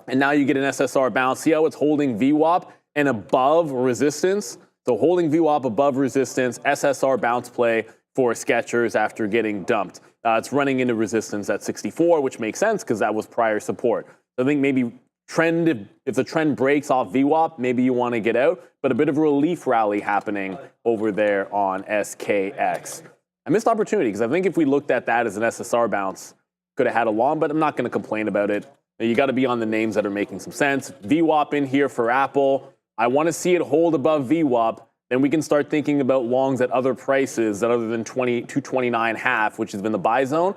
And now you get an SSR bounce. See how it's holding VWAP and above resistance? So holding VWAP above resistance, SSR bounce play for Skechers after getting dumped. It's running into resistance at 64, which makes sense because that was prior support. So I think maybe if the trend breaks off VWAP, maybe you want to get out. But a bit of a relief rally happening over there on SKX. I missed opportunity because I think if we looked at that as an SSR bounce, could have had a long, but I'm not going to complain about it. You got to be on the names that are making some sense. VWAP in here for Apple. I want to see it hold above VWAP. Then we can start thinking about longs at other prices that other than 229.5, which has been the buy zone,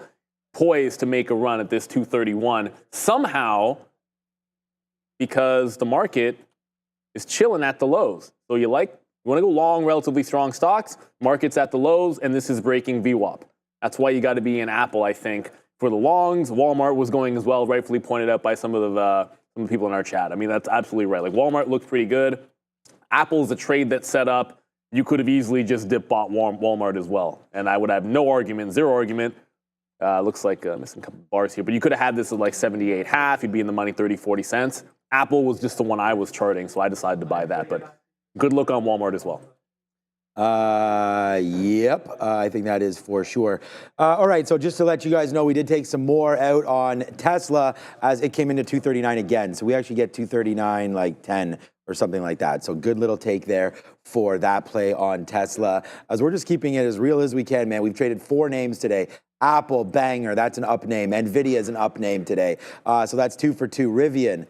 poised to make a run at this 231 somehow because the market is chilling at the lows. So you want to go long relatively strong stocks, market's at the lows, and this is breaking VWAP. That's why you got to be in Apple, I think. For the longs, Walmart was going as well, rightfully pointed out by some of the people in our chat. I mean, that's absolutely right. Like Walmart looked pretty good. Apple's a trade that's set up. You could have easily just dip bought Walmart as well. And I would have no argument, zero argument. Looks like missing a couple bars here. But you could have had this at like 78.5. You'd be in the money 30, 40 cents. Apple was just the one I was charting, so I decided to buy that. But good look on Walmart as well. Yep, I think that is for sure. All right, so just to let you guys know, we did take some more out on Tesla as it came into 239 again. So we actually get 239 like 10 or something like that. So good little take there for that play on Tesla. As we're just keeping it as real as we can, man. We've traded 4 names today. Apple, banger, that's an up name. Nvidia is an up name today. So that's 2 for 2. Rivian.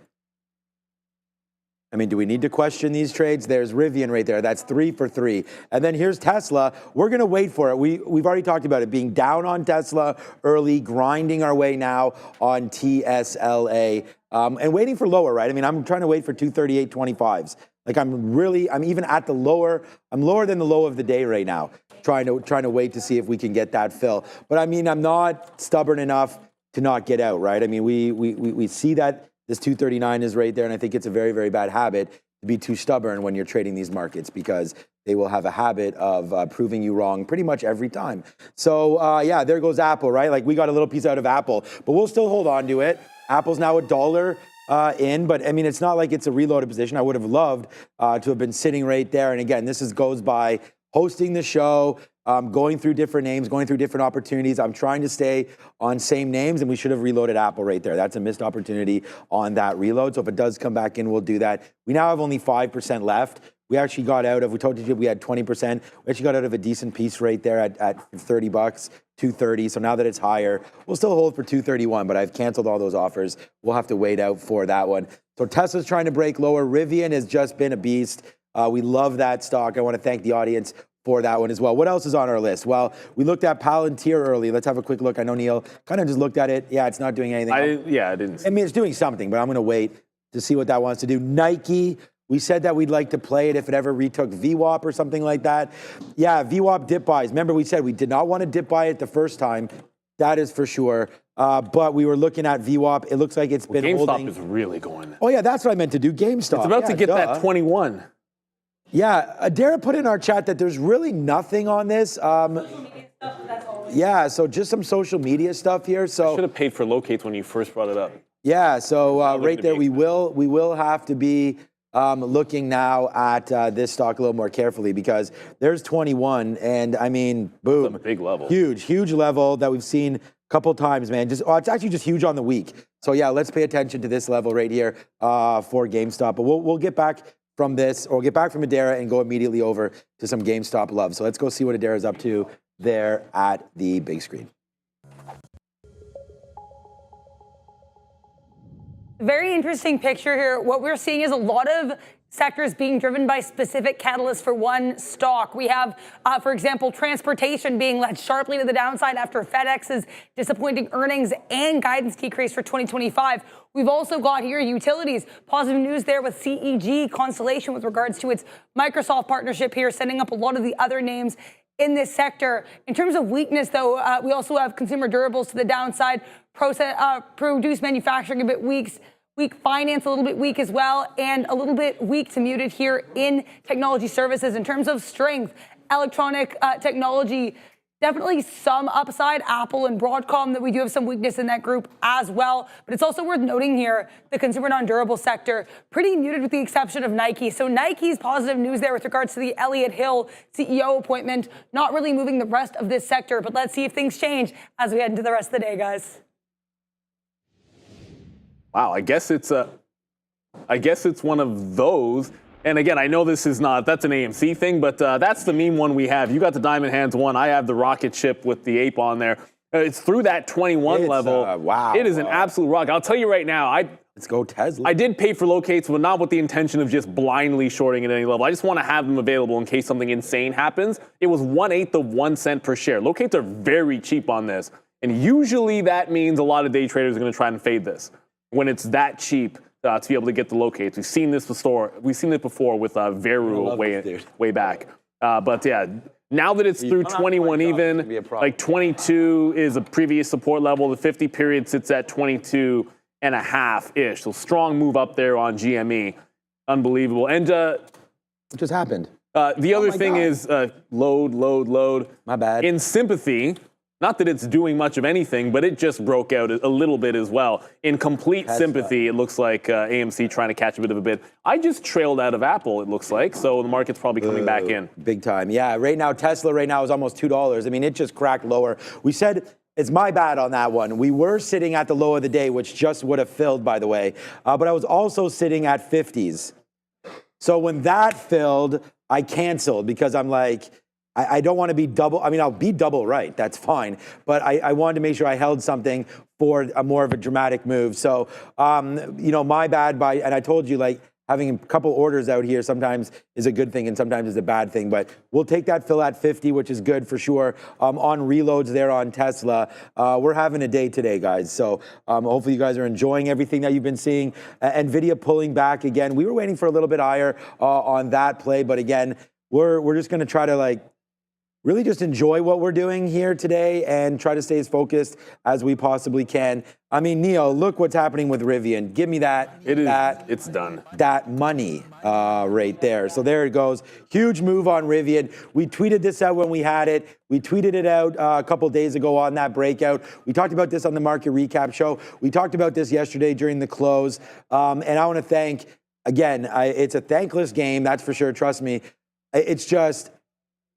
I mean, do we need to question these trades? There's Rivian right there. That's 3 for 3. And then here's Tesla. We're going to wait for it. We've already talked about it being down on Tesla early, grinding our way now on TSLA, and waiting for lower, right? I mean, I'm trying to wait for 238.25s. Like I'm even at the lower. I'm lower than the low of the day right now, trying to wait to see if we can get that fill. But I mean, I'm not stubborn enough to not get out, right? I mean, we see that this 239 is right there, and I think it's a very, very bad habit to be too stubborn when you're trading these markets because they will have a habit of proving you wrong pretty much every time. So yeah, there goes Apple, right? Like we got a little piece out of Apple, but we'll still hold on to it. Apple's now $1 in, but I mean, it's not like it's a reloaded position. I would have loved to have been sitting right there. And again, this goes by hosting the show, going through different names, going through different opportunities. I'm trying to stay on same names, and we should have reloaded Apple right there. That's a missed opportunity on that reload. So if it does come back in, we'll do that. We now have only 5% left. We actually got out of, we told you we had 20%. We actually got out of a decent piece right there at $30, 230. So now that it's higher, we'll still hold for 231, but I've canceled all those offers. We'll have to wait out for that one. So Tesla's trying to break lower. Rivian has just been a beast. We love that stock. I want to thank the audience for that one as well. What else is on our list? Well, we looked at Palantir early. Let's have a quick look. I know Neil kind of just looked at it. Yeah, it's not doing anything. I didn't. I mean, it's doing something, but I'm going to wait to see what that wants to do. Nike, we said that we'd like to play it if it ever retook VWAP or something like that. Yeah, VWAP dip buys. Remember, we said we did not want to dip buy it the first time. That is for sure. But we were looking at VWAP. It looks like it's been holding. GameStop is really going. Oh, yeah, that's what I meant to do. GameStop. It's about to get that 21. Yeah, Adara put in our chat that there's really nothing on this. Yeah, so just some social media stuff here. So I should have paid for locates when you first brought it up. Yeah, so right there we will have to be looking now at this stock a little more carefully because there's 21, and I mean, boom, that's a big level, huge level that we've seen a couple times, man. It's actually just huge on the week. So yeah, let's pay attention to this level right here for GameStop. But we'll get back from this, or get back from Adara and go immediately over to some GameStop love. So let's go see what Adara's up to there at the big screen. Very interesting picture here. What we're seeing is a lot of sectors being driven by specific catalysts for one stock. We have, for example, transportation being led sharply to the downside after FedEx's disappointing earnings and guidance decrease for 2025. We've also got here utilities. Positive news there with CEG, Constellation, with regards to its Microsoft partnership here, setting up a lot of the other names in this sector. In terms of weakness, though, we also have consumer durables to the downside, produce manufacturing a bit weak finance a little bit weak as well, and a little bit weak to muted here in technology services. In terms of strength, electronic technology, definitely some upside. Apple and Broadcom, that we do have some weakness in that group as well. But it's also worth noting here, the consumer non-durable sector, pretty muted with the exception of Nike. So Nike's positive news there with regards to the Elliott Hill CEO appointment, not really moving the rest of this sector. But let's see if things change as we head into the rest of the day, guys. Wow, I guess it's one of those. And again, I know this is not, that's an AMC thing, but that's the meme one we have. You got the Diamond Hands one. I have the rocket ship with the ape on there. It's through that 21 level. Wow. It is an absolute rock. I'll tell you right now, let's go Tesla. I did pay for locates, but not with the intention of just blindly shorting at any level. I just want to have them available in case something insane happens. It was 1/8 of 1 cent per share. Locates are very cheap on this. And usually that means a lot of day traders are going to try and fade this when it's that cheap to be able to get the locates. We've seen this before. We've seen it before with Veru way back. But yeah, now that it's through 21 even, like 22 is a previous support level. The 50 period sits at 22.5-ish. So strong move up there on GME. Unbelievable. And what just happened? The other thing is load. My bad. In sympathy. Not that it's doing much of anything, but it just broke out a little bit as well. In complete sympathy, it looks like AMC trying to catch a bit of a bid. I just trailed out of Apple, it looks like, so the market's probably coming back in. Big time. Yeah, right now, Tesla right now is almost $2. I mean, it just cracked lower. We said it's my bad on that one. We were sitting at the low of the day, which just would have filled, by the way. But I was also sitting at 50s. So when that filled, I canceled because I'm like, I don't want to be double. I mean, I'll be double right. That's fine. But I wanted to make sure I held something for a more of a dramatic move. So, my bad and I told you, like, having a couple orders out here sometimes is a good thing and sometimes is a bad thing. But we'll take that fill at 50, which is good for sure. On reloads there on Tesla, we're having a day today, guys. So hopefully you guys are enjoying everything that you've been seeing. Nvidia pulling back again. We were waiting for a little bit higher on that play, but again, we're just going to try to really just enjoy what we're doing here today and try to stay as focused as we possibly can. I mean, Neo, look what's happening with Rivian. Give me that. It's done. That money right there. So there it goes. Huge move on Rivian. We tweeted this out when we had it. We tweeted it out a couple days ago on that breakout. We talked about this on the market recap show. We talked about this yesterday during the close. And I want to thank, again, it's a thankless game, that's for sure. Trust me. It's just,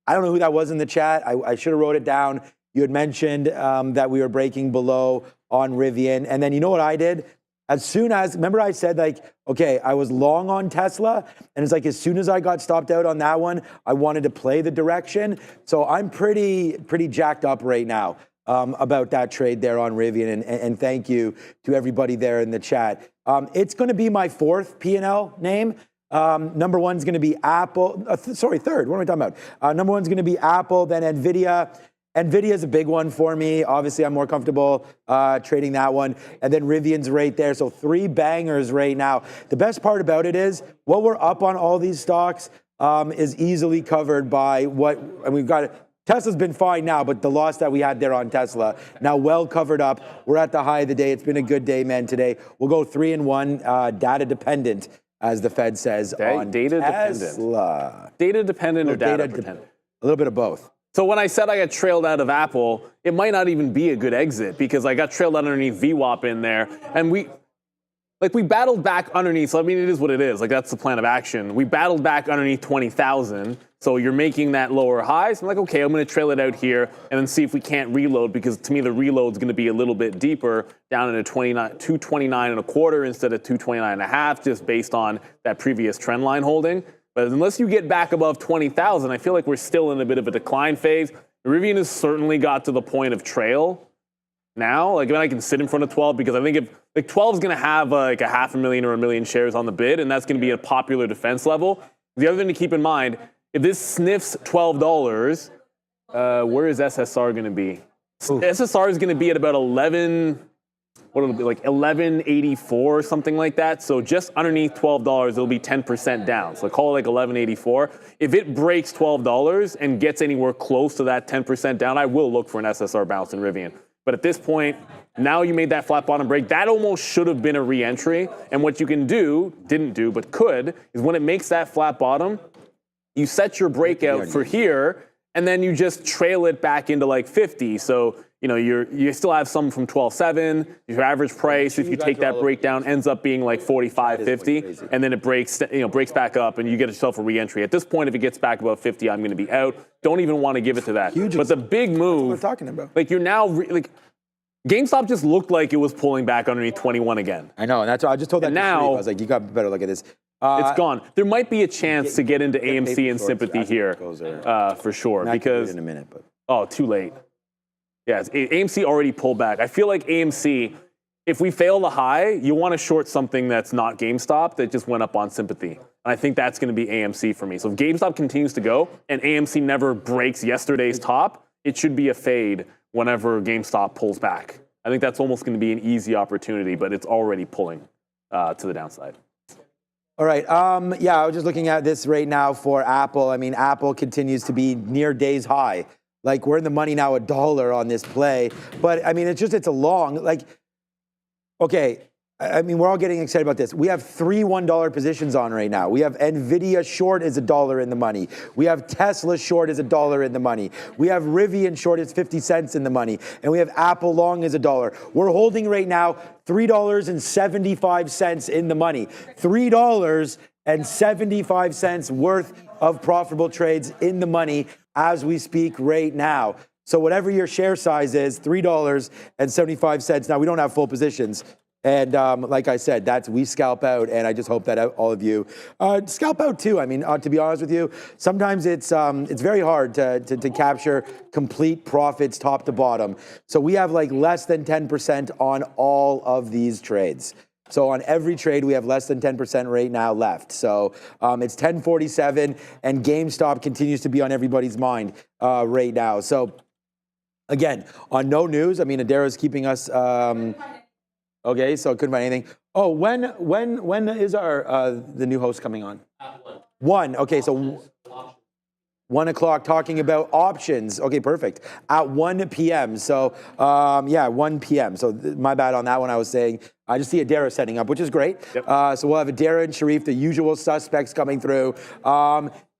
I don't know who that was in the chat. I should have wrote it down. You had mentioned that we were breaking below on Rivian. And then you know what I did? As soon as, remember I said okay, I was long on Tesla. And it's as soon as I got stopped out on that one, I wanted to play the direction. So I'm pretty jacked up right now about that trade there on Rivian. And thank you to everybody there in the chat. It's going to be my fourth P&L name. Number one's going to be Apple. Third. What am I talking about? Number one's going to be Apple, then Nvidia. Nvidia is a big one for me. Obviously, I'm more comfortable trading that one. And then Rivian's right there. So 3 bangers right now. The best part about it is what we're up on all these stocks is easily covered by and we've got Tesla's been fine now, but the loss that we had there on Tesla, now well covered up. We're at the high of the day. It's been a good day, man, today. We'll go 3-1, data dependent, as the Fed says, on data Tesla. Dependent. Data dependent or data dependent? A little bit of both. So when I said I got trailed out of Apple, it might not even be a good exit because I got trailed underneath VWAP in there. And we battled back underneath. So, I mean, it is what it is. That's the plan of action. We battled back underneath 20,000. So you're making that lower high. So I'm okay, I'm going to trail it out here and then see if we can't reload because to me the reload's going to be a little bit deeper down into 229 and a quarter instead of 229 and a half just based on that previous trend line holding. But unless you get back above 20,000, I feel like we're still in a bit of a decline phase. Rivian has certainly got to the point of trail now. I can sit in front of 12 because I think if 12 is going to have a 500,000 or 1 million shares on the bid and that's going to be a popular defense level. The other thing to keep in mind, if this sniffs $12, where is SSR going to be? SSR is going to be at about 1184, something like that. So just underneath $12, it'll be 10% down. So call it 1184. If it breaks $12 and gets anywhere close to that 10% down, I will look for an SSR bounce in Rivian. But at this point, now you made that flat bottom break. That almost should have been a re-entry. And what you can do, didn't do, but could, is when it makes that flat bottom, you set your breakout for here, and then you just trail it back into 50. So, you still have some from 12.7. Your average price, if you take that breakdown, ends up being 45.50, and then it breaks back up, and you get yourself a re-entry. At this point, if it gets back above 50, I'm going to be out. Don't even want to give it to that. But the big move, that's what we're talking about. You're now GameStop just looked like it was pulling back underneath 21 again. I know, and that's why I just told that. Now I was you got better look at this. It's gone. There might be a chance to get into AMC and sympathy here, for sure. Because in a minute, but too late. Yeah, AMC already pulled back. I feel like AMC, if we fail the high, you want to short something that's not GameStop that just went up on sympathy. And I think that's going to be AMC for me. So if GameStop continues to go and AMC never breaks yesterday's top, it should be a fade whenever GameStop pulls back. I think that's almost going to be an easy opportunity, but it's already pulling to the downside. All right. I was just looking at this right now for Apple. I mean, Apple continues to be near day's high. We're in the money now, $1 on this play. But, I mean, it's a long, okay, I mean, we're all getting excited about this. We have 3 $1 positions on right now. We have Nvidia short is $1 in the money. We have Tesla short is $1 in the money. We have Rivian short is 50 cents in the money. And we have Apple long is $1. We're holding right now $3.75 in the money. $3.75 worth of profitable trades in the money as we speak right now. So whatever your share size is, $3.75. Now, we don't have full positions. And like I said, we scalp out, and I just hope that all of you scalp out too. I mean, to be honest with you, sometimes it's very hard to capture complete profits top to bottom. So we have less than 10% on all of these trades. So on every trade, we have less than 10% right now left. So it's 10:47, and GameStop continues to be on everybody's mind right now. So again, on no news, I mean, Adara's keeping us. Okay, so couldn't find anything. Oh, when is our the new host coming on? At 1. Okay, so 1 o'clock talking about options. Okay, perfect. At 1 p.m. So, 1 p.m. So my bad on that one. I was saying, I just see Adara setting up, which is great. Yep. So we'll have Adara and Sharif, the usual suspects coming through.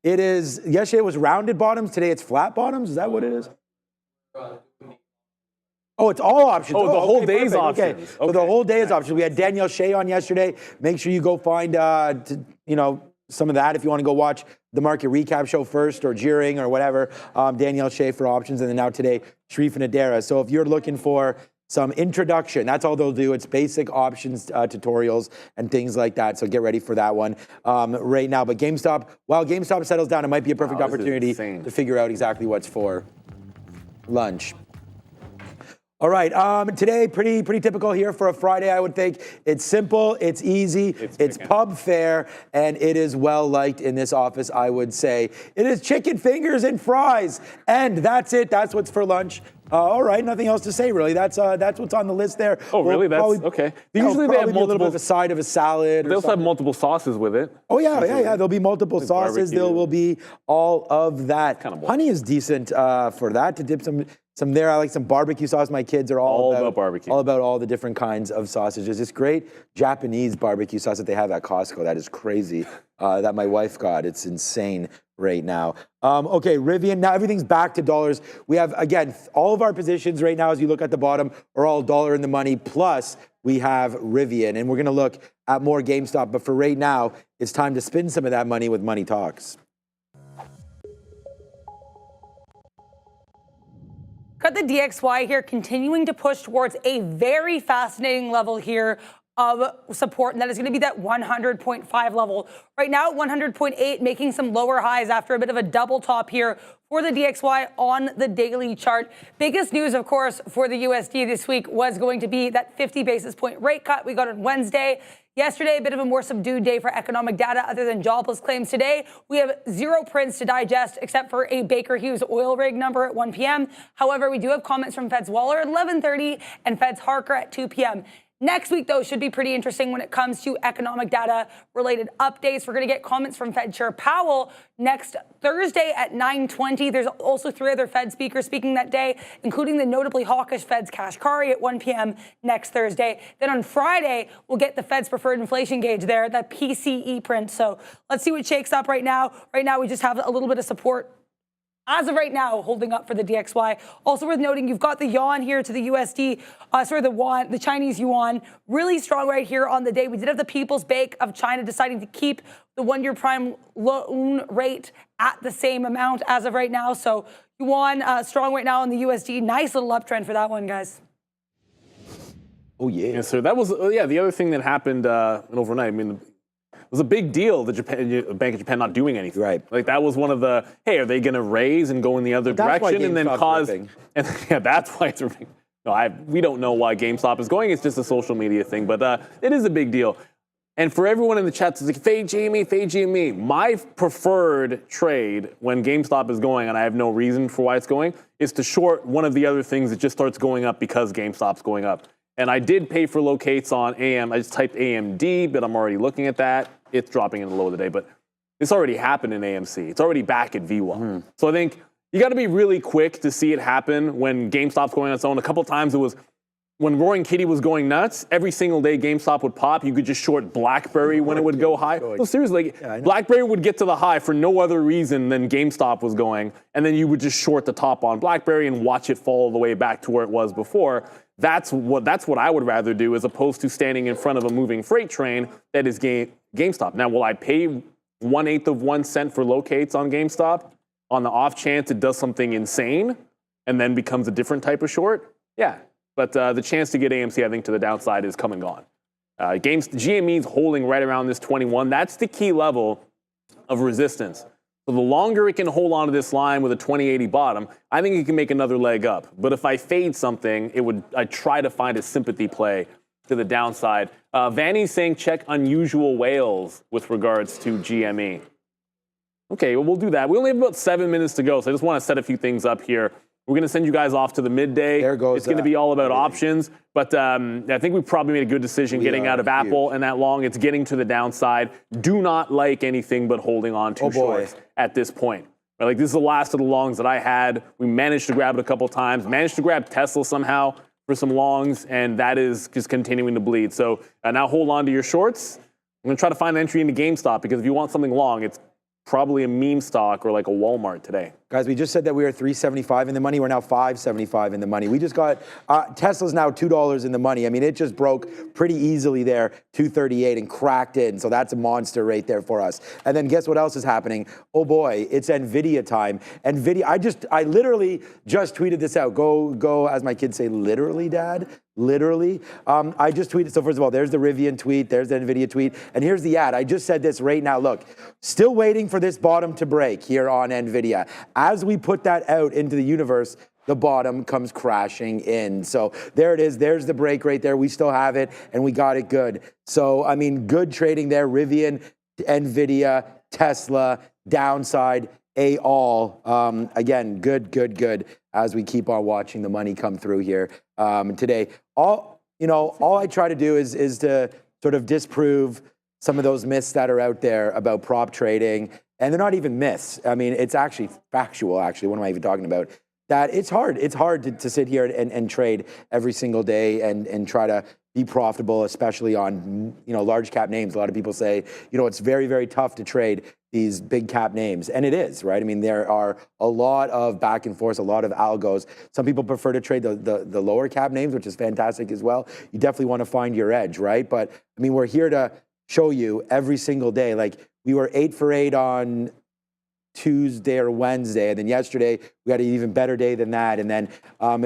Yesterday it was rounded bottoms. Today it's flat bottoms. Is that what it is? Oh, it's all options. Oh, the whole day's perfect. options. Okay. So the whole day is options. We had Danielle Shea on yesterday. Make sure you go find, some of that if you want to go watch the market recap show first, or Jeering or whatever. Danielle Shea for options, and then now today, Sharif and Adara. So if you're looking for some introduction, that's all they'll do. It's basic options tutorials and things like that. So get ready for that one right now. But GameStop, while GameStop settles down, it might be a perfect opportunity to figure out exactly what's for lunch. All right, today, pretty typical here for a Friday, I would think. It's simple, it's easy, it's pub fare, and it is well-liked in this office, I would say. It is chicken fingers and fries, and that's it. That's what's for lunch. All right, nothing else to say, really. That's what's on the list there. Oh, really? That's okay. Usually they have multiple, a little bit of a side of a salad. They also have multiple sauces with it. Oh, yeah. There'll be multiple sauces. Barbecue. There will be all of that. Kind of Honey is decent for that, to dip some there. I like some barbecue sauce. My kids are all about barbecue. All about all the different kinds of sausages. This great Japanese barbecue sauce that they have at Costco. That is crazy. That my wife got. It's insane right now. Okay, Rivian. Now everything's back to dollars. We have, again, all of our positions right now, as you look at the bottom, are all dollar in the money. Plus, we have Rivian. And we're going to look at more GameStop. But for right now, it's time to spend some of that money with Money Talks. Got the DXY here continuing to push towards a very fascinating level here of support, and that is going to be that 100.5 level. Right now, 100.8, making some lower highs after a bit of a double top here for the DXY on the daily chart. Biggest news, of course, for the USD this week was going to be that 50 basis point rate cut we got on Wednesday. Yesterday, a bit of a more subdued day for economic data other than jobless claims. Today, we have zero prints to digest except for a Baker Hughes oil rig number at 1 p.m. However, we do have comments from Fed's Waller at 11:30 and Fed's Harker at 2 p.m. Next week, though, should be pretty interesting when it comes to economic data-related updates. We're going to get comments from Fed Chair Powell next Thursday at 9:20. There's also 3 other Fed speakers speaking that day, including the notably hawkish Fed's Kashkari at 1 p.m. next Thursday. Then on Friday, we'll get the Fed's preferred inflation gauge there, the PCE print. So let's see what shakes up right now. Right now, we just have a little bit of support as of right now, holding up for the DXY. Also worth noting, you've got the yuan here to the USD, the Chinese yuan, really strong right here on the day. We did have the People's Bank of China deciding to keep the 1-year prime loan rate at the same amount as of right now. So yuan strong right now on the USD. Nice little uptrend for that one, guys. Oh, yeah. Yes, sir. That was, the other thing that happened overnight. I mean, it was a big deal, the Bank of Japan not doing anything. Right. Like, that was one of the, hey, are they going to raise and go in the other direction and then cause... And, that's why it's ripping. No, we don't know why GameStop is going. It's just a social media thing. But it is a big deal. And for everyone in the chat, it's like, fade GME. My preferred trade when GameStop is going, and I have no reason for why it's going, is to short one of the other things that just starts going up because GameStop's going up. And I did pay for locates on AM. I just typed AMD, but I'm already looking at that. It's dropping in the low of the day, but it's already happened in AMC. It's already back at VWAP. So I think you got to be really quick to see it happen when GameStop's going on its own. A couple times it was when Roaring Kitty was going nuts, every single day GameStop would pop. You could just short BlackBerry when it would go high. No, seriously, BlackBerry would get to the high for no other reason than GameStop was going, and then you would just short the top on BlackBerry and watch it fall all the way back to where it was before. That's what I would rather do as opposed to standing in front of a moving freight train that is GameStop. Now, will I pay 1/8 of 1 cent for locates on GameStop on the off chance it does something insane and then becomes a different type of short? Yeah, but the chance to get AMC, I think, to the downside is come and gone. GME is holding right around this 21. That's the key level of resistance. So the longer it can hold on to this line with a 2080 bottom, I think it can make another leg up. But if I fade something, I'd try to find a sympathy play to the downside. Vanny's saying check unusual whales with regards to GME. Okay, well, we'll do that. We only have about 7 minutes to go, so I just want to set a few things up here. We're going to send you guys off to the midday. There goes, it's going to be all about everything. options, but I think we probably made a good decision getting out of Apple and that long. It's getting to the downside. Do not like anything but holding on to shorts at this point. Right, like, this is the last of the longs that I had. We managed to grab it a couple times, managed to grab Tesla somehow for some longs, and that is just continuing to bleed. So now hold on to your shorts. I'm going to try to find an entry into GameStop, because if you want something long, it's probably a meme stock or like a Walmart today. Guys, we just said that we were $3.75 in the money. We're now $5.75 in the money. We just got, Tesla's now $2 in the money. I mean, it just broke pretty easily there, $2.38, and cracked in. So that's a monster right there for us. And then guess what else is happening? Oh boy, it's Nvidia time. Nvidia, I literally just tweeted this out. Go, as my kids say, literally, Dad. Literally. I just tweeted, so first of all, there's the Rivian tweet, there's the Nvidia tweet, and here's the ad. I just said this right now. Look, still waiting for this bottom to break here on Nvidia. As we put that out into the universe, the bottom comes crashing in. So there it is. There's the break right there. We still have it, and we got it good. So, I mean, good trading there. Rivian, Nvidia, Tesla, downside, all. Again, good as we keep on watching the money come through here today. All I try to do is to sort of disprove some of those myths that are out there about prop trading. And they're not even myths. I mean, it's actually factual, actually. What am I even talking about? That it's hard. It's hard to sit here and trade every single day and try to be profitable, especially on, large cap names. A lot of people say, it's very, very tough to trade these big cap names. And it is, right? I mean, there are a lot of back and forth, a lot of algos. Some people prefer to trade the lower cap names, which is fantastic as well. You definitely want to find your edge, right? But I mean, we're here to show you every single day. Like, we were 8 for 8 on Tuesday or Wednesday, and then yesterday we had an even better day than that, and then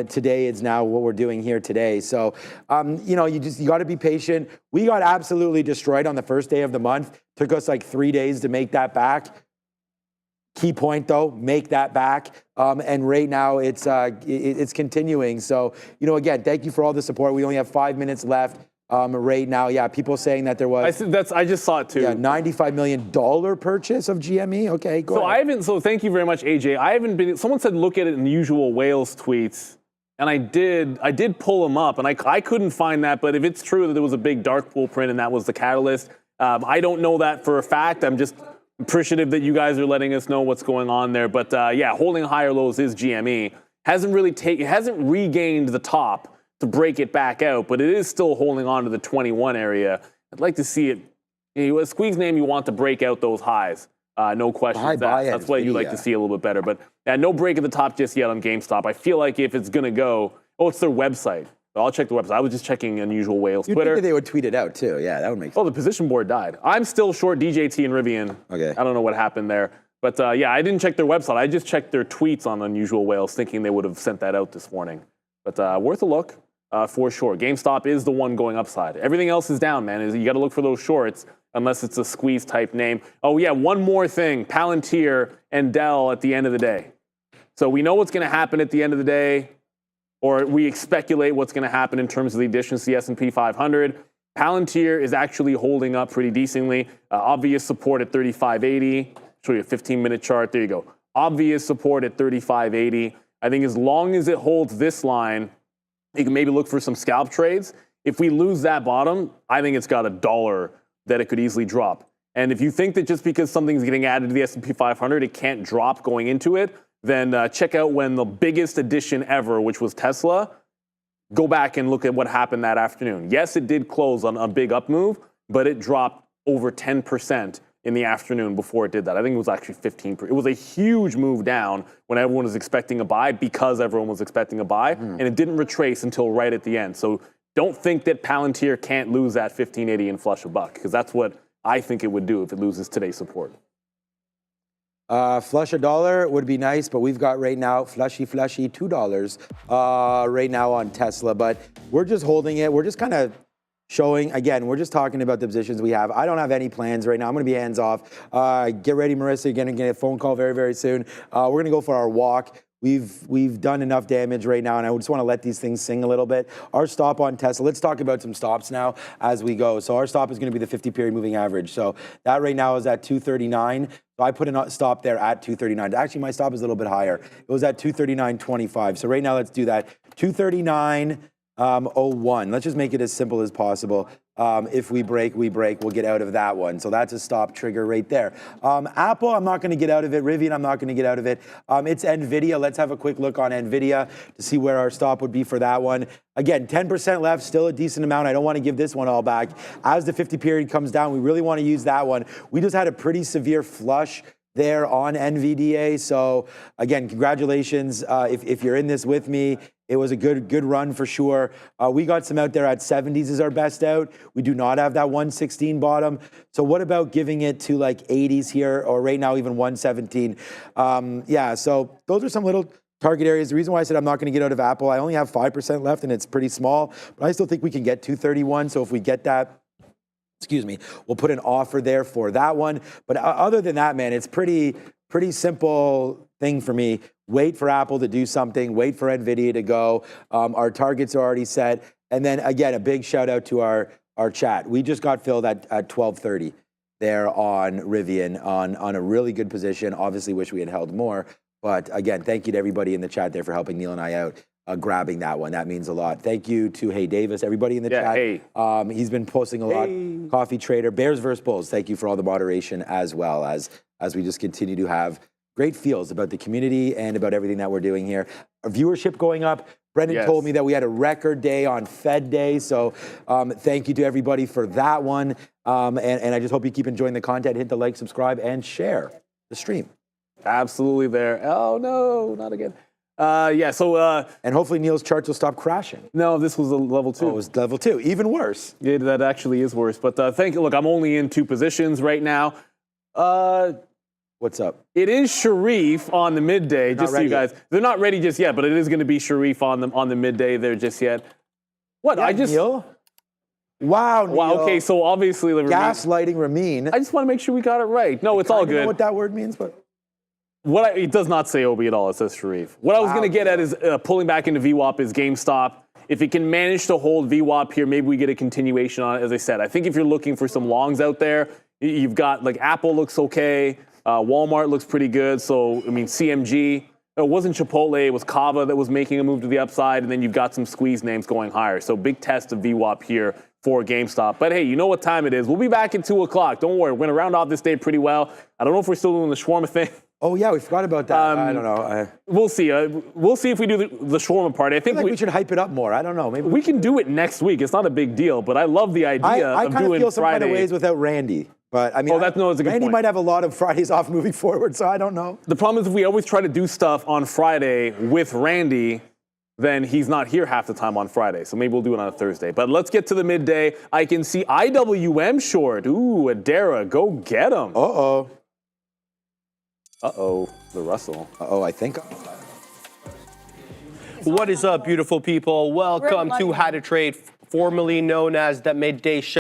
today is now what we're doing here today. So you got to be patient. We got absolutely destroyed on the first day of the month. Took us like 3 days to make that back. Key point though, make that back. And right now it's continuing. So again, thank you for all the support. We only have 5 minutes left. Right now, yeah, people saying that there was. I just saw it too. Yeah, $95 million purchase of GME. Okay, go ahead. So thank you very much, AJ. I haven't been. Someone said look at it in the usual whales tweets, and I did pull them up, and I couldn't find that. But if it's true that there was a big dark pool print and that was the catalyst, I don't know that for a fact. I'm just appreciative that you guys are letting us know what's going on there. But yeah, holding higher lows is GME. Hasn't regained the top to break it back out, but it is still holding on to the 21 area. I'd like to see it. A squeeze name, you want to break out those highs. No question. That's why you like to see a little bit better. But no break at the top just yet on GameStop. I feel like if it's going to go, it's their website. So I'll check the website. I was just checking Unusual Whales Twitter. You'd think they would tweet it out too. Yeah, that would make sense. Oh, the position board died. I'm still short DJT and Rivian. Okay. I don't know what happened there. But yeah, I didn't check their website. I just checked their tweets on Unusual Whales, thinking they would have sent that out this morning. But worth a look. For sure. GameStop is the one going upside. Everything else is down, man. You got to look for those shorts unless it's a squeeze type name. Oh, yeah, one more thing. Palantir and Dell at the end of the day. So we know what's going to happen at the end of the day, or we speculate what's going to happen in terms of the additions to the S&P 500. Palantir is actually holding up pretty decently. Obvious support at 35.80. Show you a 15-minute chart. There you go. Obvious support at 35.80. I think as long as it holds this line, you can maybe look for some scalp trades. If we lose that bottom, I think it's got $1 that it could easily drop. And if you think that just because something's getting added to the S&P 500, it can't drop going into it, then check out when the biggest addition ever, which was Tesla, go back and look at what happened that afternoon. Yes, it did close on a big up move, but it dropped over 10% in the afternoon before it did that. I think it was actually 15%. It was a huge move down when everyone was expecting a buy because everyone was expecting a buy, and it didn't retrace until right at the end. So don't think that Palantir can't lose that 15.80 and flush a buck, because that's what I think it would do if it loses today's support. Flush $1 would be nice, but we've got right now, flushy $2 right now on Tesla, but we're just holding it. We're just kind of showing, again, we're just talking about the positions we have. I don't have any plans right now. I'm going to be hands off. Get ready, Marissa. You're going to get a phone call very, very soon. We're going to go for our walk. we've done enough damage right now, and I just want to let these things sing a little bit. Our stop on Tesla, let's talk about some stops now as we go. So our stop is going to be the 50-period moving average. So that right now is at 239. So I put a stop there at 239. Actually, my stop is a little bit higher. It was at 239.25. So right now, let's do that. 239.01. Let's just make it as simple as possible. If we break, we break. We'll get out of that one. So that's a stop trigger right there. Apple, I'm not going to get out of it. Rivian, I'm not going to get out of it. It's Nvidia. Let's have a quick look on Nvidia to see where our stop would be for that one. Again, 10% left, still a decent amount. I don't want to give this one all back. As the 50 period comes down, we really want to use that one. We just had a pretty severe flush there on NVDA. So again, congratulations if you're in this with me. It was a good run for sure. We got some out there at 70s is our best out. We do not have that 116 bottom. So what about giving it to like 80s here, or right now even 117? Yeah, so those are some little target areas. The reason why I said I'm not going to get out of Apple, I only have 5% left and it's pretty small, but I still think we can get 231. So if we get that, excuse me, we'll put an offer there for that one. But other than that, man, it's pretty simple thing for me. Wait for Apple to do something, wait for Nvidia to go. Our targets are already set. And then again, a big shout out to our chat. We just got filled at 12:30 there on Rivian on a really good position. Obviously wish we had held more. But again, thank you to everybody in the chat there for helping Neil and I out. Grabbing that one. That means a lot. Thank you to Hey Davis, everybody in the chat. Hey. He's been posting a lot. Coffee Trader, Bears versus Bulls. Thank you for all the moderation as well as we just continue to have great feels about the community and about everything that we're doing here. Our viewership going up. Brendan told me that we had a record day on Fed Day. So thank you to everybody for that one. And I just hope you keep enjoying the content. Hit the like, subscribe, and share the stream. Absolutely there. Oh, no, not again. Yeah, so... and hopefully Neil's charts will stop crashing. No, this was a level 2. Oh, it was level 2. Even worse. Yeah, that actually is worse. But thank you. Look, I'm only in 2 positions right now. What's up? It is Sharif on the midday, just so you guys. They're not ready just yet, but it is going to be Sharif on the midday there just yet. What? Yeah, Neil? Wow, Neil. Wow, okay, so obviously... Gaslighting Ramin. I just want to make sure we got it right. No, it's all good. I don't know what that word means, but... It does not say Obi at all. It says Sharif. What I was going to get at is pulling back into VWAP is GameStop. If it can manage to hold VWAP here, maybe we get a continuation on it. As I said, I think if you're looking for some longs out there, you've got like Apple looks okay. Walmart looks pretty good. So, I mean, CMG. It wasn't Chipotle. It was Kava that was making a move to the upside. And then you've got some squeeze names going higher. So big test of VWAP here for GameStop. But hey, you know what time it is. We'll be back at 2 o'clock. Don't worry. We're going to round off this day pretty well. I don't know if we're still doing the shawarma thing. Oh, yeah, we forgot about that. I don't know. We'll see. We'll see if we do the shawarma party. I think we should hype it up more. I don't know. Maybe we can do it next week. It's not a big deal, but I love the idea I of kind doing of feel some Friday. kind of ways without Randy. But I mean, that's a good Randy point. might have a lot of Fridays off moving forward, so I don't know. The problem is if we always try to do stuff on Friday with Randy, then he's not here half the time on Friday. So maybe we'll do it on a Thursday. But let's get to the midday. I can see IWM short. Ooh, Adara, go get him. Uh-oh. Uh-oh, the Russell. Uh-oh, I think. What is up, beautiful people? Welcome to How to Trade, formerly known as the Midday Show.